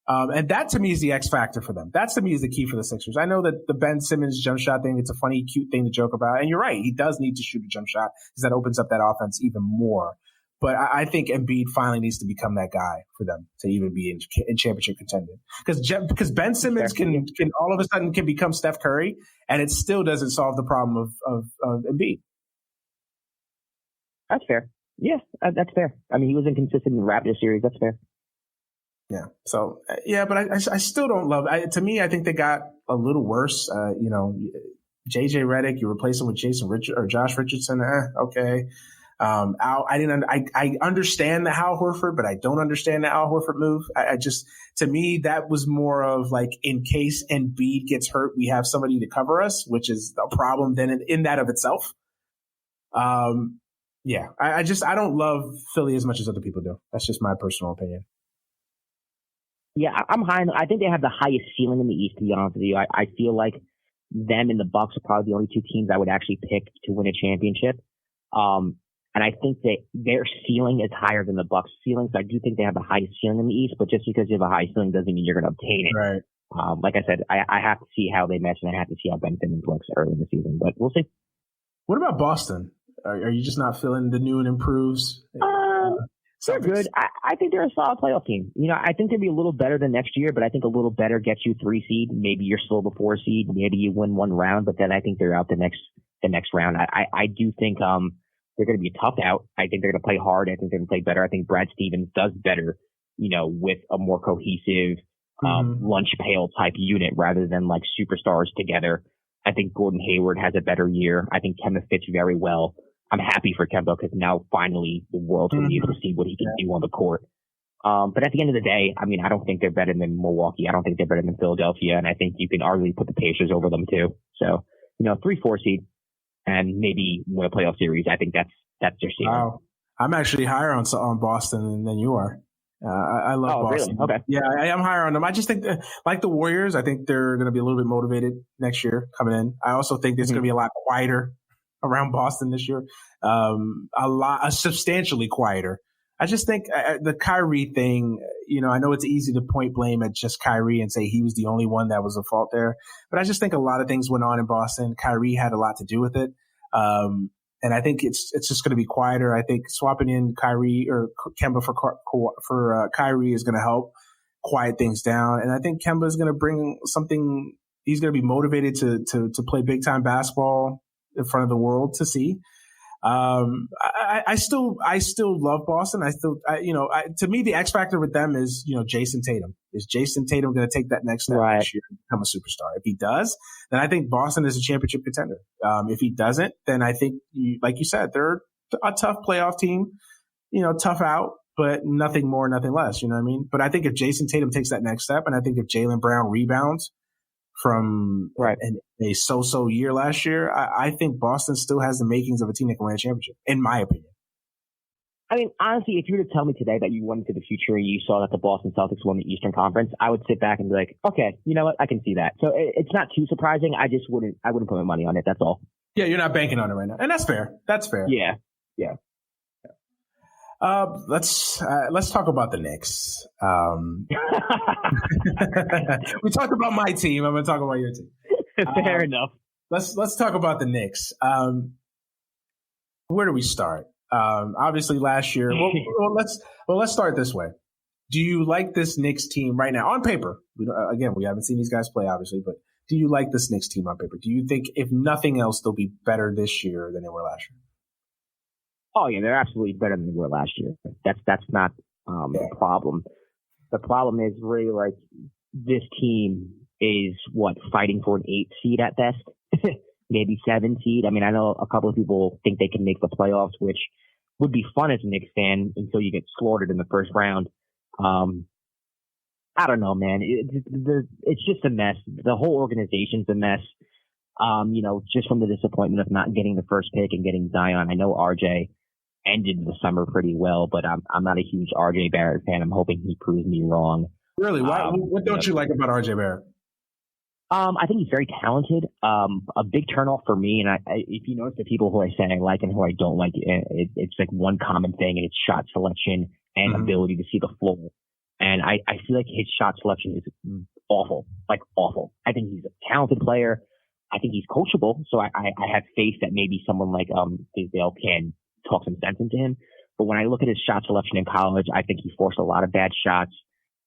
Speaker 1: And that to me is the X factor for them. That to me is the key for the Sixers. I know that the Ben Simmons jump shot thing, it's a funny, cute thing to joke about. And you're right. He does need to shoot a jump shot because that opens up that offense even more. But I think Embiid finally needs to become that guy for them to even be in championship contending. Because Ben Simmons can all of a sudden can become Steph Curry, and it still doesn't solve the problem of Embiid.
Speaker 2: That's fair. Yeah, that's fair. I mean, he was inconsistent in the Raptors series. That's fair.
Speaker 1: Yeah. So but I still don't love. To me, I think they got a little worse. JJ Redick, you replace him with Josh Richardson. Okay. I understand the Al Horford, but I don't understand the Al Horford move. To me, that was more of like, in case Embiid gets hurt, we have somebody to cover us, which is a problem then in that of itself. I don't love Philly as much as other people do. That's just my personal opinion.
Speaker 2: Yeah, I'm high. I think they have the highest ceiling in the East, to be honest with you. I feel like them and the Bucks are probably the only two teams I would actually pick to win a championship. And I think that their ceiling is higher than the Bucks' ceiling. So I do think they have the highest ceiling in the East, but just because you have a high ceiling doesn't mean you're going to obtain it.
Speaker 1: Right.
Speaker 2: Like I said, I have to see how they mesh, and I have to see how Ben Simmons looks early in the season, but we'll see.
Speaker 1: What about Boston? Are you just not feeling the new and improves?
Speaker 2: They're good. I think they're a solid playoff team. I think they'd be a little better than next year, but I think a little better gets you 3 seed. Maybe you're still the 4 seed. Maybe you win one round, but then I think they're out the next round. I do think they're going to be a tough out. I think they're going to play hard. I think they're going to play better. I think Brad Stevens does better, with a more cohesive lunch pail type unit rather than like superstars together. I think Gordon Hayward has a better year. I think Kemba fits very well. I'm happy for Kemba because now finally the world's going to be able to see what he can do on the court. But at the end of the day, I mean, I don't think they're better than Milwaukee. I don't think they're better than Philadelphia. And I think you can arguably put the Pacers over them too. So, 3-4 seed and maybe win a playoff series. I think that's their season.
Speaker 1: Wow. I'm actually higher on Boston than you are. I love Boston.
Speaker 2: Really? Okay.
Speaker 1: Yeah, I am higher on them. I just think like the Warriors, I think they're going to be a little bit motivated next year coming in. I also think it's going to be a lot quieter around Boston this year. Substantially quieter. I just think the Kyrie thing, I know it's easy to point blame at just Kyrie and say he was the only one that was at fault there. But I just think a lot of things went on in Boston. Kyrie had a lot to do with it. And I think it's just going to be quieter. I think swapping in Kyrie or Kemba for Kyrie is going to help quiet things down. And I think Kemba is going to bring something. He's going to be motivated to play big time basketball in front of the world to see. I still love Boston. To me, the X factor with them is, Jason Tatum. Is Jason Tatum going to take that next step next year and become a superstar? If he does, then I think Boston is a championship contender. If he doesn't, then I think, like you said, they're a tough playoff team, tough out, but nothing more, nothing less. You know what I mean? But I think if Jason Tatum takes that next step, and I think if Jaylen Brown rebounds from a so-so year last year, I think Boston still has the makings of a team that can win a championship, in my opinion.
Speaker 2: I mean, honestly, if you were to tell me today that you went into the future and you saw that the Boston Celtics won the Eastern Conference, I would sit back and be like, okay, you know what? I can see that. So it's not too surprising. I wouldn't put my money on it. That's all. Yeah,
Speaker 1: you're not banking on it right now. And that's fair. That's fair.
Speaker 2: Yeah.
Speaker 1: Let's talk about the Knicks. We talked about my team. I'm going to talk about your team.
Speaker 2: Fair enough.
Speaker 1: Let's talk about the Knicks. Where do we start? Obviously last year. Let's start this way. Do you like this Knicks team right now on paper? We haven't seen these guys play, obviously, but do you like this Knicks team on paper? Do you think, if nothing else, they'll be better this year than they were last year?
Speaker 2: Oh yeah, they're absolutely better than they were last year. That's not the problem. The problem is really like this team is fighting for an 8 seed at best, maybe 7 seed. I mean, I know a couple of people think they can make the playoffs, which would be fun as a Knicks fan until you get slaughtered in the first round. I don't know, man. It's just a mess. The whole organization's a mess. Just from the disappointment of not getting the first pick and getting Zion. I know RJ ended the summer pretty well, but I'm not a huge RJ Barrett fan. I'm hoping he proves me wrong.
Speaker 1: Really? What don't you like about RJ Barrett?
Speaker 2: I think he's very talented. A big turnoff for me, and if you notice the people who I say I like and who I don't like, it's like one common thing, and it's shot selection and ability to see the floor. And I feel like his shot selection is awful, like awful. I think he's a talented player. I think he's coachable, so I have faith that maybe someone like Fizdale can talk some sense into him. But when I look at his shot selection in college, I think he forced a lot of bad shots.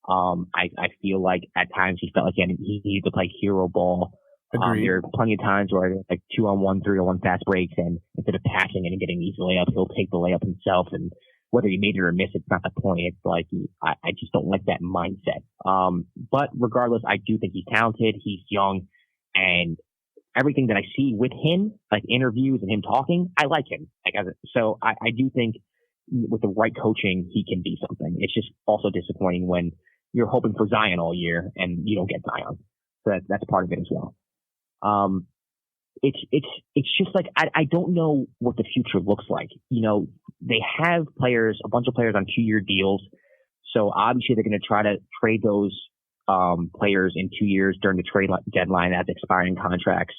Speaker 2: I feel like at times he felt like he needed to play hero ball. There are plenty of times where like 2-on-1, 3-on-1 fast breaks, and instead of passing it and getting easy layup, he'll take the layup himself. And whether he made it or missed, it's not the point. It's like I just don't like that mindset. But regardless, I do think he's talented. He's young, and everything that I see with him, like interviews and him talking, I like him. So I do think with the right coaching, he can be something. It's just also disappointing when you're hoping for Zion all year and you don't get Zion. So that's part of it as well. It's just like, I don't know what the future looks like. They have a bunch of players on 2-year deals. So obviously they're going to try to trade those players in 2 years during the trade deadline as expiring contracts,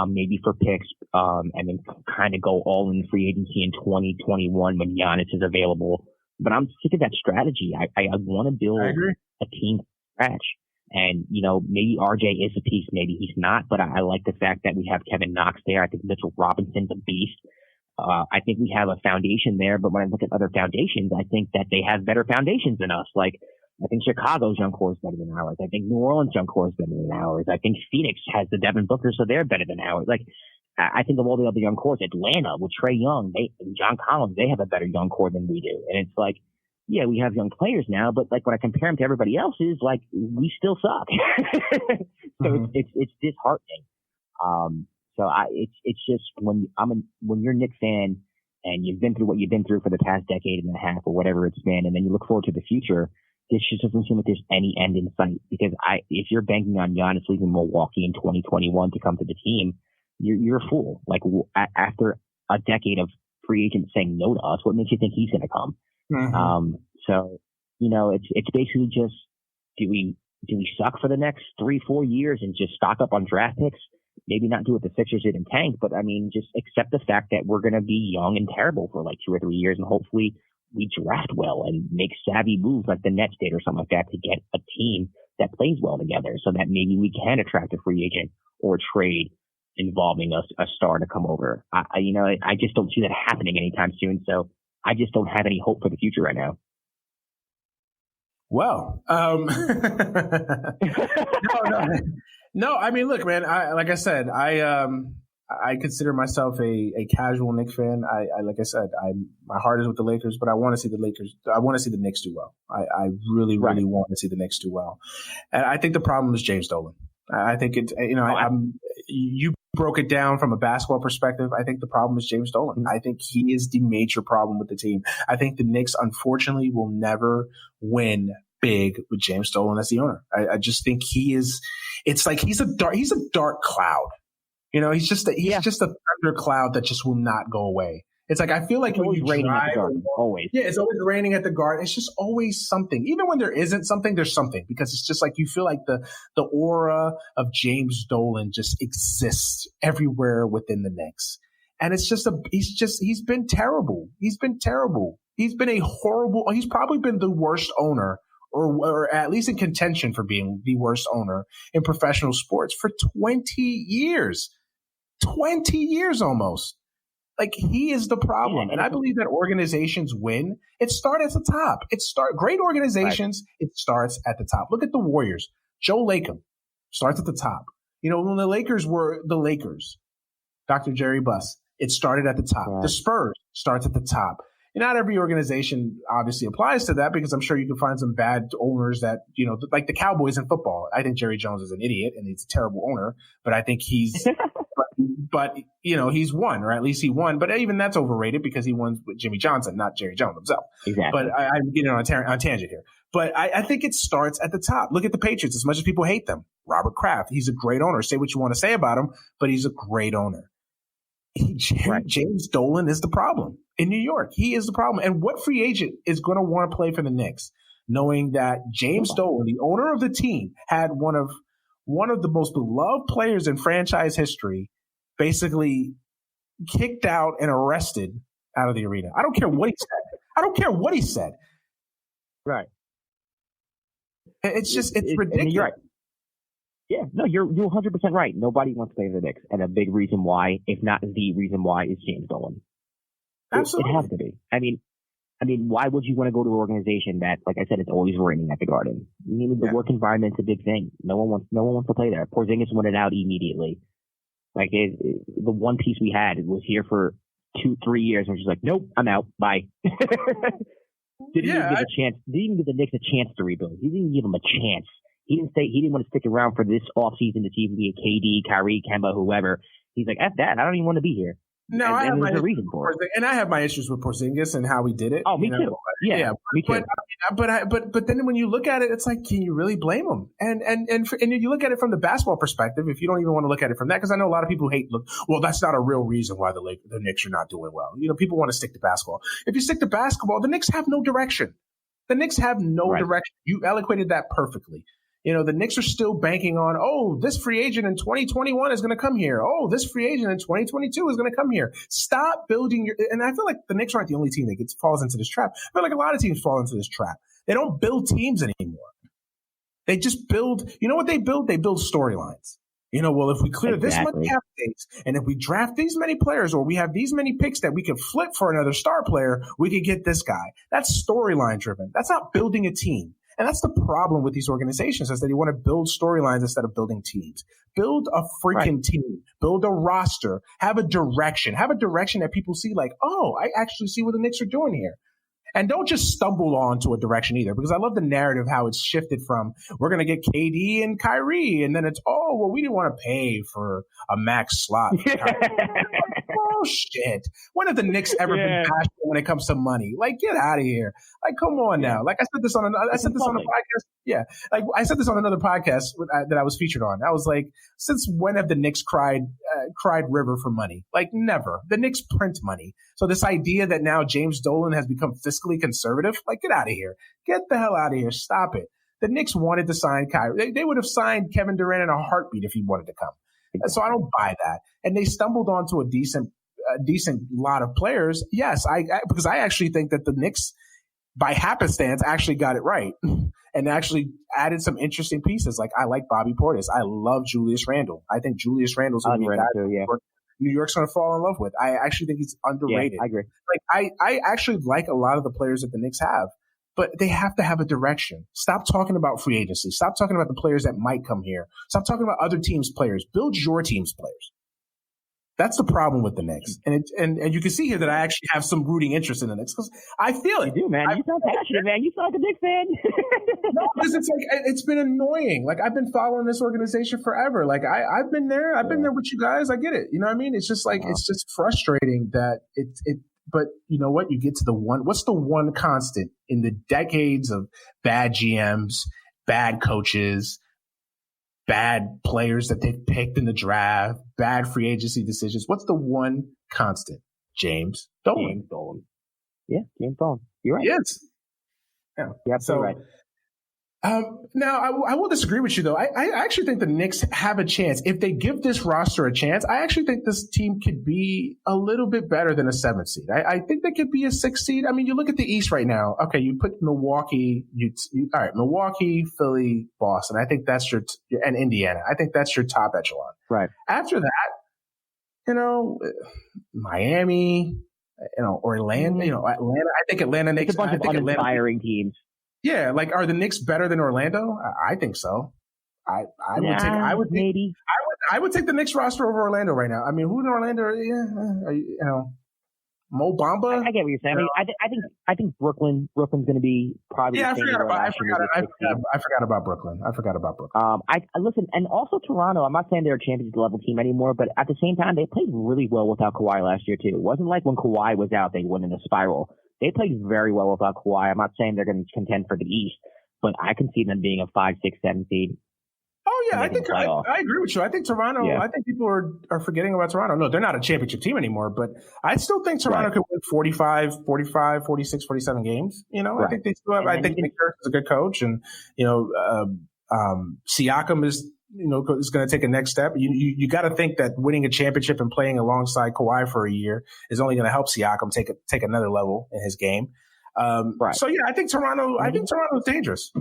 Speaker 2: maybe for picks, and then kind of go all in free agency in 2021 when Giannis is available. But I'm sick of that strategy. I want to build a team from scratch. And, maybe RJ is a piece, maybe he's not, but I like the fact that we have Kevin Knox there. I think Mitchell Robinson's a beast. I think we have a foundation there, but when I look at other foundations, I think that they have better foundations than us. Like, I think Chicago's young core is better than ours. I think New Orleans' young core is better than ours. I think Phoenix has the Devin Booker, so they're better than ours. Like, I think of all the other young cores, Atlanta with Trae Young, and John Collins, they have a better young core than we do. And it's like, yeah, we have young players now, but like when I compare them to everybody else's, like we still suck. So it's disheartening. It's just when you're a Knicks fan and you've been through what you've been through for the past decade and a half or whatever it's been, and then you look forward to the future, this just doesn't seem like there's any end in sight. Because if you're banking on Giannis leaving Milwaukee in 2021 to come to the team, you're a fool. Like after a decade of free agents saying no to us, what makes you think he's going to come? So it's basically just do we suck for the next 3-4 years and just stock up on draft picks? Maybe not do what the Sixers did and tank, but I mean, just accept the fact that we're going to be young and terrible for like 2 or 3 years, and hopefully we draft well and make savvy moves like the Nets did or something like that to get a team that plays well together, so that maybe we can attract a free agent or a trade involving a star to come over. I just don't see that happening anytime soon. So I just don't have any hope for the future right now.
Speaker 1: Well, no. I mean, look, man. Like I said, I consider myself a casual Knicks fan. Like I said, my heart is with the Lakers, but I want to see the Lakers. I want to see the Knicks do well. I really want to see the Knicks do well. And I think the problem is James Dolan. I think you broke it down from a basketball perspective. I think the problem is James Dolan. I think he is the major problem with the team. I think the Knicks, unfortunately, will never win big with James Dolan as the owner. I just think he is. It's like he's a dark cloud. He's just a thunder cloud that just will not go away. It's like I feel like when you drive,
Speaker 2: always.
Speaker 1: Yeah, it's always raining at the Garden. It's just always something. Even when there isn't something, there's something, because it's just like you feel like the aura of James Dolan just exists everywhere within the Knicks. And it's just he's been terrible. He's been terrible. He's probably been the worst owner, or at least in contention for being the worst owner in professional sports for 20 years. 20 years almost. Like, he is the problem. And I believe that organizations win. It starts at the top. Great organizations, It starts at the top. Look at the Warriors. Joe Lacob starts at the top. When the Lakers were the Lakers, Dr. Jerry Buss, it started at the top. Right. The Spurs starts at the top. And not every organization obviously applies to that, because I'm sure you can find some bad owners that, like the Cowboys in football. I think Jerry Jones is an idiot and he's a terrible owner, but I think he's but he's won, or at least he won. But even that's overrated because he won with Jimmy Johnson, not Jerry Jones himself.
Speaker 2: Exactly.
Speaker 1: But I'm getting on a tangent here. But I think it starts at the top. Look at the Patriots. As much as people hate them, Robert Kraft, he's a great owner. Say what you want to say about him, but he's a great owner. James Dolan is the problem in New York. He is the problem. And what free agent is going to want to play for the Knicks, knowing that James Dolan, the owner of the team, had one of the most beloved players in franchise history, basically kicked out and arrested out of the arena? I don't care what he said.
Speaker 2: Right.
Speaker 1: It's ridiculous.
Speaker 2: You're right. Yeah, no, you're 100% right. Nobody wants to play for the Knicks, and a big reason why, if not the reason why, is James Dolan.
Speaker 1: Absolutely,
Speaker 2: it has to be. I mean, why would you want to go to an organization that, like I said, it's always raining at the Garden? The work environment's a big thing. No one wants to play there. Porzingis wanted out immediately. Like the one piece we had was here for 2-3 years, and was just like, nope, I'm out. Bye. Didn't even give the Knicks a chance to rebuild. He didn't give them a chance. He didn't want to stick around for this offseason to see if we get KD, Kyrie, Kemba, whoever. He's like, F that. I don't even want to be here.
Speaker 1: No,
Speaker 2: and there's a reason for it.
Speaker 1: And I have my issues with Porzingis and how he did it.
Speaker 2: Oh, me too. Yeah, me too.
Speaker 1: But then when you look at it, it's like, can you really blame him? And you look at it from the basketball perspective, if you don't even want to look at it from that, because I know a lot of people well, that's not a real reason why the Knicks are not doing well. People want to stick to basketball. If you stick to basketball, the Knicks have no direction. The Knicks have no direction. You eloquated that perfectly. The Knicks are still banking on, this free agent in 2021 is going to come here. Oh, this free agent in 2022 is going to come here. Stop building and I feel like the Knicks aren't the only team that falls into this trap. I feel like a lot of teams fall into this trap. They don't build teams anymore. They just build, you know what they build? They build storylines. Well, if we clear this much cap space, and if we draft these many players, or we have these many picks that we can flip for another star player, we could get this guy. That's storyline driven. That's not building a team. And that's the problem with these organizations, is that they want to build storylines instead of building teams. Build a freaking team. Build a roster. Have a direction. Have a direction that people see like, oh, I actually see what the Knicks are doing here. And don't just stumble onto a direction either, because I love the narrative how it's shifted from we're going to get KD and Kyrie, and then it's, oh, well, we didn't want to pay for a max slot. Bullshit. When have the Knicks ever been passionate when it comes to money? Like, get out of here. Like, come on now. Like, I said this on a podcast. Yeah. Like, I said this on another podcast that I was featured on. I was like, since when have the Knicks cried river for money? Like, never. The Knicks print money. So this idea that now James Dolan has become fiscally conservative, like, get out of here. Get the hell out of here. Stop it. The Knicks wanted to sign Kyrie. They would have signed Kevin Durant in a heartbeat if he wanted to come. So I don't buy that. And they stumbled onto a decent lot of players. Yes, because I actually think that the Knicks, by happenstance, actually got it right and actually added some interesting pieces. Like, I like Bobby Portis. I love Julius Randle. I think Julius Randle's going to be a guy New York's going to fall in love with. I actually think he's underrated.
Speaker 2: Yeah, I agree.
Speaker 1: Like, I actually like a lot of the players that the Knicks have, but they have to have a direction. Stop talking about free agency. Stop talking about the players that might come here. Stop talking about other teams' players. Build your team's players. That's the problem with the Knicks. And you can see here that I actually have some rooting interest in the Knicks because I feel it.
Speaker 2: You do, man. You sound passionate, man. You sound like a Knicks fan.
Speaker 1: No, because it's like, it's been annoying. Like, I've been following this organization forever. Like, I've been there. I've been there with you guys. I get it. You know what I mean? It's just like, It's just frustrating that but you know what? You get to what's the one constant in the decades of bad GMs, bad coaches, bad players that they've picked in the draft, bad free agency decisions? What's the one constant? James Dolan.
Speaker 2: Yeah, James Dolan. You're right.
Speaker 1: Yes. Yeah.
Speaker 2: You're absolutely right.
Speaker 1: Now, I will disagree with you, though. I actually think the Knicks have a chance. If they give this roster a chance, I actually think this team could be a little bit better than a 7th seed. I think they could be a 6th seed. I mean, you look at the East right now. Okay, you put Milwaukee, all right, Milwaukee, Philly, Boston. I think that's and Indiana. I think that's your top echelon.
Speaker 2: Right.
Speaker 1: After that, Miami, Orlando, Atlanta. I think Atlanta makes
Speaker 2: a bunch of uninspiring teams.
Speaker 1: Yeah, like, are the Knicks better than Orlando? I think so. I would take the Knicks roster over Orlando right now. I mean, who in Orlando? Mo Bamba.
Speaker 2: I get what you're saying. I think Brooklyn's going to be probably.
Speaker 1: Yeah, I forgot about Brooklyn.
Speaker 2: Listen, and also Toronto. I'm not saying they're a championship level team anymore, but at the same time, they played really well without Kawhi last year too. It wasn't like when Kawhi was out, they went in a spiral. They played very well without Kawhi. I'm not saying they're going to contend for the East, but I can see them being a 5, 6, 7 seed.
Speaker 1: Oh, yeah, I think I agree with you. I think Toronto, I think people are forgetting about Toronto. No, they're not a championship team anymore, but I still think Toronto could win 45, 46, 47 games. I think they still have, I think Nick Nurse is a good coach, and, Siakam is going to take a next step. You got to think that winning a championship and playing alongside Kawhi for a year is only going to help Siakam take another level in his game. So yeah, I think Toronto is dangerous.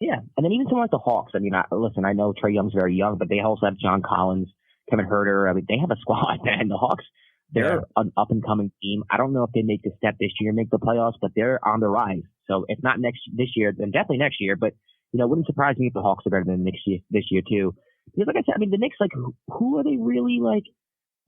Speaker 2: Yeah, and then even someone like the Hawks. I mean, I know Trae Young's very young, but they also have John Collins, Kevin Huerter. I mean, they have a squad, man. The Hawks, they're an up and coming team. I don't know if they make the step this year, make the playoffs, but they're on the rise. So if not this year, then definitely next year. But it wouldn't surprise me if the Hawks are better than this year too. Because like I said, I mean, the Knicks, like, who are they really like?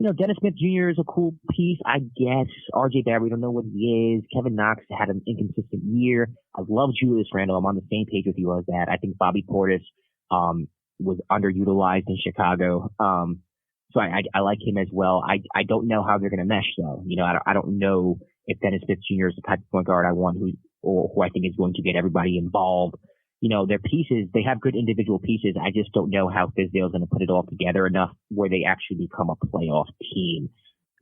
Speaker 2: Dennis Smith Jr. is a cool piece, I guess. RJ Barrett, we don't know what he is. Kevin Knox had an inconsistent year. I love Julius Randle. I'm on the same page with you on that. I think Bobby Portis was underutilized in Chicago. So I like him as well. I don't know how they're going to mesh, though. I don't know if Dennis Smith Jr. is the type of point guard I want who I think is going to get everybody involved. Their pieces, they have good individual pieces. I just don't know how Fizdale is going to put it all together enough where they actually become a playoff team,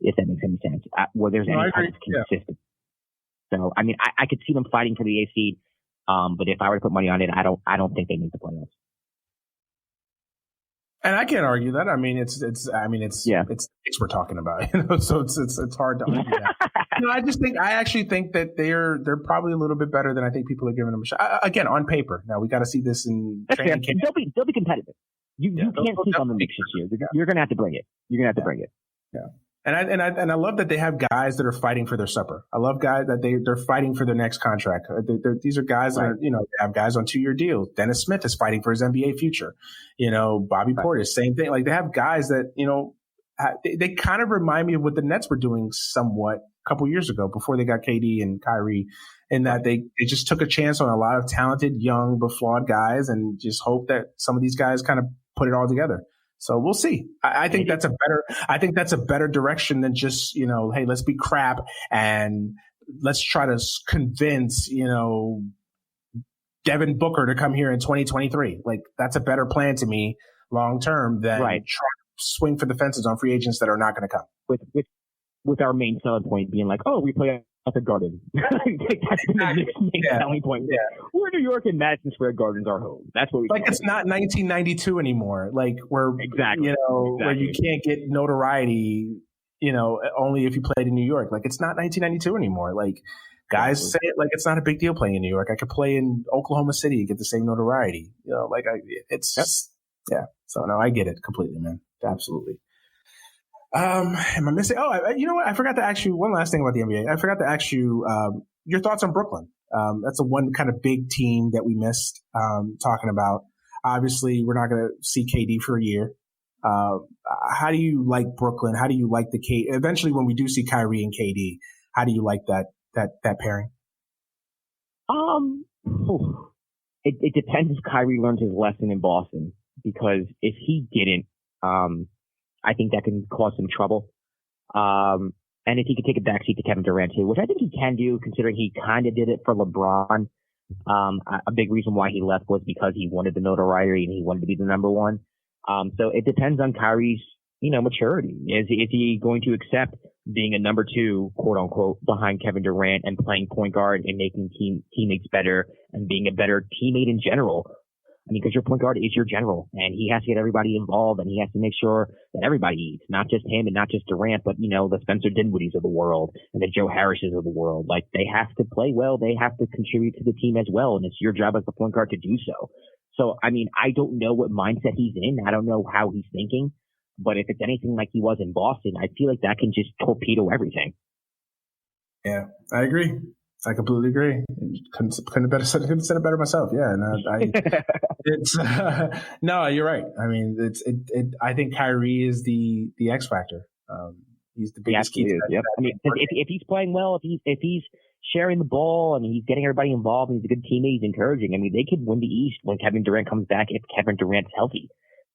Speaker 2: if that makes any sense, where there's any kind of consistent. So, I mean, I could see them fighting for the 8th seed, but if I were to put money on it, I don't think they make the playoffs.
Speaker 1: And I can't argue that. I mean, it's we're talking about, so it's hard to argue that. I actually think that they're probably a little bit better than I think people are giving them a shot. Again, on paper. Now we got to see this in training camp.
Speaker 2: They'll be competitive. You can't sleep on the Knicks this year. You're going to have to bring it. You're going to have to bring it.
Speaker 1: Yeah. And I love that they have guys that are fighting for their supper. I love guys that they're fighting for their next contract. These are guys that are, they have guys on 2-year deals. Dennis Smith is fighting for his NBA future. Bobby Portis, same thing. Like they have guys that, they kind of remind me of what the Nets were doing somewhat a couple years ago before they got KD and Kyrie, in that they just took a chance on a lot of talented, young, but flawed guys and just hope that some of these guys kind of put it all together. So we'll see. I think that's a better direction than just, hey, let's be crap and let's try to convince, Devin Booker to come here in 2023. Like that's a better plan to me long term than trying to swing for the fences on free agents that are not going to come.
Speaker 2: With our main selling point being like, oh, we play at the Garden. That's the main selling point. Yeah. We're New York and Madison Square Garden's our home. That's what we
Speaker 1: like. It's not 1992 anymore. Like where where you can't get notoriety, only if you played in New York. Like it's not 1992 anymore. Like guys say it like it's not a big deal playing in New York. I could play in Oklahoma City and get the same notoriety. So no, I get it completely, man. Absolutely. Am I missing? Oh, you know what? I forgot to ask you one last thing about the NBA. I forgot to ask you your thoughts on Brooklyn. That's the one kind of big team that we missed talking about. Obviously, we're not going to see KD for a year. How do you like Brooklyn? How do you like the KD? Eventually, when we do see Kyrie and KD, how do you like that pairing?
Speaker 2: It depends if Kyrie learns his lesson in Boston, because if he didn't, I think that can cause some trouble. And if he could take a backseat to Kevin Durant too, which I think he can do, considering he kind of did it for LeBron. A big reason why he left was because he wanted the notoriety and he wanted to be the number one. So it depends on Kyrie's, maturity. Is he going to accept being a number two, quote unquote, behind Kevin Durant and playing point guard and making teammates better and being a better teammate in general? I mean, because your point guard is your general, and he has to get everybody involved, and he has to make sure that everybody eats, not just him and not just Durant, but, the Spencer Dinwiddie's of the world and the Joe Harris's of the world. Like, they have to play well. They have to contribute to the team as well, and it's your job as the point guard to do so. So, I mean, I don't know what mindset he's in. I don't know how he's thinking, but if it's anything like he was in Boston, I feel like that can just torpedo everything.
Speaker 1: Yeah, I agree. I completely agree. Couldn't have said it better myself. Yeah, no, you're right. I mean, I think Kyrie is the X factor. He's the biggest key.
Speaker 2: Yep. I mean, if he's playing well, if he's sharing the ball and he's getting everybody involved, and he's a good teammate, he's encouraging. I mean, they could win the East when Kevin Durant comes back if Kevin Durant's healthy.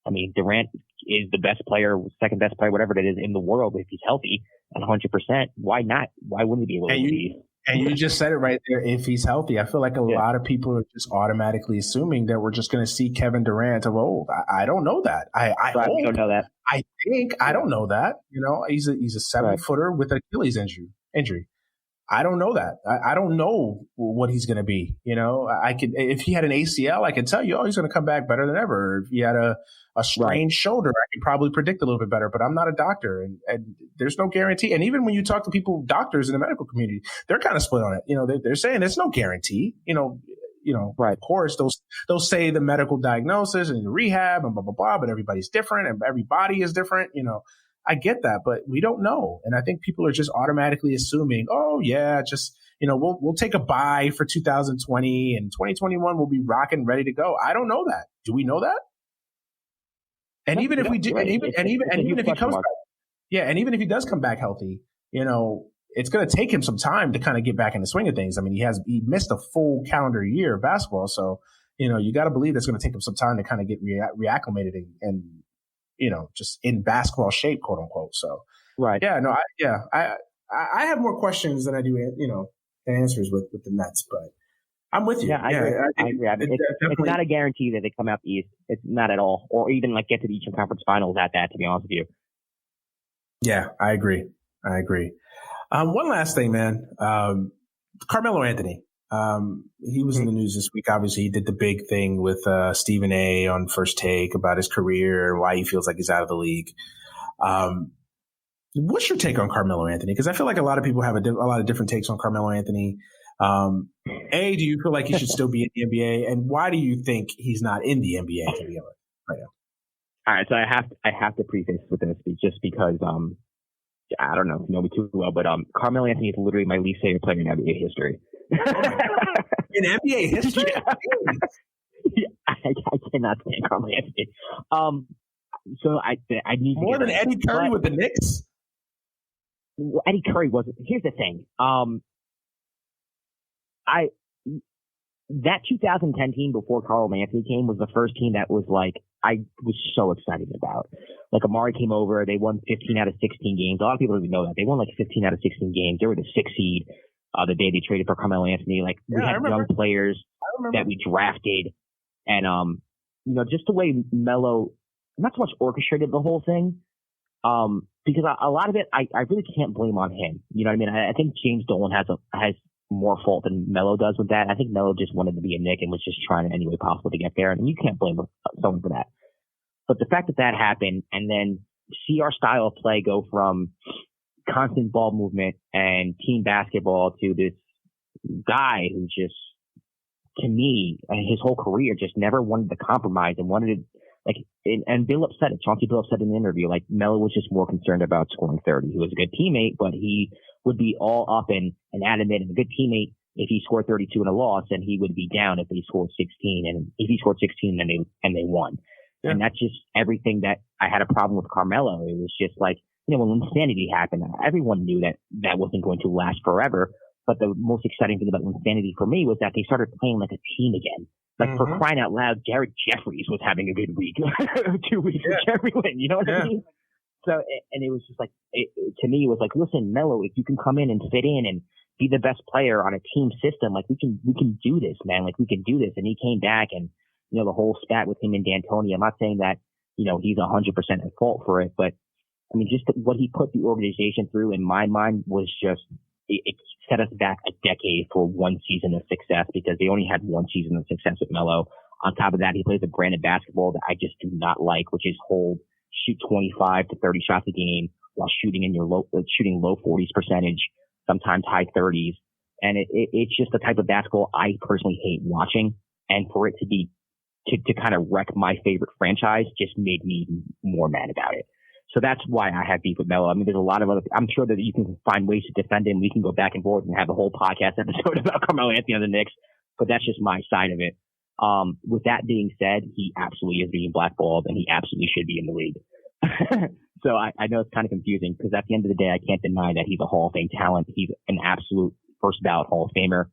Speaker 2: I mean, Durant is the best player, second best player, whatever it is in the world. If he's healthy at 100%, why not? Why wouldn't he be able to win?
Speaker 1: And you just said it right there. If he's healthy, I feel like a lot of people are just automatically assuming that we're just going to see Kevin Durant of old. I don't know that. I
Speaker 2: don't know that.
Speaker 1: I think I don't know that. He's a 7-footer with an Achilles injury. I don't know that. I don't know what he's going to be. If he had an ACL, I could tell you, he's going to come back better than ever. If he had a sprained shoulder, I could probably predict a little bit better, but I'm not a doctor and there's no guarantee. And even when you talk to people, doctors in the medical community, they're kind of split on it. They're saying there's no guarantee, Of course, they'll say the medical diagnosis and the rehab and blah, blah, blah, but everybody's different and every body is different. I get that, but we don't know. And I think people are just automatically assuming, we'll take a bye for 2020 and 2021 we'll be rocking, ready to go. I don't know that. Do we know that? And even if we do, and even if he comes back, and even if he does come back healthy, it's going to take him some time to kind of get back in the swing of things. I mean, he missed a full calendar year of basketball, so you got to believe it's going to take him some time to kind of get reacclimated and just in basketball shape, quote unquote. So,
Speaker 2: right.
Speaker 1: Yeah, no, I have more questions than I do, answers with the Nets, but I'm with you.
Speaker 2: Yeah, I agree. It's not a guarantee that they come out the East. It's not at all, or even get to the Eastern Conference Finals at that, to be honest with you.
Speaker 1: Yeah, I agree. One last thing, man. Carmelo Anthony. He was in the news this week. Obviously, he did the big thing with Stephen A. on First Take about his career and why he feels like he's out of the league. What's your take on Carmelo Anthony? Because I feel like a lot of people have a lot of different takes on Carmelo Anthony. A, do you feel like he should still be in the NBA? And why do you think he's not in the NBA to begin with right now?
Speaker 2: All right, so I have to preface with this just because I don't know if you know me too well, but Carmelo Anthony is literally my least favorite player in NBA history.
Speaker 1: In NBA history?
Speaker 2: Yeah, I cannot stand Carmelo Anthony. So I need
Speaker 1: more than Eddie Curry with the Knicks.
Speaker 2: Eddie Curry wasn't. Here's the thing. That 2010 team before Carmelo Anthony came was the first team that was like I was so excited about. Like Amari came over, they won 15 out of 16 games. A lot of people don't even know that they won like 15 out of 16 games. They were the 6th seed the day they traded for Carmelo Anthony. Like we had young players that we drafted, and just the way Melo not so much orchestrated the whole thing. Because a lot of it, I really can't blame on him. You know what I mean? I think James Dolan has more fault than Melo does with that. I think Melo just wanted to be a Knick and was just trying in any way possible to get there. And you can't blame someone for that. But the fact that happened and then see our style of play go from constant ball movement and team basketball to this guy who just, to me, his whole career just never wanted to compromise and wanted to, and Bill upset it. Chauncey Bill upset in the interview. Like Melo was just more concerned about scoring 30. He was a good teammate, but he would be all up and adamant and a good teammate if he scored 32 in a loss, and he would be down if they scored 16. And if he scored 16, then they won. Yeah. And that's just everything that I had a problem with Carmelo. It was just like, when Insanity happened, everyone knew that wasn't going to last forever. But the most exciting thing about Insanity for me was that they started playing like a team again. Like for crying out loud, Garrett Jeffries was having a good week, 2 weeks with Jerry Lin. You know what I mean? So, and it was just like, to me, it was like, listen, Melo, if you can come in and fit in and be the best player on a team system, like we can do this, man. Like we can do this. And he came back and, the whole spat with him and D'Antoni. I'm not saying that, he's 100% at fault for it, but I mean, just what he put the organization through in my mind was just, it set us back a decade for one season of success because they only had one season of success with Melo. On top of that, he plays a brand of basketball that I just do not like, which is shoot 25 to 30 shots a game while shooting low 40s percentage, sometimes high 30s. And it's just the type of basketball I personally hate watching. And for it to kind of wreck my favorite franchise just made me more mad about it. So that's why I have beef with Melo. I mean, there's a lot of I'm sure that you can find ways to defend him. We can go back and forth and have a whole podcast episode about Carmelo Anthony on the Knicks, but that's just my side of it. With that being said, he absolutely is being blackballed and he absolutely should be in the league. So I know it's kind of confusing because at the end of the day, I can't deny that he's a Hall of Fame talent. He's an absolute first ballot Hall of Famer.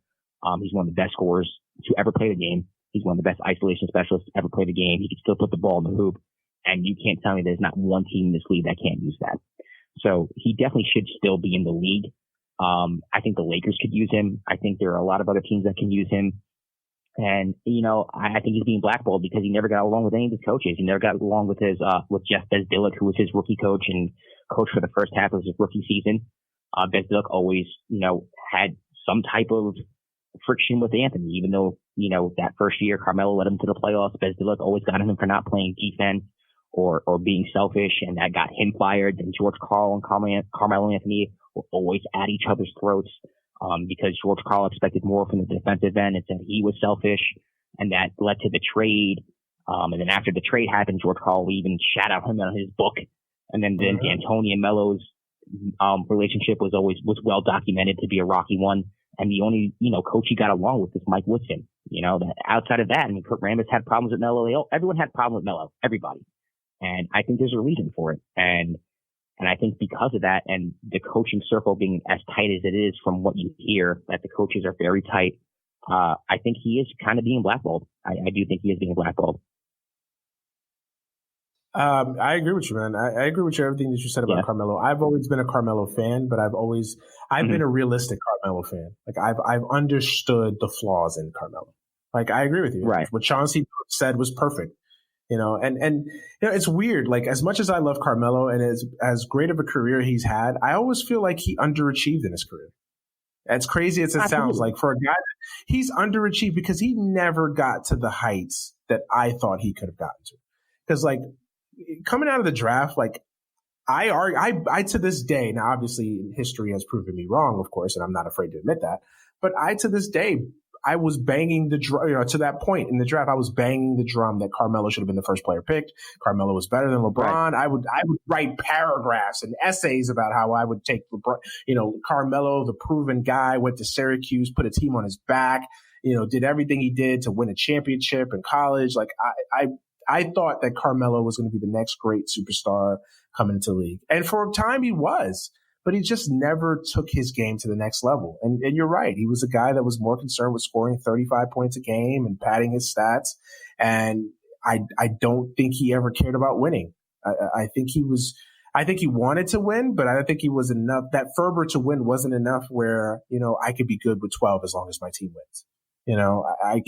Speaker 2: He's one of the best scorers to ever play the game. He's one of the best isolation specialists to ever play the game. He can still put the ball in the hoop. And you can't tell me there's not one team in this league that can't use that. So he definitely should still be in the league. I think the Lakers could use him. I think there are a lot of other teams that can use him. And, I think he's being blackballed because he never got along with any of his coaches. He never got along with with Jeff Bezdilik, who was his rookie coach and coach for the first half of his rookie season. Bezdilik always, had some type of friction with Anthony, even though, that first year Carmelo led him to the playoffs. Bezdilik always got him for not playing defense or being selfish, and that got him fired. And George Karl and Carmelo Anthony were always at each other's throats because George Karl expected more from the defensive end and said he was selfish, and that led to the trade. And then after the trade happened, George Karl even shat out him on his book. And then D'Antoni and Melo's relationship was well documented to be a rocky one. And the only, coach he got along with was Mike Woodson. Outside of that, I mean, Kurt Rambis had problems with Melo. Everyone had problems with Melo. Everybody. And I think there's a reason for it. And I think because of that and the coaching circle being as tight as it is from what you hear, that the coaches are very tight, I think he is kind of being blackballed. I do think he is being blackballed.
Speaker 1: I agree with you, man. I agree with everything that you said about Carmelo. I've always been a Carmelo fan, but I've been a realistic Carmelo fan. Like I've understood the flaws in Carmelo. Like I agree with you.
Speaker 2: Right.
Speaker 1: What Chauncey said was perfect. And it's weird. Like as much as I love Carmelo and as great of a career he's had, I always feel like he underachieved in his career. As crazy as it sounds, like for a guy, he's underachieved because he never got to the heights that I thought he could have gotten to. Because like coming out of the draft, like I to this day, now obviously history has proven me wrong, of course, and I'm not afraid to admit that. But I to this day, I was banging the drum, to that point in the draft. I was banging the drum that Carmelo should have been the first player picked. Carmelo was better than LeBron. Right. I would write paragraphs and essays about how I would take LeBron. Carmelo, the proven guy, went to Syracuse, put a team on his back. Did everything he did to win a championship in college. Like I thought that Carmelo was going to be the next great superstar coming into the league, and for a time he was. But he just never took his game to the next level. And you're right. He was a guy that was more concerned with scoring 35 points a game and padding his stats. And I don't think he ever cared about winning. I think he wanted to win, but I don't think he was enough. That fervor to win wasn't enough where, I could be good with 12 as long as my team wins.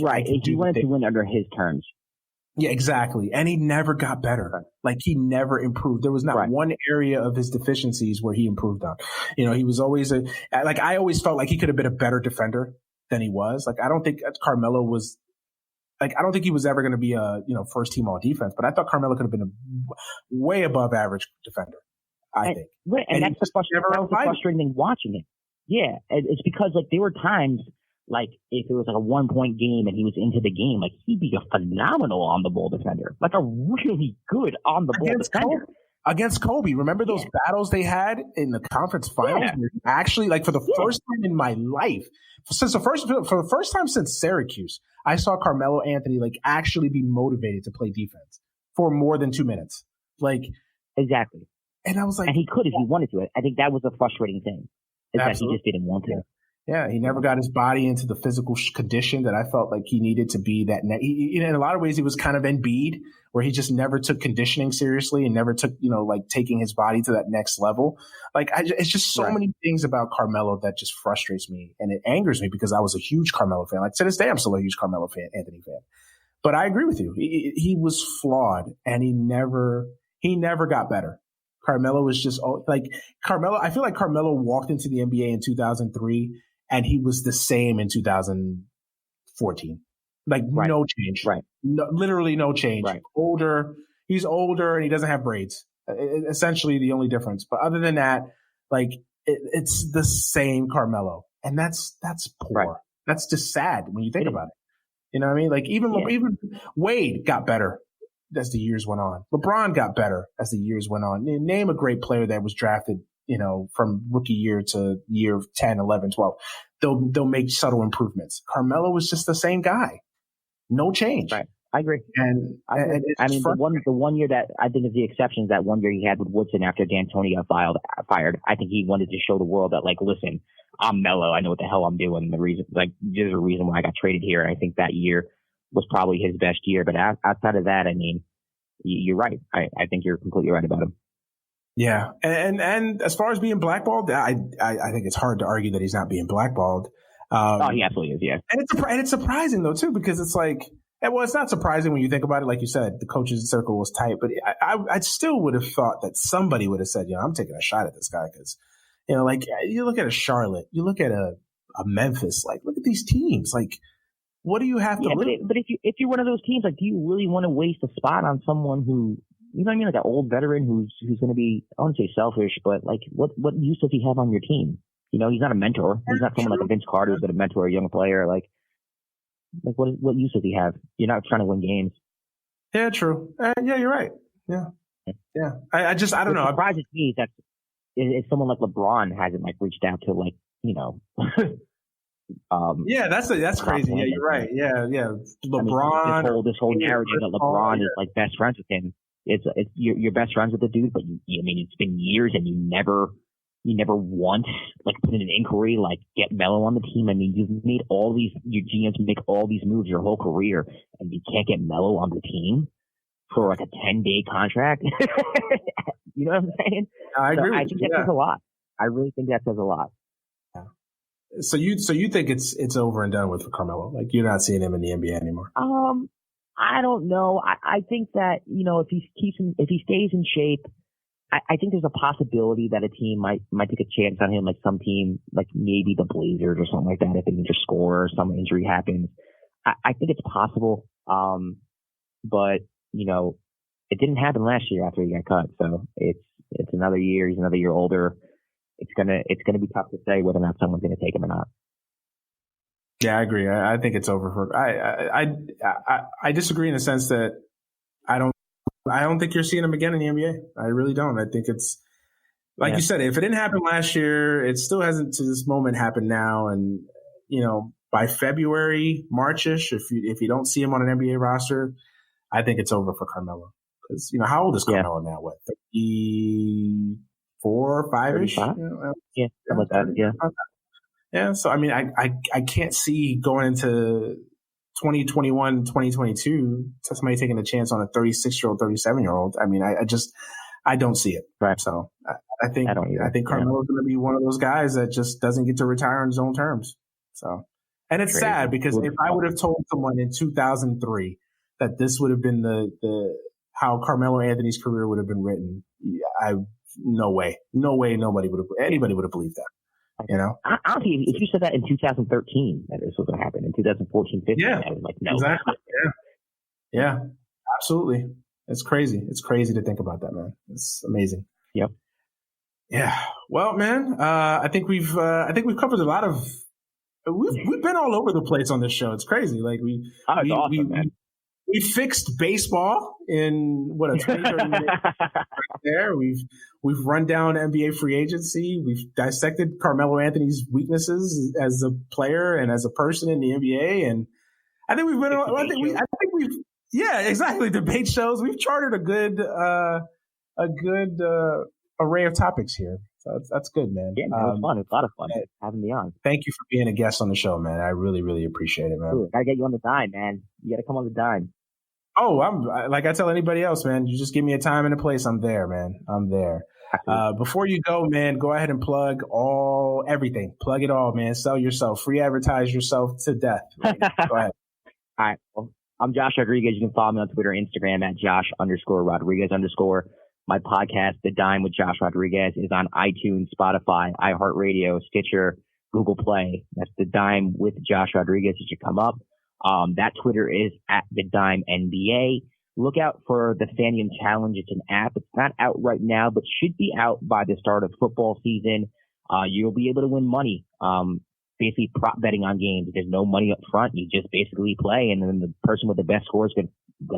Speaker 2: Right. He wanted to win under his terms.
Speaker 1: Yeah, exactly. And he never got better. Right. Like he never improved. There was not one area of his deficiencies where he improved on. He was always I always felt like he could have been a better defender than he was. Like I don't think Carmelo was I don't think he was ever going to be a, first team all defense, but I thought Carmelo could have been a way above average defender. I think.
Speaker 2: Right. And that's the frustrating thing watching it. Yeah. It's because there were times, if it was a 1 point game and he was into the game, he'd be a phenomenal on the ball defender, a really good on the ball defender.
Speaker 1: Against Kobe. Remember those battles they had in the conference finals? Yeah. Actually, for the first time in my life, for the first time since Syracuse, I saw Carmelo Anthony actually be motivated to play defense for more than 2 minutes.
Speaker 2: Exactly.
Speaker 1: And I was like,
Speaker 2: and he could if he wanted to. I think that was a frustrating thing. Is that he just didn't want to.
Speaker 1: Yeah, he never got his body into the physical condition that I felt like he needed to be. That in a lot of ways, he was kind of Embiid, where he just never took conditioning seriously and never took, taking his body to that next level. It's just so many things about Carmelo that just frustrates me and it angers me because I was a huge Carmelo fan. To this day, I'm still a huge Carmelo Anthony fan. But I agree with you. He was flawed and he never got better. Carmelo was just Carmelo. I feel like Carmelo walked into the NBA in 2003. And he was the same in 2014. No change. Right. No, literally no change. Right. He's older and he doesn't have braids. Essentially the only difference. But other than that, it's the same Carmelo. And that's poor. Right. That's just sad when you think about it. You know what I mean? Even Wade got better as the years went on. LeBron got better as the years went on. Name a great player that was drafted from rookie year to year 10, 11, 12, they'll make subtle improvements. Carmelo was just the same guy. No change.
Speaker 2: Right. I agree.
Speaker 1: And
Speaker 2: the one year that I think is the exception is that one year he had with Woodson after D'Antoni got fired. I think he wanted to show the world that, listen, I'm Melo. I know what the hell I'm doing. There's a reason why I got traded here. And I think that year was probably his best year. But outside of that, you're right. I think you're completely right about him.
Speaker 1: Yeah. And as far as being blackballed, I think it's hard to argue that he's not being blackballed.
Speaker 2: He absolutely is, yeah.
Speaker 1: And it's surprising, though, too, because it's it's not surprising when you think about it. Like you said, the coach's circle was tight, but I still would have thought that somebody would have said, I'm taking a shot at this guy because, you look at a Charlotte, you look at a Memphis, look at these teams. What do you have to lose?
Speaker 2: But if you're one of those teams, do you really want to waste a spot on someone who, you know what I mean? An old veteran who's going to be, I wouldn't say selfish, but what use does he have on your team? He's not a mentor. He's not someone like a Vince Carter who's going to mentor a young player. What use does he have? You're not trying to win games.
Speaker 1: Yeah, true. Yeah, you're right. Yeah. Yeah. I don't know.
Speaker 2: It surprises me that if someone like LeBron hasn't reached out to
Speaker 1: yeah, that's crazy. Yeah, you're right. Yeah. LeBron.
Speaker 2: This whole narrative that LeBron is best friends with him. You're best friends with the dude, but it's been years and you never once put in an inquiry get Melo on the team. You've made your GMs make all these moves your whole career, and you can't get Melo on the team for a 10-day contract. You know what I'm saying?
Speaker 1: I agree.
Speaker 2: I think that says a lot. I really think that says a lot.
Speaker 1: Yeah. So you think it's over and done with for Carmelo? You're not seeing him in the NBA anymore?
Speaker 2: I don't know. I think that, if he stays in shape, I think there's a possibility that a team might take a chance on him, some team, maybe the Blazers or something like that, if they need to score or some injury happens. I think it's possible. But, it didn't happen last year after he got cut. So it's another year. He's another year older. It's gonna be tough to say whether or not someone's going to take him or not.
Speaker 1: Yeah, I agree. I think it's over for. I disagree in the sense that I don't think you're seeing him again in the NBA. I really don't. I think it's like you said. If it didn't happen last year, it still hasn't to this moment happened now. And by February, Marchish, if you don't see him on an NBA roster, I think it's over for Carmelo. Because how old is Carmelo now? What, 34, 5-ish?
Speaker 2: Something like that. Yeah.
Speaker 1: Yeah, so I mean, I can't see going into 2021, 2022 to somebody taking a chance on a 36-year-old, 37-year-old. I mean, I don't see it.
Speaker 2: Right.
Speaker 1: So I think Carmelo's going to be one of those guys that just doesn't get to retire on his own terms. So, and it's sad because if I would have told someone in 2003 that this would have been the how Carmelo Anthony's career would have been written, no way anybody would have believed that.
Speaker 2: Honestly, if you said that in 2013, that this was going to happen in 2014, 15, I was like, no.
Speaker 1: Exactly. Yeah, absolutely. It's crazy. It's crazy to think about that, man. It's amazing.
Speaker 2: Yep.
Speaker 1: Yeah. Well, man, I think we've covered a lot of. We've been all over the place on this show. It's crazy. Like we fixed baseball in a 20-30 minute right there. We've run down NBA free agency. We've dissected Carmelo Anthony's weaknesses as a player and as a person in the NBA. And I think we've been. Exactly. Debate shows. We've charted a good array of topics here. So that's good, man.
Speaker 2: Yeah, it was fun. It's a lot of fun having me on.
Speaker 1: Thank you for being a guest on the show, man. I really, really appreciate it, man.
Speaker 2: Cool. Gotta get you on the dime, man. You gotta come on the dime.
Speaker 1: Oh, like I tell anybody else, man. You just give me a time and a place. I'm there, man. I'm there. Before you go, man, go ahead and plug everything. Plug it all, man. Sell yourself. Free advertise yourself to death. Right? Go ahead.
Speaker 2: All right. Well, I'm Josh Rodriguez. You can follow me on Twitter, Instagram at Josh_Rodriguez_. My podcast, The Dime with Josh Rodriguez, is on iTunes, Spotify, iHeartRadio, Stitcher, Google Play. That's The Dime with Josh Rodriguez. It should come up. That Twitter is at The Dime NBA. Look out for the Fanium Challenge. It's an app. It's not out right now, but should be out by the start of football season. You'll be able to win money. Basically prop betting on games. There's no money up front. You just basically play, and then the person with the best score is going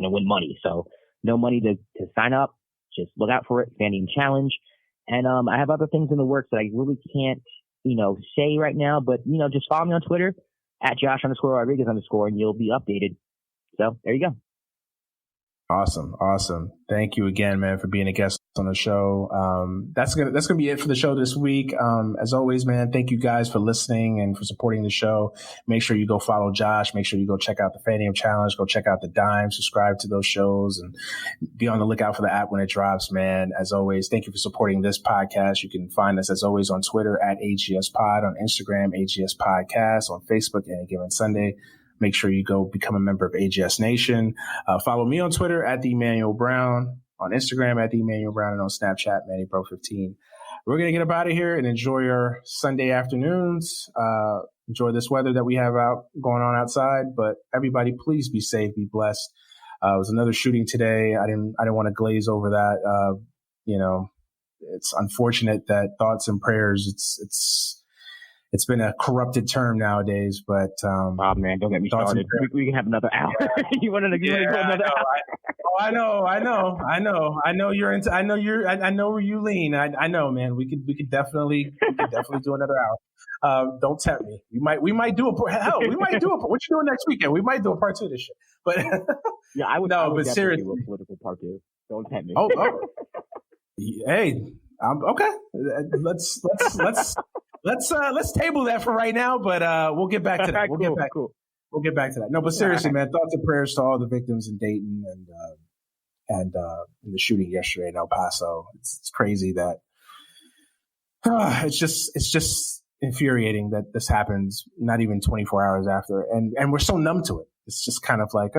Speaker 2: to win money. So no money to sign up. Just look out for it. Fanium Challenge. And I have other things in the works that I really can't, say right now. But, just follow me on Twitter at Josh_Rodriguez_, and you'll be updated. So there you go.
Speaker 1: Awesome. Thank you again, man, for being a guest on the show. That's gonna be it for the show this week. As always, man, thank you guys for listening and for supporting the show. Make sure you go follow Josh. Make sure you go check out the Fanium Challenge. Go check out the Dime. Subscribe to those shows and be on the lookout for the app when it drops, man. As always, thank you for supporting this podcast. You can find us as always on Twitter at AGS Pod, on Instagram AGS Podcast, on Facebook Any Given Sunday. Make sure you go become a member of AGS Nation. Follow me on Twitter at the Emmanuel Brown, on Instagram at the Emmanuel Brown, and on Snapchat, MannyBro15. We're going to get up out of here and enjoy our Sunday afternoons. Enjoy this weather that we have going on outside. But everybody, please be safe, be blessed. It was another shooting today. I didn't want to glaze over that. It's unfortunate that thoughts and prayers. It's been a corrupted term nowadays, but
Speaker 2: oh man, don't get me started. We can have another hour. You want to go another hour?
Speaker 1: I know you're into. I know where you lean. I know, man. We could definitely do another hour. Don't tempt me. We might do a what you doing next weekend? We might do a part 2 of this shit. But
Speaker 2: yeah, I would
Speaker 1: but seriously,
Speaker 2: do a political part 2. Don't tempt me.
Speaker 1: Oh. Hey, okay. Let's table that for right now, but we'll get back to that. We'll get back to that. No, but seriously, man, thoughts and prayers to all the victims in Dayton and in the shooting yesterday in El Paso. It's crazy that it's just infuriating that this happens not even 24 hours after, and we're so numb to it. It's just kind of like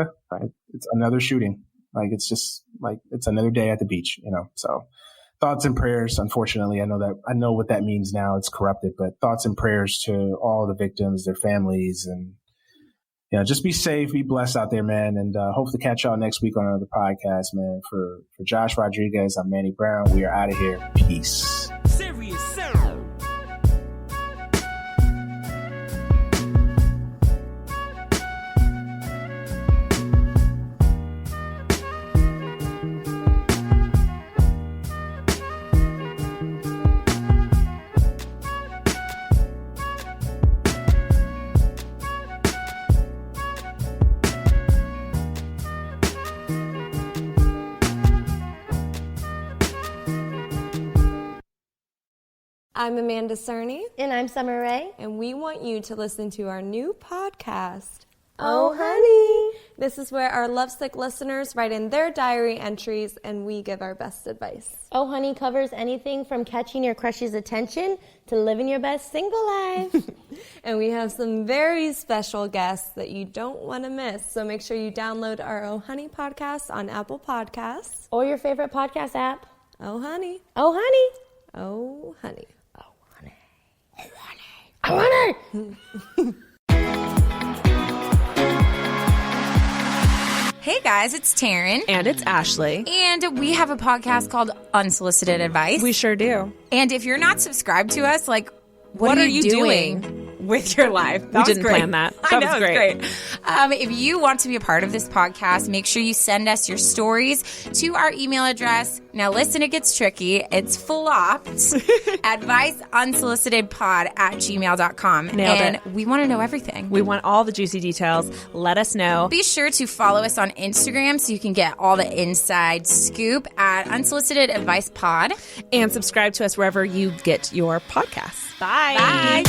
Speaker 1: it's another shooting. Like it's just like it's another day at the beach, So. Thoughts and prayers. Unfortunately, I know what that means now. It's corrupted, but thoughts and prayers to all the victims, their families, and just be safe, be blessed out there, man. And hope to catch y'all next week on another podcast, man. For Josh Rodriguez, I'm Manny Brown. We are out of here. Peace. Serious sound.
Speaker 4: I'm Amanda Cerny.
Speaker 5: And I'm Summer Rae.
Speaker 4: And we want you to listen to our new podcast,
Speaker 5: Oh Honey.
Speaker 4: This is where our lovesick listeners write in their diary entries and we give our best advice.
Speaker 5: Oh Honey covers anything from catching your crush's attention to living your best single life.
Speaker 4: And we have some very special guests that you don't want to miss. So make sure you download our Oh Honey podcast on Apple Podcasts.
Speaker 5: Or your favorite podcast app.
Speaker 4: Oh Honey.
Speaker 5: Oh Honey.
Speaker 4: Oh Honey.
Speaker 5: Oh Honey. Oh Honey. Oh Honey.
Speaker 6: Hey guys, it's Taryn.
Speaker 7: And it's Ashley.
Speaker 6: And we have a podcast called Unsolicited Advice.
Speaker 7: We sure do.
Speaker 6: And if you're not subscribed to us, like, what are you doing with your life?
Speaker 7: We didn't plan that. That was great.
Speaker 6: If you want to be a part of this podcast, make sure you send us your stories to our email address. Now listen, it gets tricky. It's flopped. adviceunsolicitedpod@gmail.com.
Speaker 7: Nailed
Speaker 6: and
Speaker 7: it.
Speaker 6: we want to know everything.
Speaker 7: We want all the juicy details. Let us know.
Speaker 6: Be sure to follow us on Instagram so you can get all the inside scoop at Unsolicited Advice Pod.
Speaker 7: And subscribe to us wherever you get your podcasts. Bye.
Speaker 6: Bye.